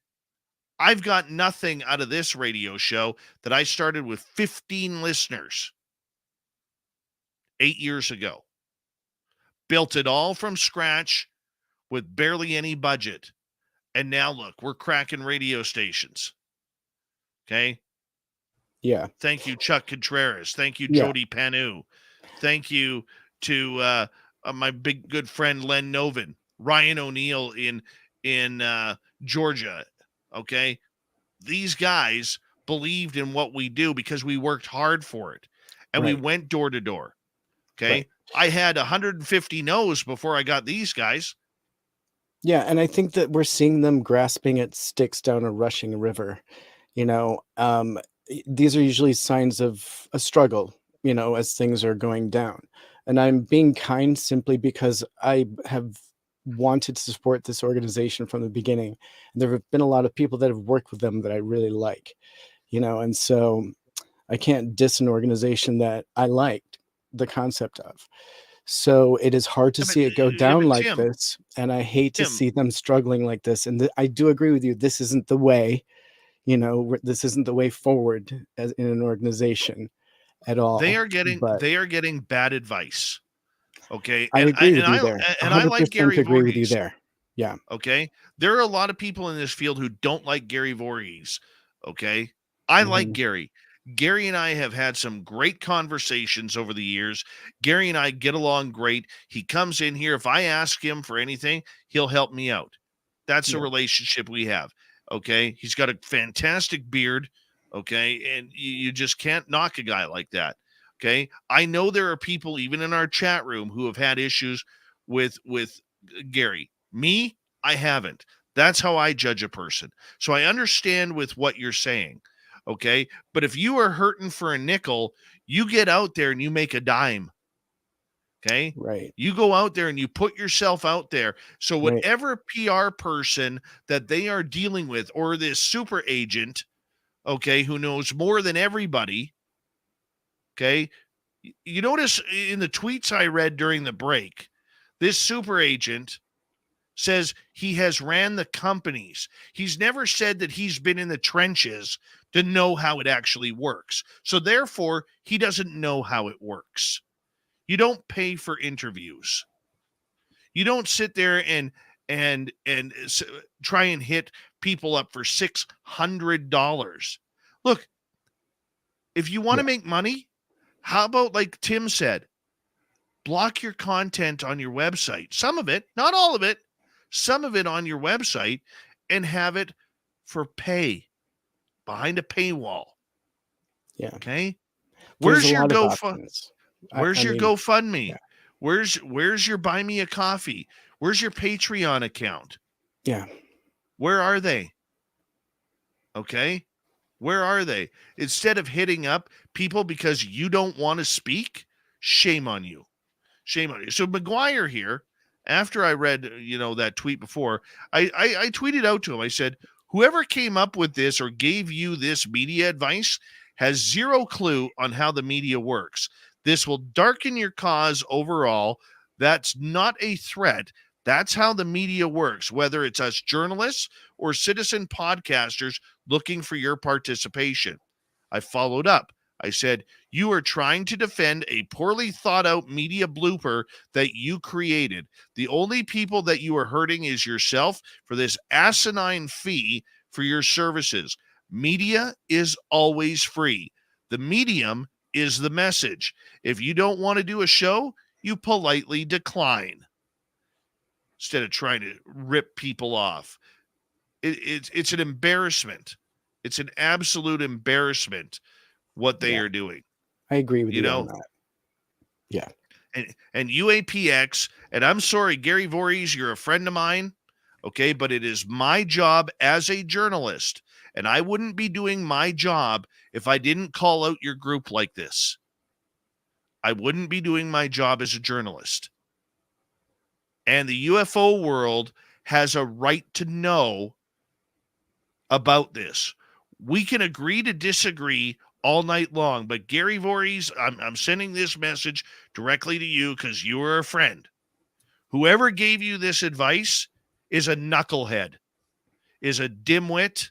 I've got nothing out of this radio show that I started with 15 listeners 8 years ago. Built it all from scratch with barely any budget. And now look, we're cracking radio stations. Okay? Yeah. Thank you, Chuck Contreras. Thank you, Jody Panu. Thank you to my big good friend Len Novin, Ryan O'Neill in Georgia. Okay? These guys believed in what we do because we worked hard for it. And we went door to door. Okay? Right. I had 150 no's before I got these guys. Yeah, and I think that we're seeing them grasping at sticks down a rushing river. These are usually signs of a struggle, as things are going down. And I'm being kind simply because I have wanted to support this organization from the beginning. And there have been a lot of people that have worked with them that I really like, and so I can't diss an organization that I liked the concept of. So it is hard to see it go down like this. And I hate to see them struggling like this. And I do agree with you. This isn't the way, this isn't the way forward as in an organization at all. They are getting bad advice. Okay. I agree with you there. And I like Gary agree Voorhees. With you there. Yeah. Okay. There are a lot of people in this field who don't like Gary Voorhees. Okay. I like Gary. Gary and I have had some great conversations over the years. Gary and I get along great. He comes in here. If I ask him for anything, he'll help me out. That's the relationship we have. Okay. He's got a fantastic beard. Okay. And you just can't knock a guy like that. Okay. I know there are people, even in our chat room, who have had issues with Gary. Me, I haven't. That's how I judge a person. So I understand with what you're saying. Okay. But if you are hurting for a nickel, you get out there and you make a dime. Okay. Right. You go out there and you put yourself out there. So whatever PR person that they are dealing with, or this super agent, okay, who knows more than everybody. Okay. You notice in the tweets I read during the break, this super agent says he has ran the companies. He's never said that he's been in the trenches to know how it actually works. So therefore, he doesn't know how it works. You don't pay for interviews. You don't sit there and try and hit people up for $600. Look, if you want to make money, how about, like Tim said, block your content on your website. Some of it, not all of it, some of it on your website, and have it for pay behind a paywall. Yeah. Okay. Where's your GoFundMe? Where's your GoFundMe? Yeah. Where's your Buy Me a Coffee? Where's your Patreon account? Yeah. Where are they? Okay. Where are they? Instead of hitting up people because you don't want to speak, shame on you. Shame on you. So McGuire here, after I read, that tweet before, I tweeted out to him. I said, whoever came up with this or gave you this media advice has zero clue on how the media works. This will darken your cause overall. That's not a threat. That's how the media works, whether it's us journalists or citizen podcasters looking for your participation. I followed up. I said, you are trying to defend a poorly thought out media blooper that you created. The only people that you are hurting is yourself for this asinine fee for your services. Media is always free. The medium is the message. If you don't want to do a show, you politely decline instead of trying to rip people off. It's an embarrassment. It's an absolute embarrassment what they are doing. I agree with you on that. Yeah. And UAPX, and I'm sorry, Gary Voorhees, you're a friend of mine, okay, but it is my job as a journalist, and I wouldn't be doing my job if I didn't call out your group like this. I wouldn't be doing my job as a journalist. And the UFO world has a right to know about this. We can agree to disagree all night long, but Gary Voorhees, I'm sending this message directly to you because you are a friend. Whoever gave you this advice is a knucklehead, is a dimwit,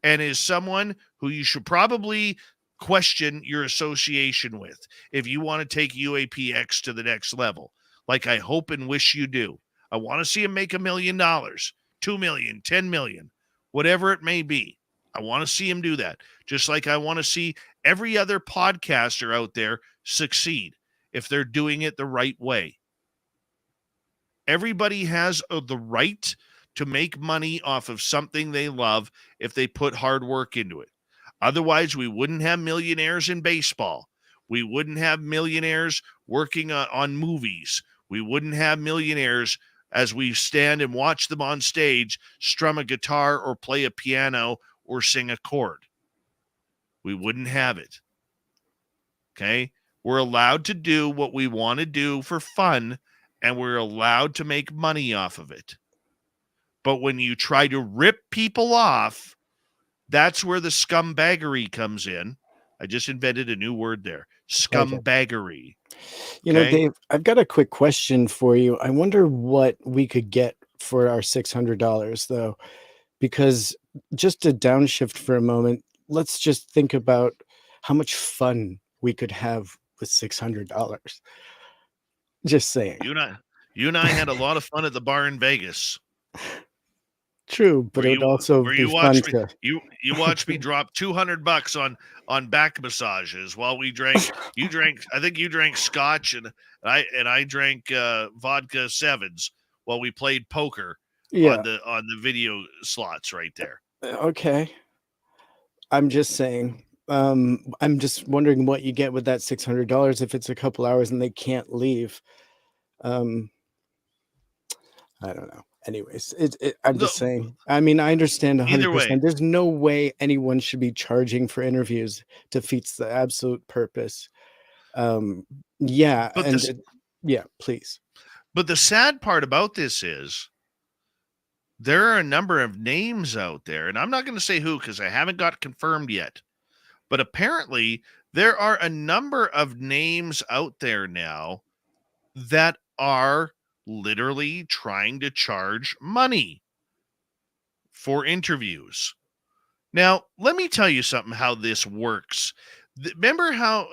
and is someone who you should probably question your association with if you want to take UAPX to the next level, like I hope and wish you do. I want to see him make $1 million, $2 million, $10 million, whatever it may be. I want to see him do that, just like I want to see every other podcaster out there succeed if they're doing it the right way. Everybody has the right to make money off of something they love if they put hard work into it. Otherwise, we wouldn't have millionaires in baseball. We wouldn't have millionaires working on movies. We wouldn't have millionaires as we stand and watch them on stage strum a guitar or play a piano or sing a chord. We wouldn't have it. Okay? We're allowed to do what we want to do for fun, and we're allowed to make money off of it. But when you try to rip people off, that's where the scumbaggery comes in. I just invented a new word there. Scumbaggery. You know, Dave, I've got a quick question for you. I wonder what we could get for our $600, though, because just to downshift for a moment, let's just think about how much fun we could have with $600. Just saying. You and I had a lot of fun at the bar in Vegas. True, but Where it would you also where be you fun watch me to. you watch me drop $200 on back massages while we drank. I think you drank scotch and I drank vodka sevens while we played poker Yeah. on the video slots right there. Okay. I'm just saying. I'm just wondering what you get with that $600 if it's a couple hours and they can't leave. I don't know. Anyways, I'm No, just saying. I mean, I understand either way, 100%. There's no way anyone should be charging for interviews. Defeats the absolute purpose. Yeah, but and this yeah, please. but the sad part about this is there are a number of names out there, and I'm not going to say who because I haven't got confirmed yet. But apparently, there are a number of names out there now that are literally trying to charge money for interviews. Now, let me tell you something how this works. Remember how,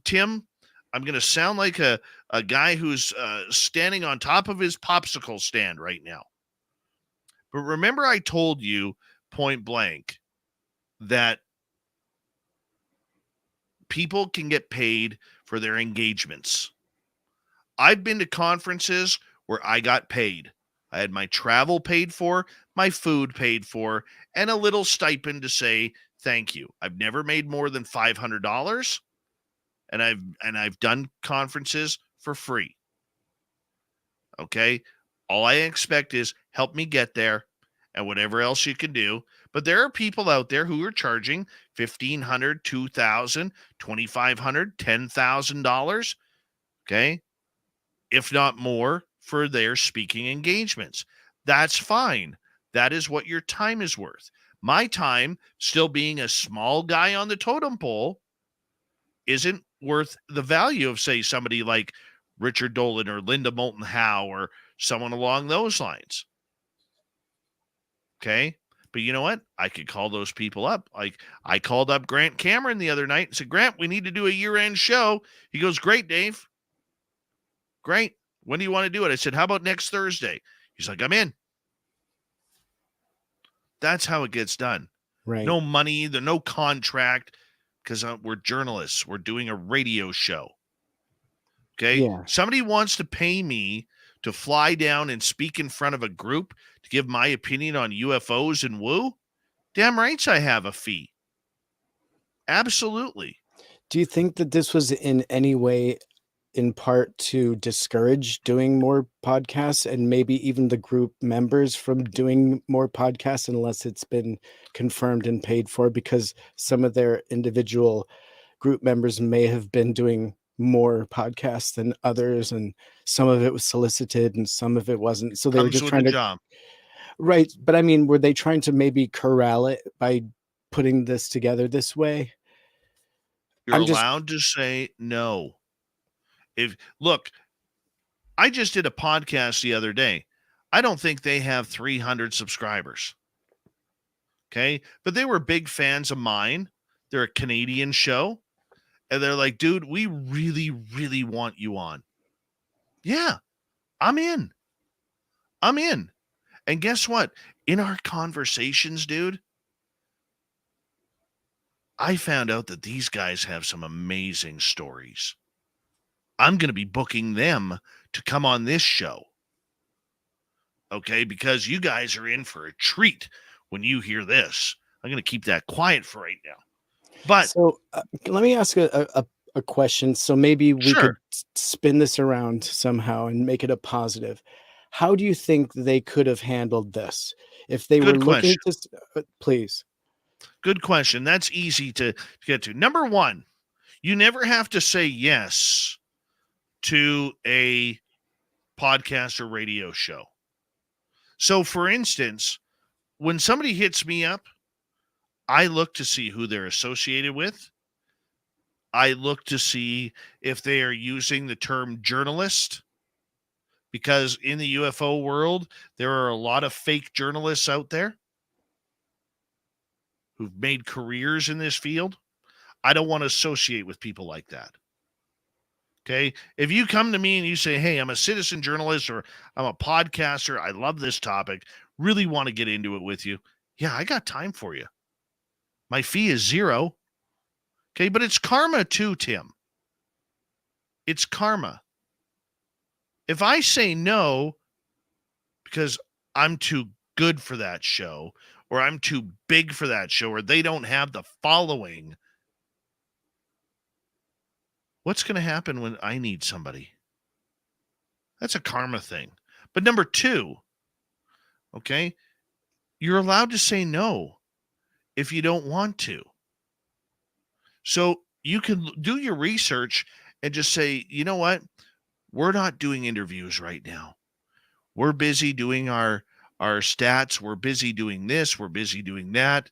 Tim, I'm going to sound like a guy who's standing on top of his popsicle stand right now. But remember, I told you point blank that people can get paid for their engagements. I've been to conferences where I got paid. I had my travel paid for, my food paid for, and a little stipend to say thank you. I've never made more than $500, and I've done conferences for free. Okay? All I expect is help me get there and whatever else you can do. But there are people out there who are charging $1,500, $2,000, $2,500, $10,000, okay, if not more, for their speaking engagements. That's fine. That is what your time is worth. My time, still being a small guy on the totem pole, isn't worth the value of, say, somebody like Richard Dolan or Linda Moulton Howe or someone along those lines. Okay? But you know what? I could call those people up. Like, I called up Grant Cameron the other night and said, Grant, we need to do a year-end show. He goes, great, Dave. Great. When do you want to do it? I said, how about next Thursday? He's like, I'm in. That's how it gets done. Right. No money, there's no contract, because we're journalists. We're doing a radio show. Okay? Yeah. Somebody wants to pay me to fly down and speak in front of a group to give my opinion on UFOs and woo? Damn rights I have a fee. Absolutely. Do you think that this was in any way in part to discourage doing more podcasts and maybe even the group members from doing more podcasts unless it's been confirmed and paid for, because some of their individual group members may have been doing more podcasts than others, and some of it was solicited and some of it wasn't, so they were Comes just with trying the to job. right, but I mean, were they trying to maybe corral it by putting this together this way? You're I'm just allowed to say no. Look, I just did a podcast the other day. I don't think they have 300 subscribers. Okay. But they were big fans of mine. They're a Canadian show. And they're like, dude, we really, really want you on. Yeah, I'm in. I'm in. And guess what? In our conversations, dude, I found out that these guys have some amazing stories. I'm going to be booking them to come on this show. Okay, because you guys are in for a treat when you hear this. I'm going to keep that quiet for right now. But so let me ask a question. So maybe we Sure. could spin this around somehow and make it a positive. How do you think they could have handled this if they were Good looking question. to? Please. Good question. That's easy to get to. Number one, you never have to say yes to a podcast or radio show. So, for instance, when somebody hits me up, I look to see who they're associated with. I look to see if they are using the term journalist, because in the UFO world, there are a lot of fake journalists out there who've made careers in this field. I don't want to associate with people like that. Okay. If you come to me and you say, hey, I'm a citizen journalist or I'm a podcaster, I love this topic, really want to get into it with you, yeah, I got time for you. My fee is $0. Okay, but it's karma too, Tim. It's karma. If I say no because I'm too good for that show, or I'm too big for that show, or they don't have the following, what's going to happen when I need somebody? That's a karma thing. But number 2, okay, you're allowed to say no if you don't want to. So you can do your research and just say, you know what? We're not doing interviews right now. We're busy doing our stats. We're busy doing this. We're busy doing that.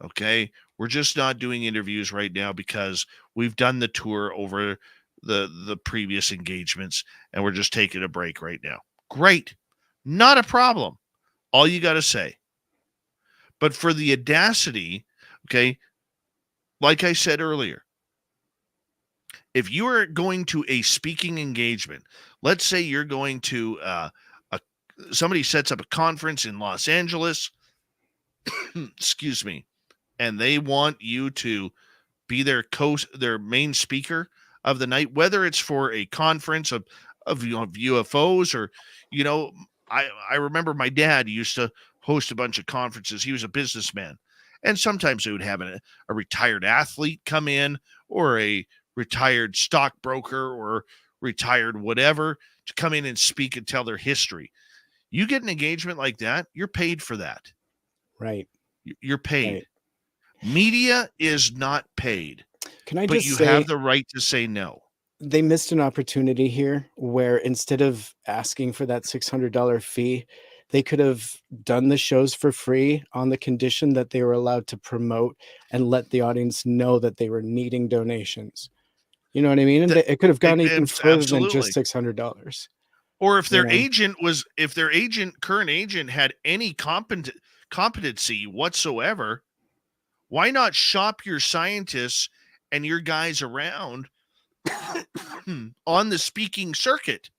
Okay. We're just not doing interviews right now because we've done the tour over the previous engagements and we're just taking a break right now. Great. Not a problem. All you got to say. But for the audacity, okay, like I said earlier, if you are going to a speaking engagement, let's say you're going to somebody sets up a conference in Los Angeles, excuse me, and they want you to be their main speaker of the night, whether it's for a conference of UFOs or, I remember my dad used to host a bunch of conferences. He was a businessman. And sometimes they would have a retired athlete come in, or a retired stockbroker, or retired whatever, to come in and speak and tell their history. You get an engagement like that, you're paid for that. Right. You're paid. Right. Media is not paid. Can I but just you say, have the right to say no. They missed an opportunity here where instead of asking for that $600 fee, they could have done the shows for free on the condition that they were allowed to promote and let the audience know that they were needing donations. You know what I mean? And it could have gone even further than just $600. Or if their current agent had any competency whatsoever, why not shop your scientists and your guys around on the speaking circuit?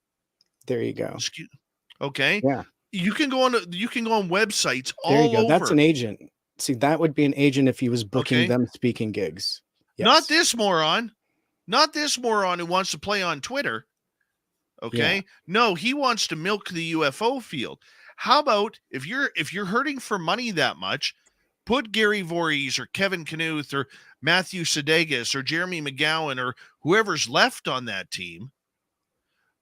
There you go. Okay. Yeah. You can go on websites all There you go. over. That's an agent. See, that would be an agent if he was booking them speaking gigs. Yes. Not this moron. Not this moron who wants to play on Twitter. Okay. Yeah. No, he wants to milk the UFO field. How about if you're hurting for money that much, put Gary Voorhees or Kevin Knuth or Matthew Sudeikis or Jeremy McGowan or whoever's left on that team,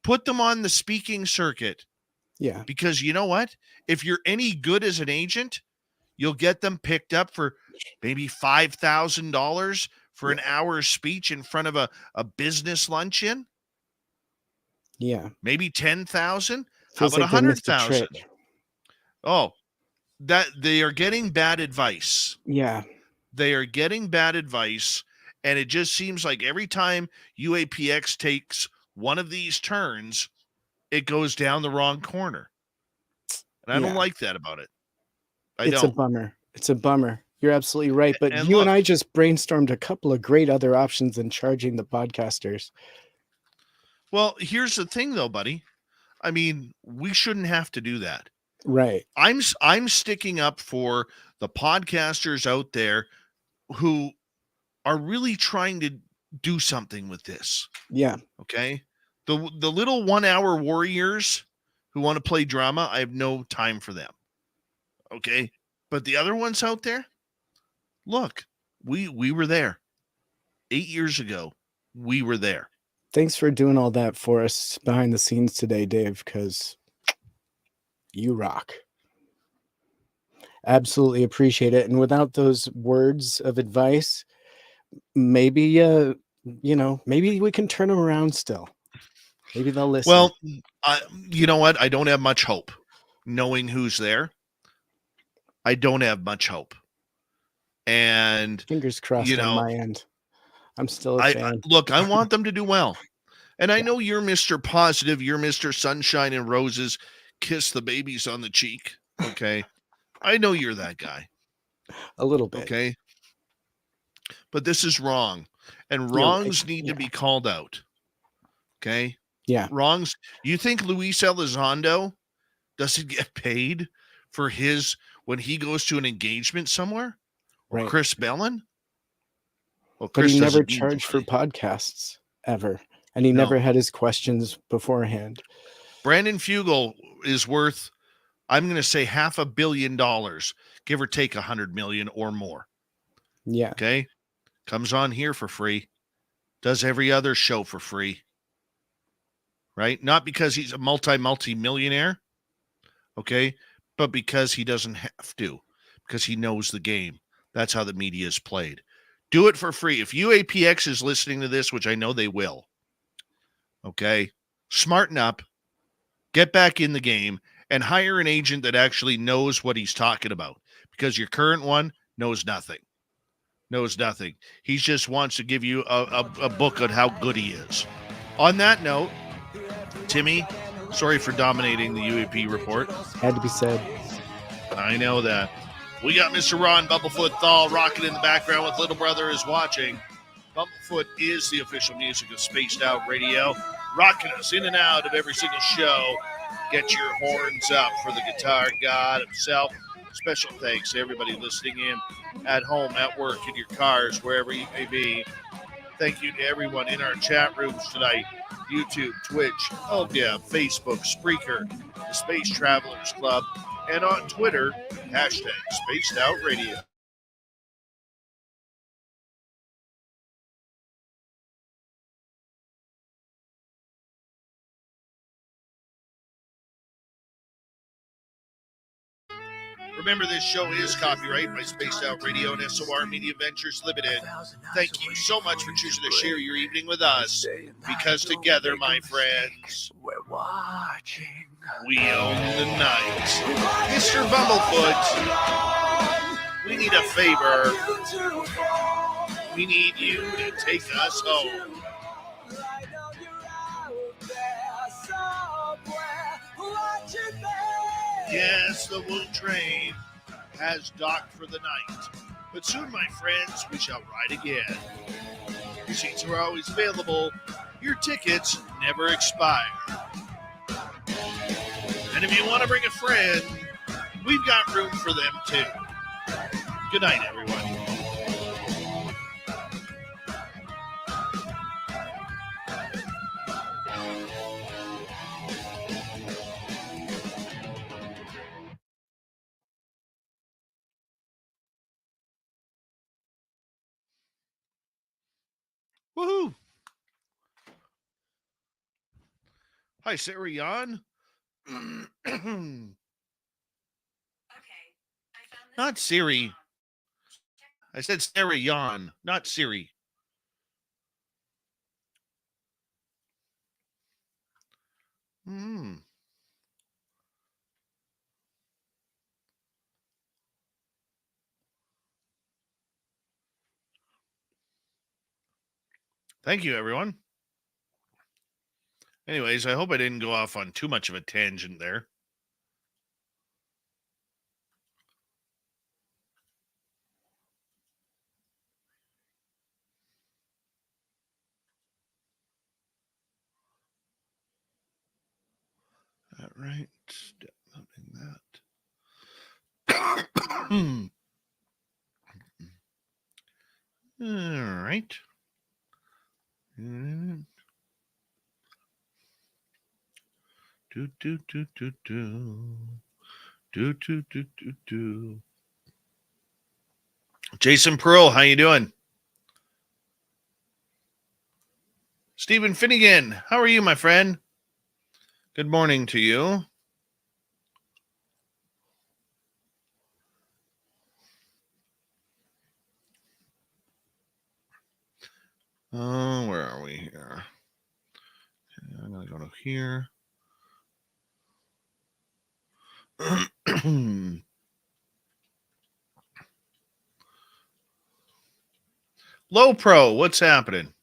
put them on the speaking circuit. Yeah. Because you know what? If you're any good as an agent, you'll get them picked up for maybe $5,000 for an hour's speech in front of a business luncheon. Yeah. Maybe 10,000. How about 100,000? Oh, that they are getting bad advice. Yeah. They are getting bad advice. And it just seems like every time UAPX takes one of these turns, it goes down the wrong corner. And I don't like that about it. It's a bummer. It's a bummer. You're absolutely right. But and I just brainstormed a couple of great other options than charging the podcasters. Well, here's the thing though, buddy. I mean, we shouldn't have to do that. Right. I'm sticking up for the podcasters out there who are really trying to do something with this. Yeah. Okay. The little 1 hour warriors who want to play drama, I have no time for them. Okay. But the other ones out there, look, we were there 8 years ago. We were there. Thanks for doing all that for us behind the scenes today, Dave, because you rock. Absolutely appreciate it. And without those words of advice, maybe, maybe we can turn them around still. Maybe they'll listen. Well, you know what? I don't have much hope. Knowing who's there, I don't have much hope. And fingers crossed on my end. I'm still a fan. Look, I want them to do well. And I know you're Mr. Positive. You're Mr. Sunshine and Roses. Kiss the babies on the cheek. Okay. I know you're that guy. A little bit. Okay. But this is wrong. And wrongs need to be called out. Okay. Yeah. Wrongs. You think Luis Elizondo doesn't get paid for his when he goes to an engagement somewhere? Or Right. Chris Bellin? Well, But Chris he never doesn't need the charged for money. podcasts ever. And he No. never had his questions beforehand. Brandon Fugel is worth, I'm going to say $500 million, give or take 100 million or more. Yeah. Okay. Comes on here for free. Does every other show for free. Right? Not because he's a multi-millionaire. Okay. But because he doesn't have to. Because he knows the game. That's how the media is played. Do it for free. If UAPX is listening to this, which I know they will. Okay. Smarten up. Get back in the game. And hire an agent that actually knows what he's talking about. Because your current one knows nothing. Knows nothing. He just wants to give you a book on how good he is. On that note, Timmy, sorry for dominating the UAP report. Had to be said. I know that. We got Mr. Ron Bumblefoot Thal rocking in the background with Little Brother is watching. Bumblefoot is the official music of Spaced Out Radio, rocking us in and out of every single show. Get your horns up for the guitar god himself. Special thanks to everybody listening in at home, at work, in your cars, wherever you may be. Thank you to everyone in our chat rooms tonight. YouTube, Twitch, Facebook, Spreaker, the Space Travelers Club, and on Twitter, hashtag Spaced Out Radio. Remember, this show is copyrighted by Spaced Out Radio and SOR Media Ventures Limited. Thank you so much for choosing to share your evening with us, because together, my friends, we're watching. We own the night. Mr. Bumblefoot, we need a favor. We need you to take us home. Yes, the Woo Train has docked for the night. But soon, my friends, we shall ride again. Your seats are always available. Your tickets never expire. And if you want to bring a friend, we've got room for them too. Good night, everyone. Woohoo! Hi, Sarah Yan. Not Siri. I said Sarah Yan, not Siri. Thank you, everyone. Anyways, I hope I didn't go off on too much of a tangent there. All right. Downloading that. All right. Jason Pearl, how you doing? Stephen Finnegan, how are you, my friend? Good morning to you. Oh, where are we here? Okay, I'm going to go to here. Low Pro, what's happening?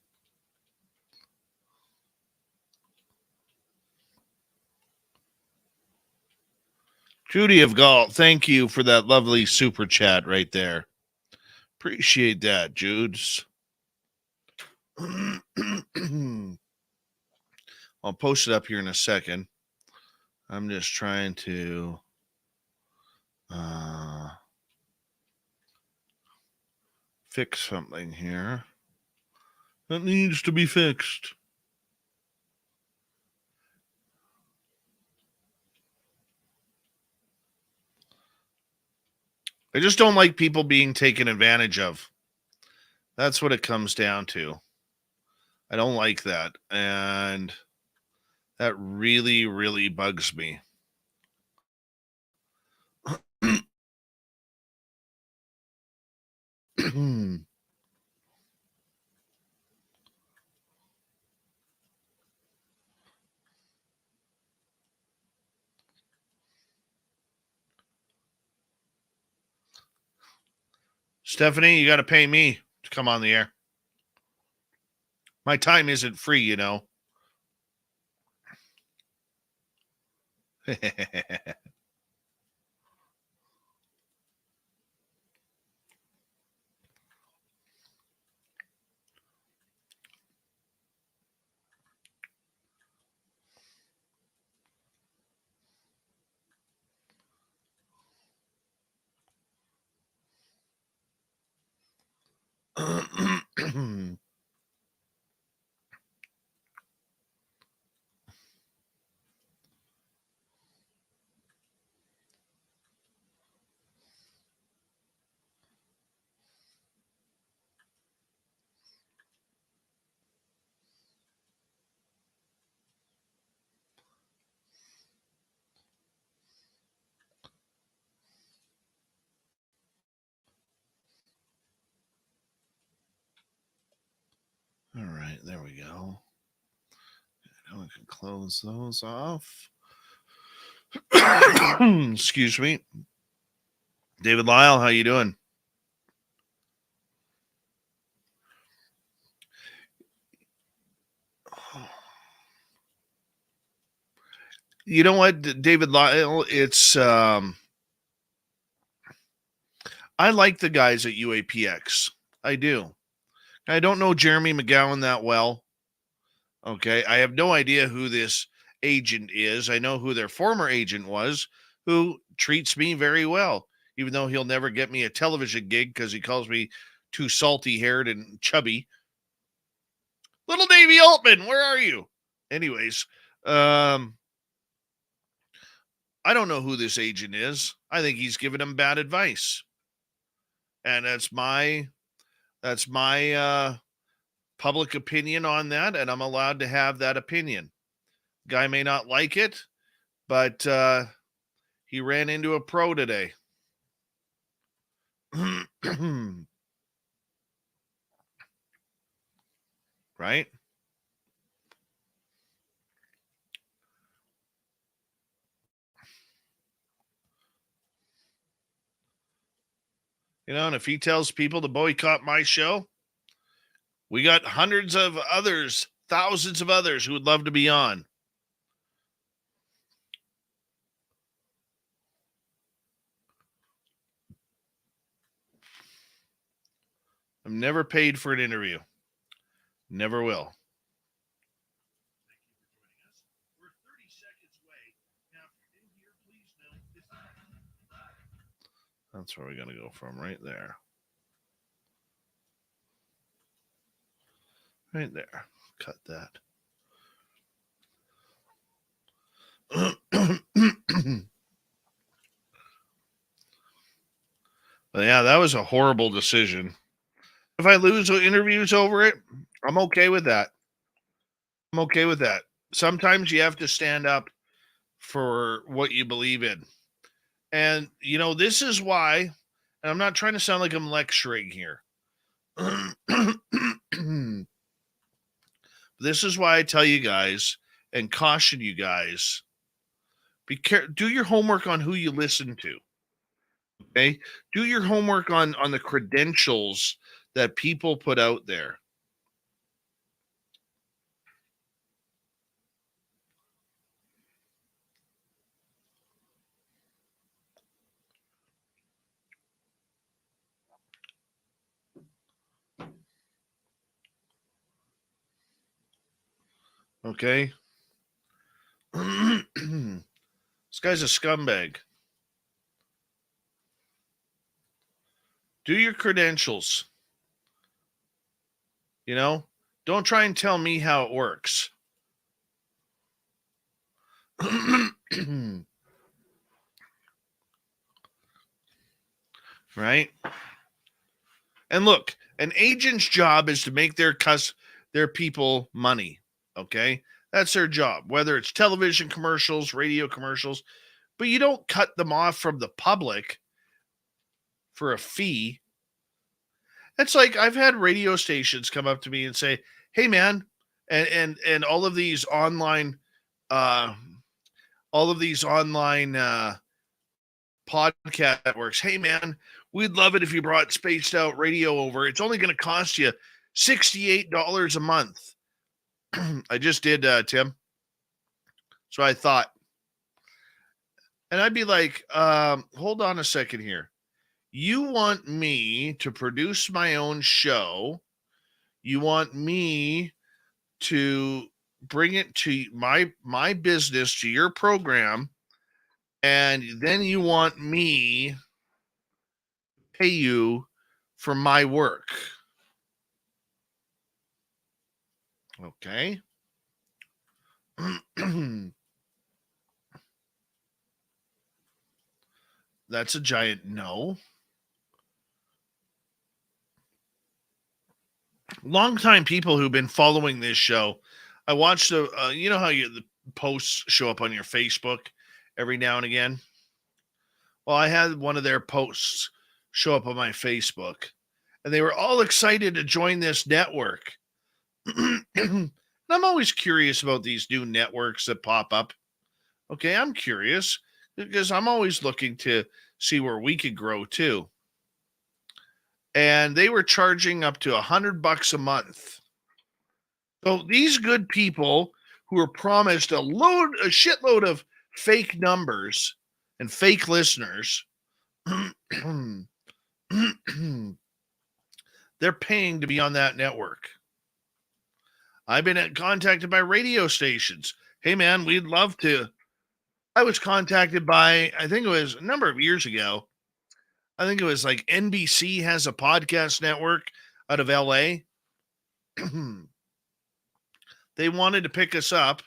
Judy of Galt, thank you for that lovely super chat right there. Appreciate that, Judes. I'll post it up here in a second. I'm just trying to Fix something here that needs to be fixed. I just don't like people being taken advantage of. That's what it comes down to. I don't like that. And that really, really bugs me. Stephanie, you got to pay me to come on the air. My time isn't free, you know. All right, there we go. Now I can close those off. Excuse me. David Lyle, how you doing? You know what, David Lyle, it's I like the guys at UAPX. I do. I don't know Jeremy McGowan that well. Okay, I have no idea who this agent is. I know who their former agent was, who treats me very well, even though he'll never get me a television gig because he calls me too salty-haired and chubby. Little Davy Altman, where are you? Anyways, I don't know who this agent is. I think he's giving him bad advice. And that's my public opinion on that, and I'm allowed to have that opinion. Guy may not like it, but he ran into a pro today. Right? You know, and if he tells people to boycott my show, we got hundreds of others, thousands of others who would love to be on. I'm never paid for an interview. Never will. That's where we're going to go from, right there. Right there. Cut that. But yeah, that was a horrible decision. If I lose interviews over it, I'm okay with that. I'm okay with that. Sometimes you have to stand up for what you believe in. And, you know, this is why, and I'm not trying to sound like I'm lecturing here. This is why I tell you guys and caution you guys, do your homework on who you listen to. Okay? Do your homework on the credentials that people put out there. Okay? This guy's a scumbag. Do your credentials. You know, don't try and tell me how it works. Right? And look, an agent's job is to make their people money. Okay? That's their job, whether it's television commercials, radio commercials, but you don't cut them off from the public for a fee. It's like I've had radio stations come up to me and say, "Hey, man," and all of these online podcast networks. "Hey, man, we'd love it if you brought Spaced Out Radio over. It's only going to cost you $68 a month." I just did, Tim. So I thought. And I'd be like, hold on a second here. You want me to produce my own show. You want me to bring it to my business, to your program. And then you want me to pay you for my work. Okay. That's a giant no. Longtime people who've been following this show, I watched you know how the posts show up on your Facebook every now and again? Well, I had one of their posts show up on my Facebook, and they were all excited to join this network. And I'm always curious about these new networks that pop up. Okay, I'm curious because I'm always looking to see where we could grow too. And they were charging up to $100 a month. So these good people who were promised a shitload of fake numbers and fake listeners, they're paying to be on that network. I've been contacted by radio stations. Hey, man, we'd love to. I was contacted by, I think it was a number of years ago. I think it was like NBC has a podcast network out of LA. They wanted to pick us up,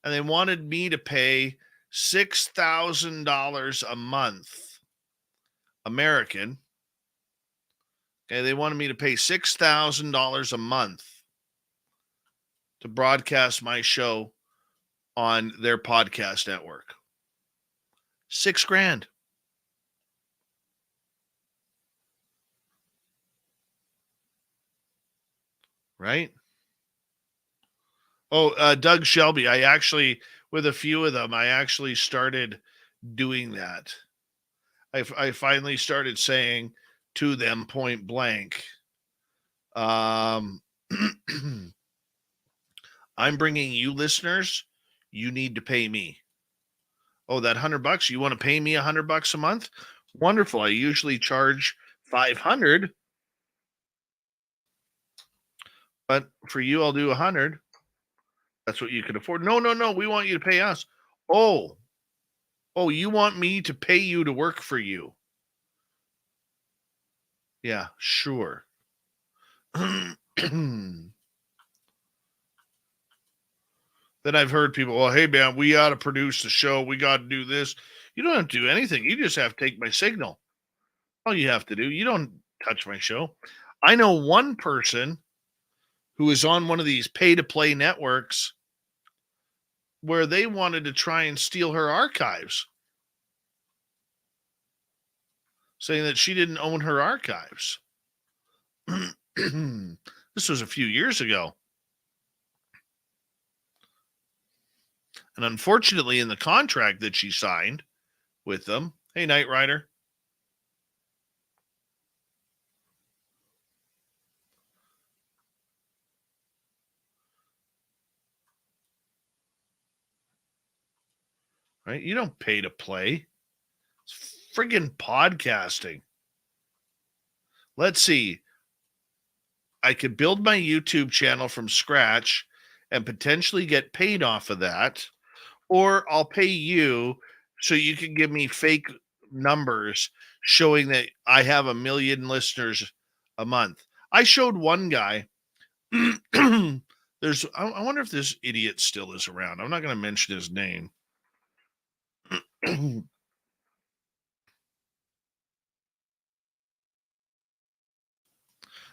and they wanted me to pay $6,000 a month, American. Okay, they wanted me to pay $6,000 a month to broadcast my show on their podcast network. $6,000. Right? Oh, Doug Shelby. I actually, with a few of them, I actually started doing that. I finally started saying to them point blank, I'm bringing you listeners. You need to pay me. Oh, that $100. You want to pay me $100 a month? Wonderful. I usually charge $500, but for you, I'll do $100. That's what you can afford. No. We want you to pay us. Oh, you want me to pay you to work for you? Yeah, sure. Then I've heard people, well, hey, man, we got to produce the show. We got to do this. You don't have to do anything. You just have to take my signal. All you have to do. You don't touch my show. I know one person who is on one of these pay-to-play networks where they wanted to try and steal her archives, saying that she didn't own her archives. This was a few years ago. And unfortunately, in the contract that she signed with them, hey, Knight Rider. Right? You don't pay to play. It's friggin' podcasting. Let's see. I could build my YouTube channel from scratch and potentially get paid off of that. Or I'll pay you so you can give me fake numbers showing that I have 1 million listeners a month. I showed one guy. I wonder if this idiot still is around. I'm not going to mention his name.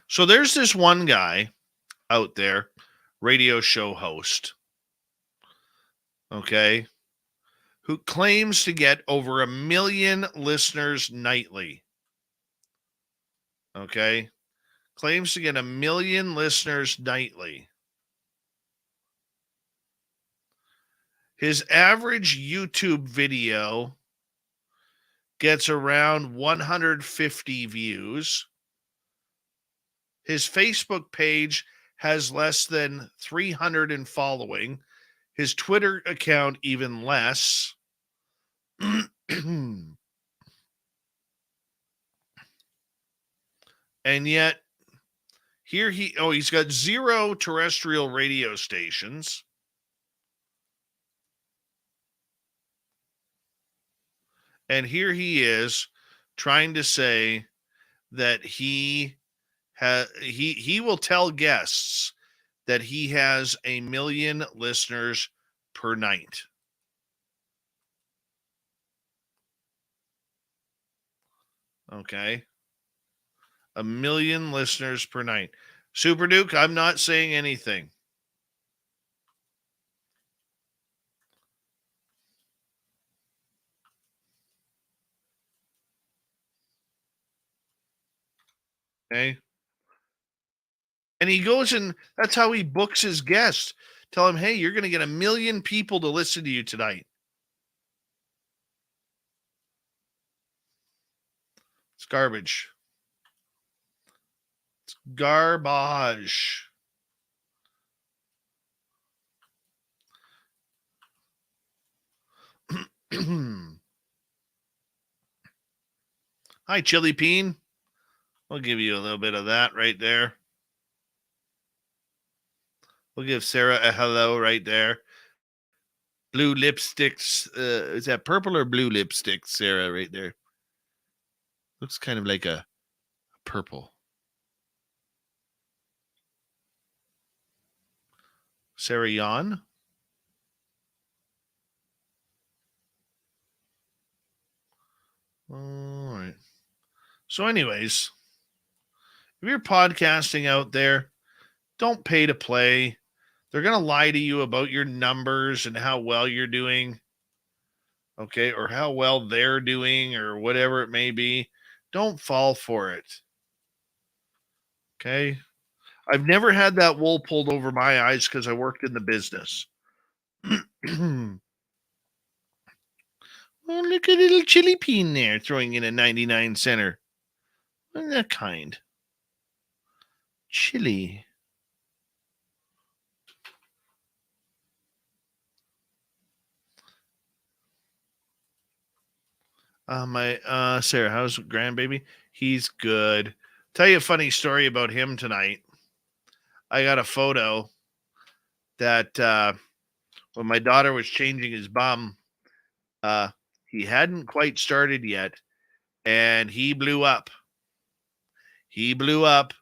So there's this one guy out there, radio show host, okay, who claims to get over 1 million listeners nightly. Okay, claims to get 1 million listeners nightly. His average YouTube video gets around 150 views. His Facebook page has less than 300 in following. His Twitter account even less. And yet, he's got 0 terrestrial radio stations. And here he is trying to say that he will tell guests that he has 1 million listeners per night. Okay. 1 million listeners per night. Super Duke, I'm not saying anything. Okay. And he goes and that's how he books his guests. Tell him, hey, you're going to get 1 million people to listen to you tonight. It's garbage. It's garbage. Hi, Chili Peen. We'll give you a little bit of that right there. We'll give Sarah a hello right there. Blue lipsticks. Is that purple or blue lipstick, Sarah, right there? Looks kind of like a purple. Sarah Yon. All right. So anyways, if you're podcasting out there, don't pay to play. They're going to lie to you about your numbers and how well you're doing. Okay. Or how well they're doing or whatever it may be. Don't fall for it. Okay. I've never had that wool pulled over my eyes because I worked in the business. Oh, look at little Chili Peen there throwing in a 99 center. Isn't that kind? Chili. Sarah, how's grandbaby? He's good. Tell you a funny story about him tonight. I got a photo that when my daughter was changing his bum, he hadn't quite started yet, and he blew up. He blew up,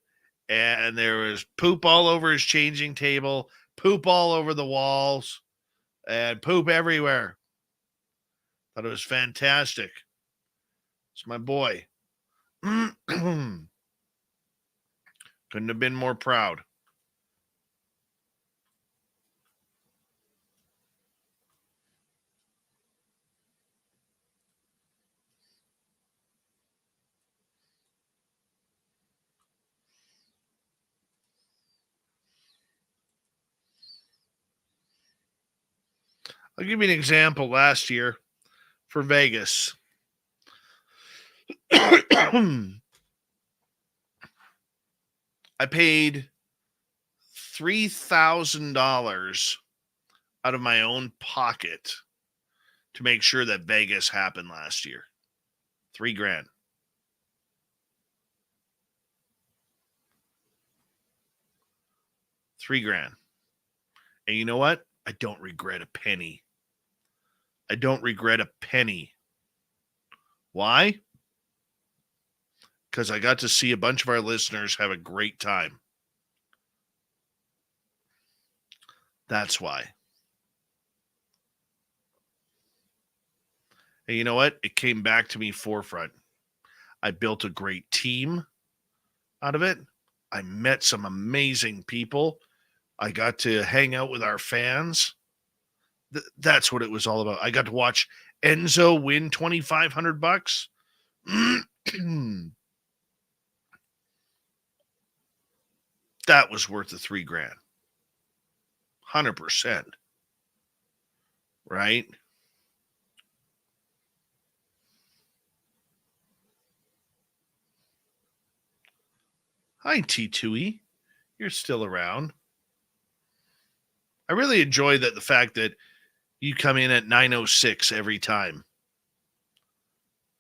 and there was poop all over his changing table, poop all over the walls, and poop everywhere. Thought it was fantastic. It's my boy. Couldn't have been more proud. I'll give you an example last year for Vegas. I paid $3,000 out of my own pocket to make sure that Vegas happened last year. $3,000. $3,000. And you know what? I don't regret a penny. I don't regret a penny. Why? Because I got to see a bunch of our listeners have a great time. That's why. And you know what? It came back to me forefront. I built a great team out of it. I met some amazing people. I got to hang out with our fans. That's what it was all about. I got to watch Enzo win $2,500. That was worth the $3,000. 100%. Right? Hi, T2E. You're still around. I really enjoy the fact that you come in at 9:06 every time.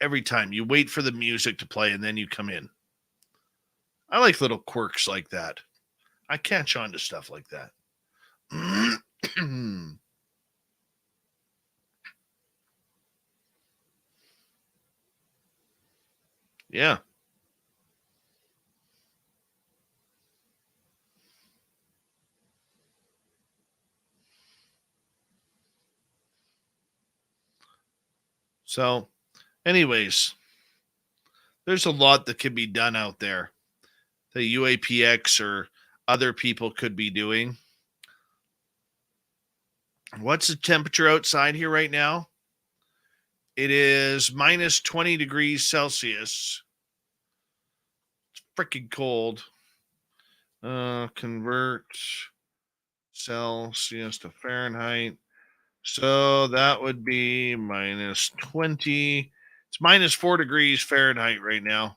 Every time. You wait for the music to play and then you come in. I like little quirks like that. I catch on to stuff like that. Yeah. So, anyways, there's a lot that can be done out there that UAPX or other people could be doing. What's the temperature outside here right now? It is minus 20 degrees Celsius. It's freaking cold. Convert Celsius to Fahrenheit. So that would be minus 20. It's minus 4 degrees Fahrenheit right now.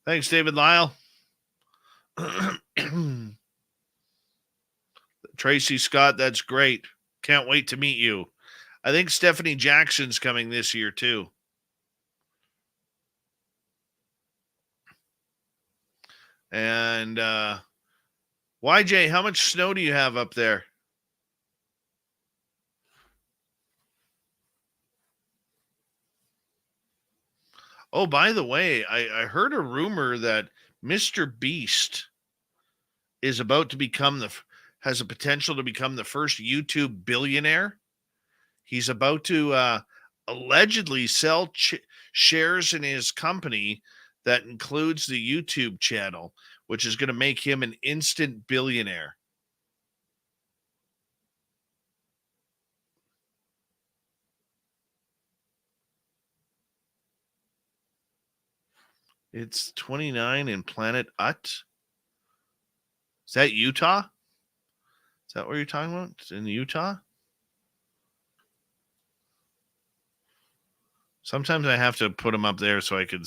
Thanks, David Lyle. Tracy Scott, that's great. Can't wait to meet you. I think Stephanie Jackson's coming this year, too. And YJ, how much snow do you have up there? Oh, by the way, I heard a rumor that Mr. Beast is about to become has a potential to become the first YouTube billionaire. He's about to allegedly sell shares in his company that includes the YouTube channel, which is going to make him an instant billionaire. It's 29 in Planet Ut. Is that Utah? Is that what you're talking about? It's in Utah? Sometimes I have to put them up there so I can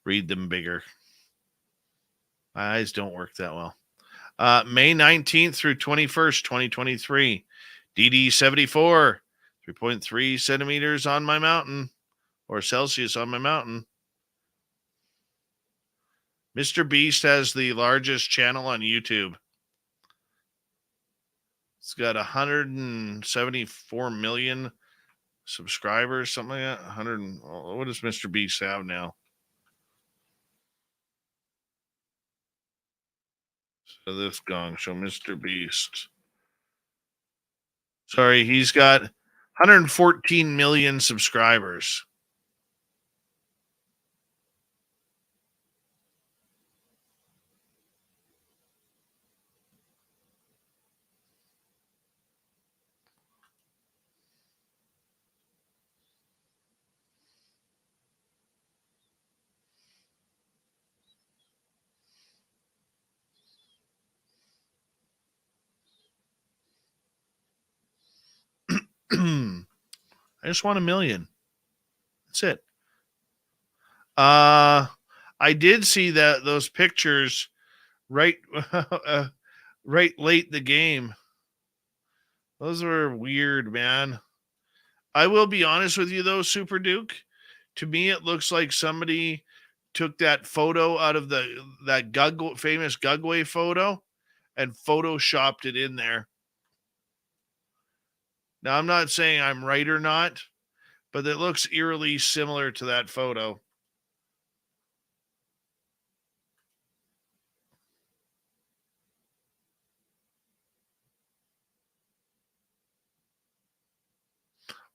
read them bigger. My eyes don't work that well. May 19th through 21st, 2023. DD74, 3.3 centimeters on my mountain, or Celsius on my mountain. Mr. Beast has the largest channel on YouTube. It's got 174 million subscribers, something like that. What does Mr. Beast have now? So this gong. So Mr. Beast. Sorry, he's got 114 million subscribers. I just want 1 million. That's it. I did see those pictures right right late in the game. Those were weird, man. I will be honest with you, though, Super Duke. To me, it looks like somebody took that photo out of that famous Gugway photo and photoshopped it in there. Now, I'm not saying I'm right or not, but it looks eerily similar to that photo.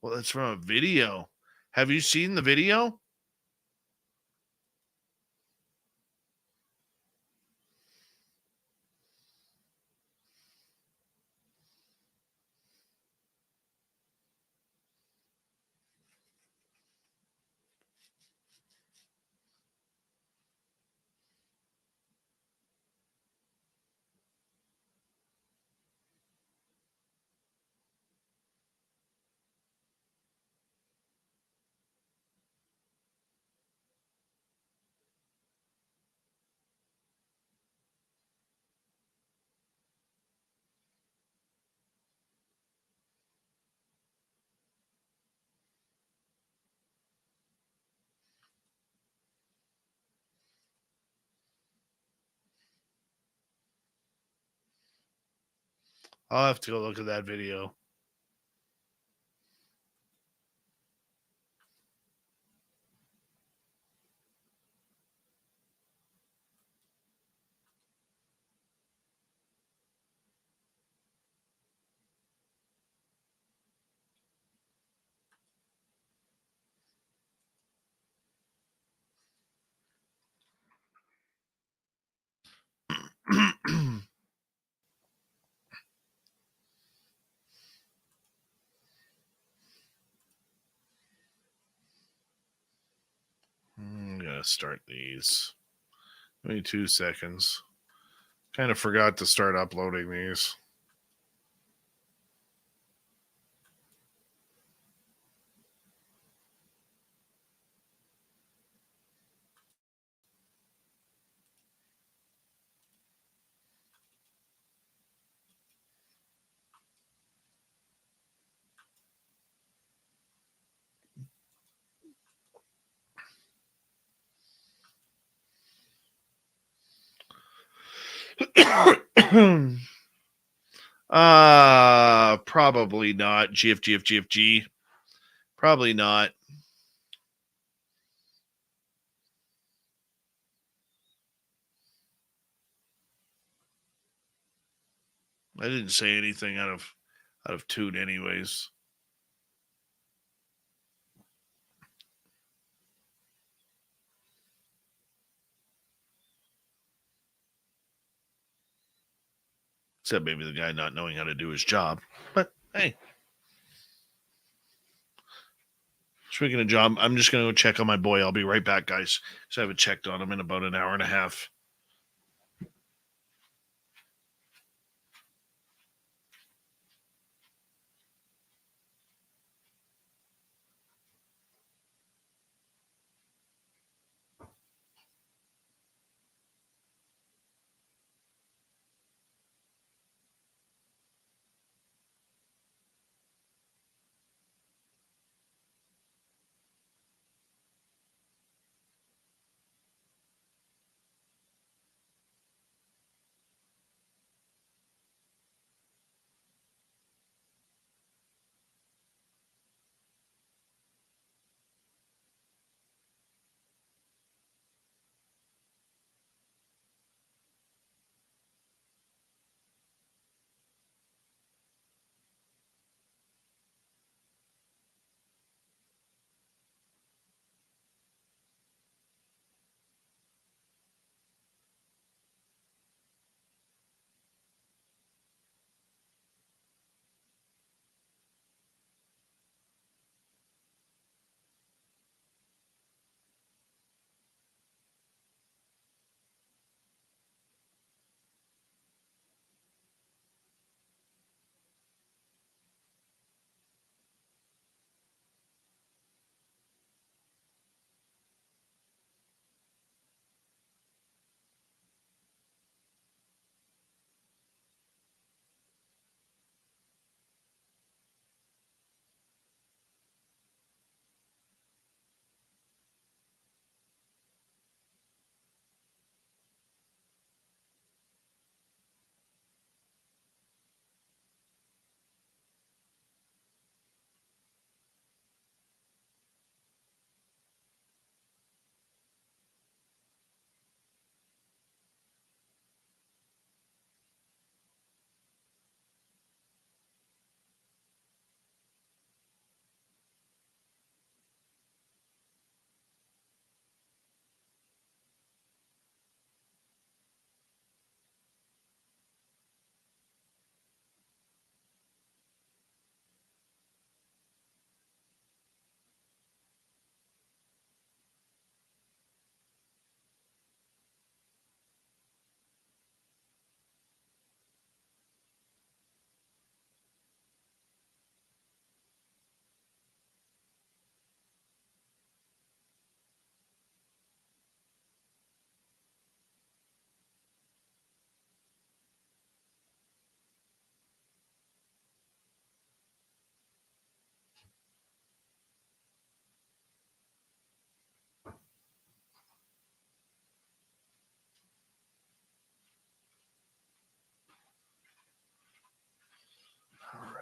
Well, that's from a video. Have you seen the video? I'll have to go look at that video. I'm going to start these. Give me 2 seconds. Kind of forgot to start uploading these. Probably not. GFG. Probably not. I didn't say anything out of tune anyways. Except maybe the guy not knowing how to do his job. But hey. Speaking of job, I'm just going to go check on my boy. I'll be right back, guys. So I haven't checked on him in about an hour and a half.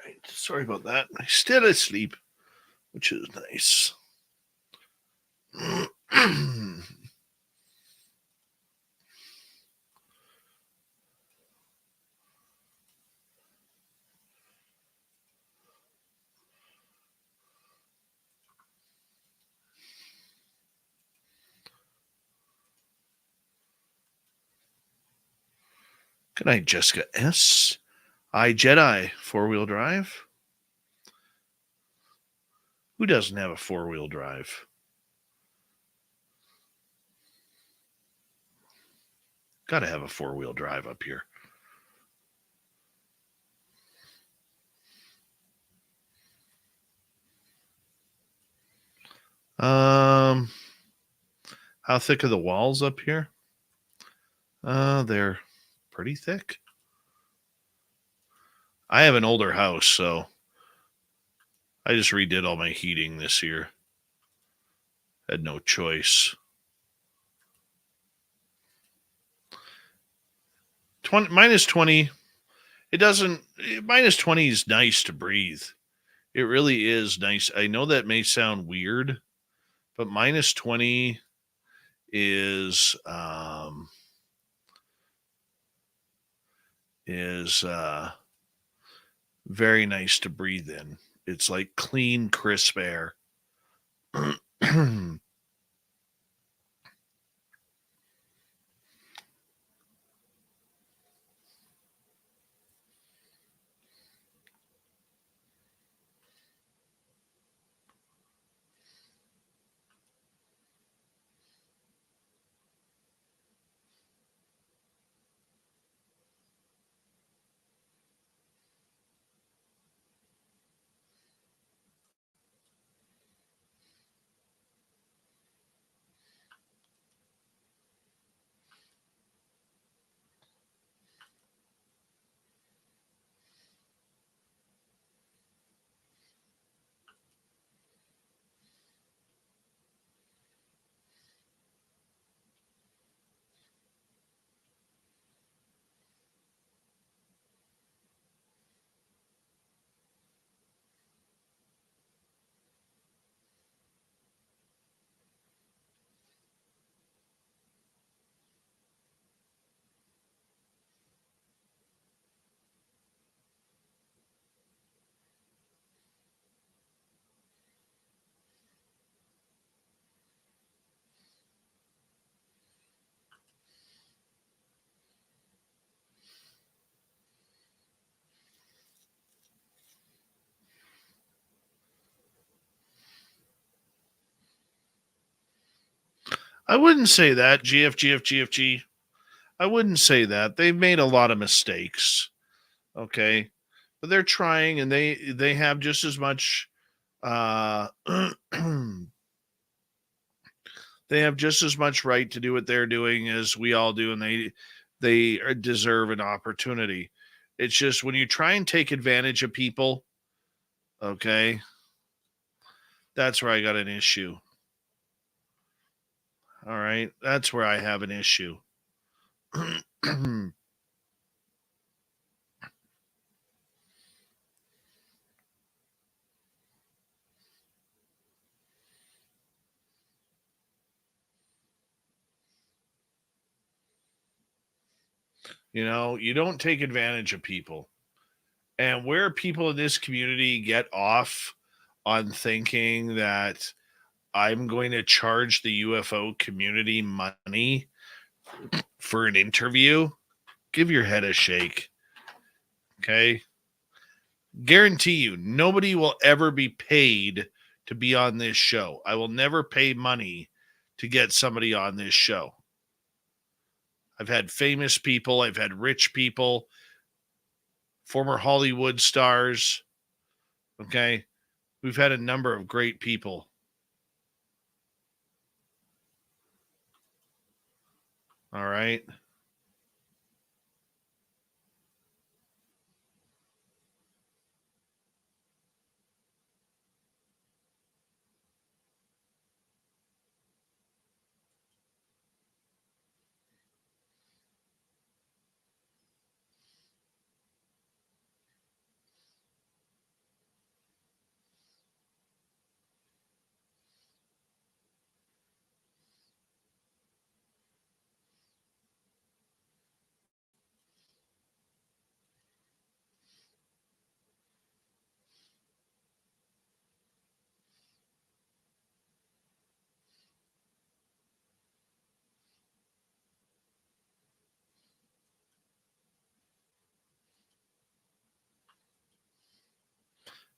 right. Sorry about that. I still asleep, which is nice. Good night, Jessica S. I Jedi 4-wheel drive. Who doesn't have a 4-wheel drive? Got to have a 4-wheel drive up here. How thick are the walls up here? They're pretty thick. I have an older house, so I just redid all my heating this year. Had no choice. 20. It doesn't. -20 is nice to breathe. It really is nice. I know that may sound weird, but -20 is very nice to breathe in. It's like clean, crisp air. I wouldn't say that, GFGFGFG. I wouldn't say that. They've made a lot of mistakes. Okay. But they're trying, and they have just as much they have just as much right to do what they're doing as we all do, and they deserve an opportunity. It's just when you try and take advantage of people, okay, that's where I got an issue. All right, that's where I have an issue. You don't take advantage of people. And where people in this community get off on thinking that I'm going to charge the UFO community money for an interview, give your head a shake. Okay? Guarantee you, nobody will ever be paid to be on this show. I will never pay money to get somebody on this show. I've had famous people, I've had rich people, former Hollywood stars. Okay? We've had a number of great people. All right?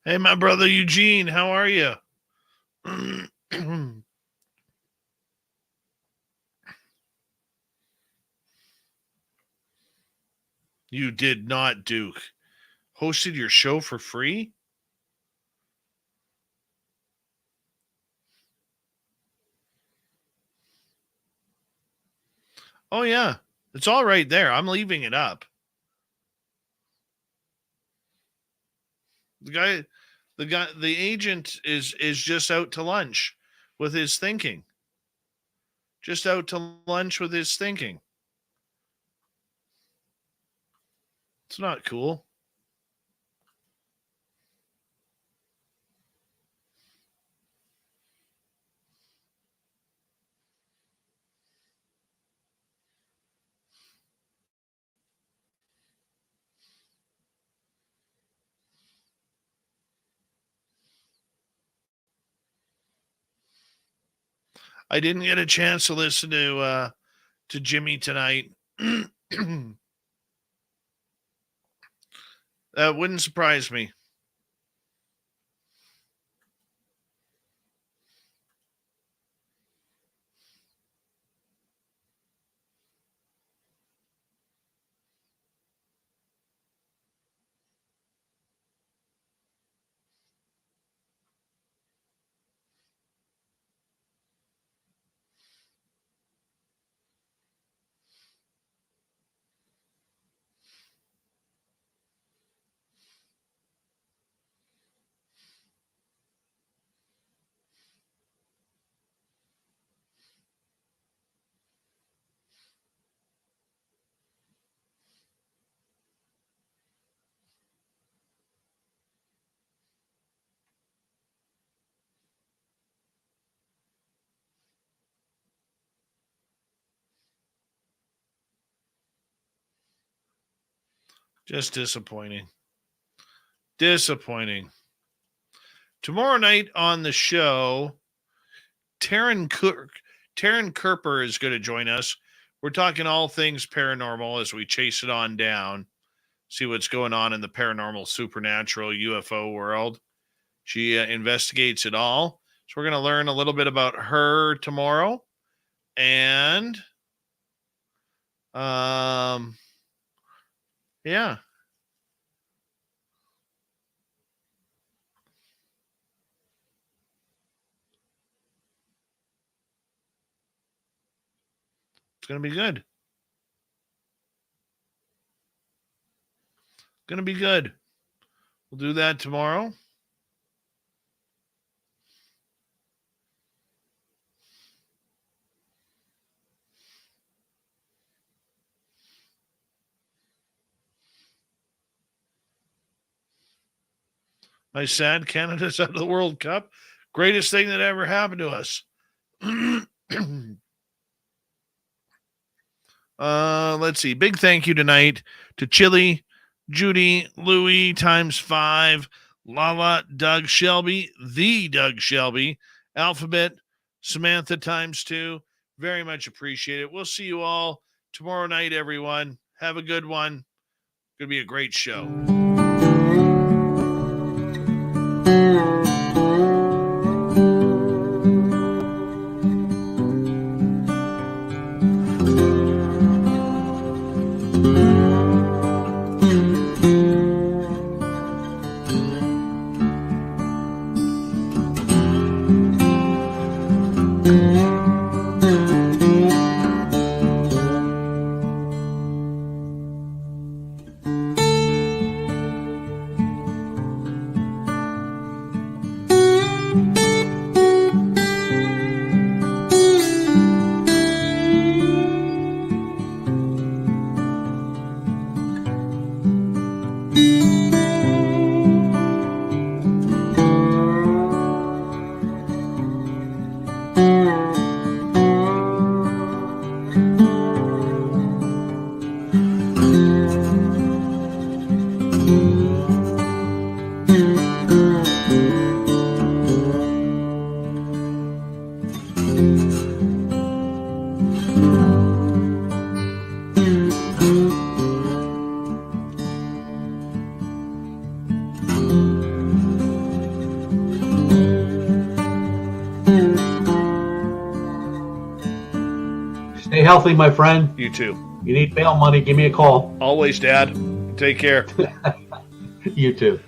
Hey, my brother Eugene, how are you? You did not, Duke. Hosted your show for free? Oh, yeah. It's all right there. I'm leaving it up. The agent is just out to lunch with his thinking. Just out to lunch with his thinking. It's not cool. I didn't get a chance to listen to Jimmy tonight. That wouldn't surprise me. Just disappointing. Disappointing. Tomorrow night on the show, Taryn Kerper is going to join us. We're talking all things paranormal as we chase it on down, see what's going on in the paranormal, supernatural, UFO world. She investigates it all. So we're going to learn a little bit about her tomorrow. And, yeah. It's going to be good. Going to be good. We'll do that tomorrow. My sad Canada's out of the World Cup. Greatest thing that ever happened to us. Let's see. Big thank you tonight to Chili, Judy, Louie ×5, Lala, Doug Shelby, the Doug Shelby, Alphabet, Samantha ×2. Very much appreciate it. We'll see you all tomorrow night, everyone. Have a good one. Gonna be a great show. Stay healthy, my friend. You too. You need bail money, give me a call. Always, Dad. Take care. You too.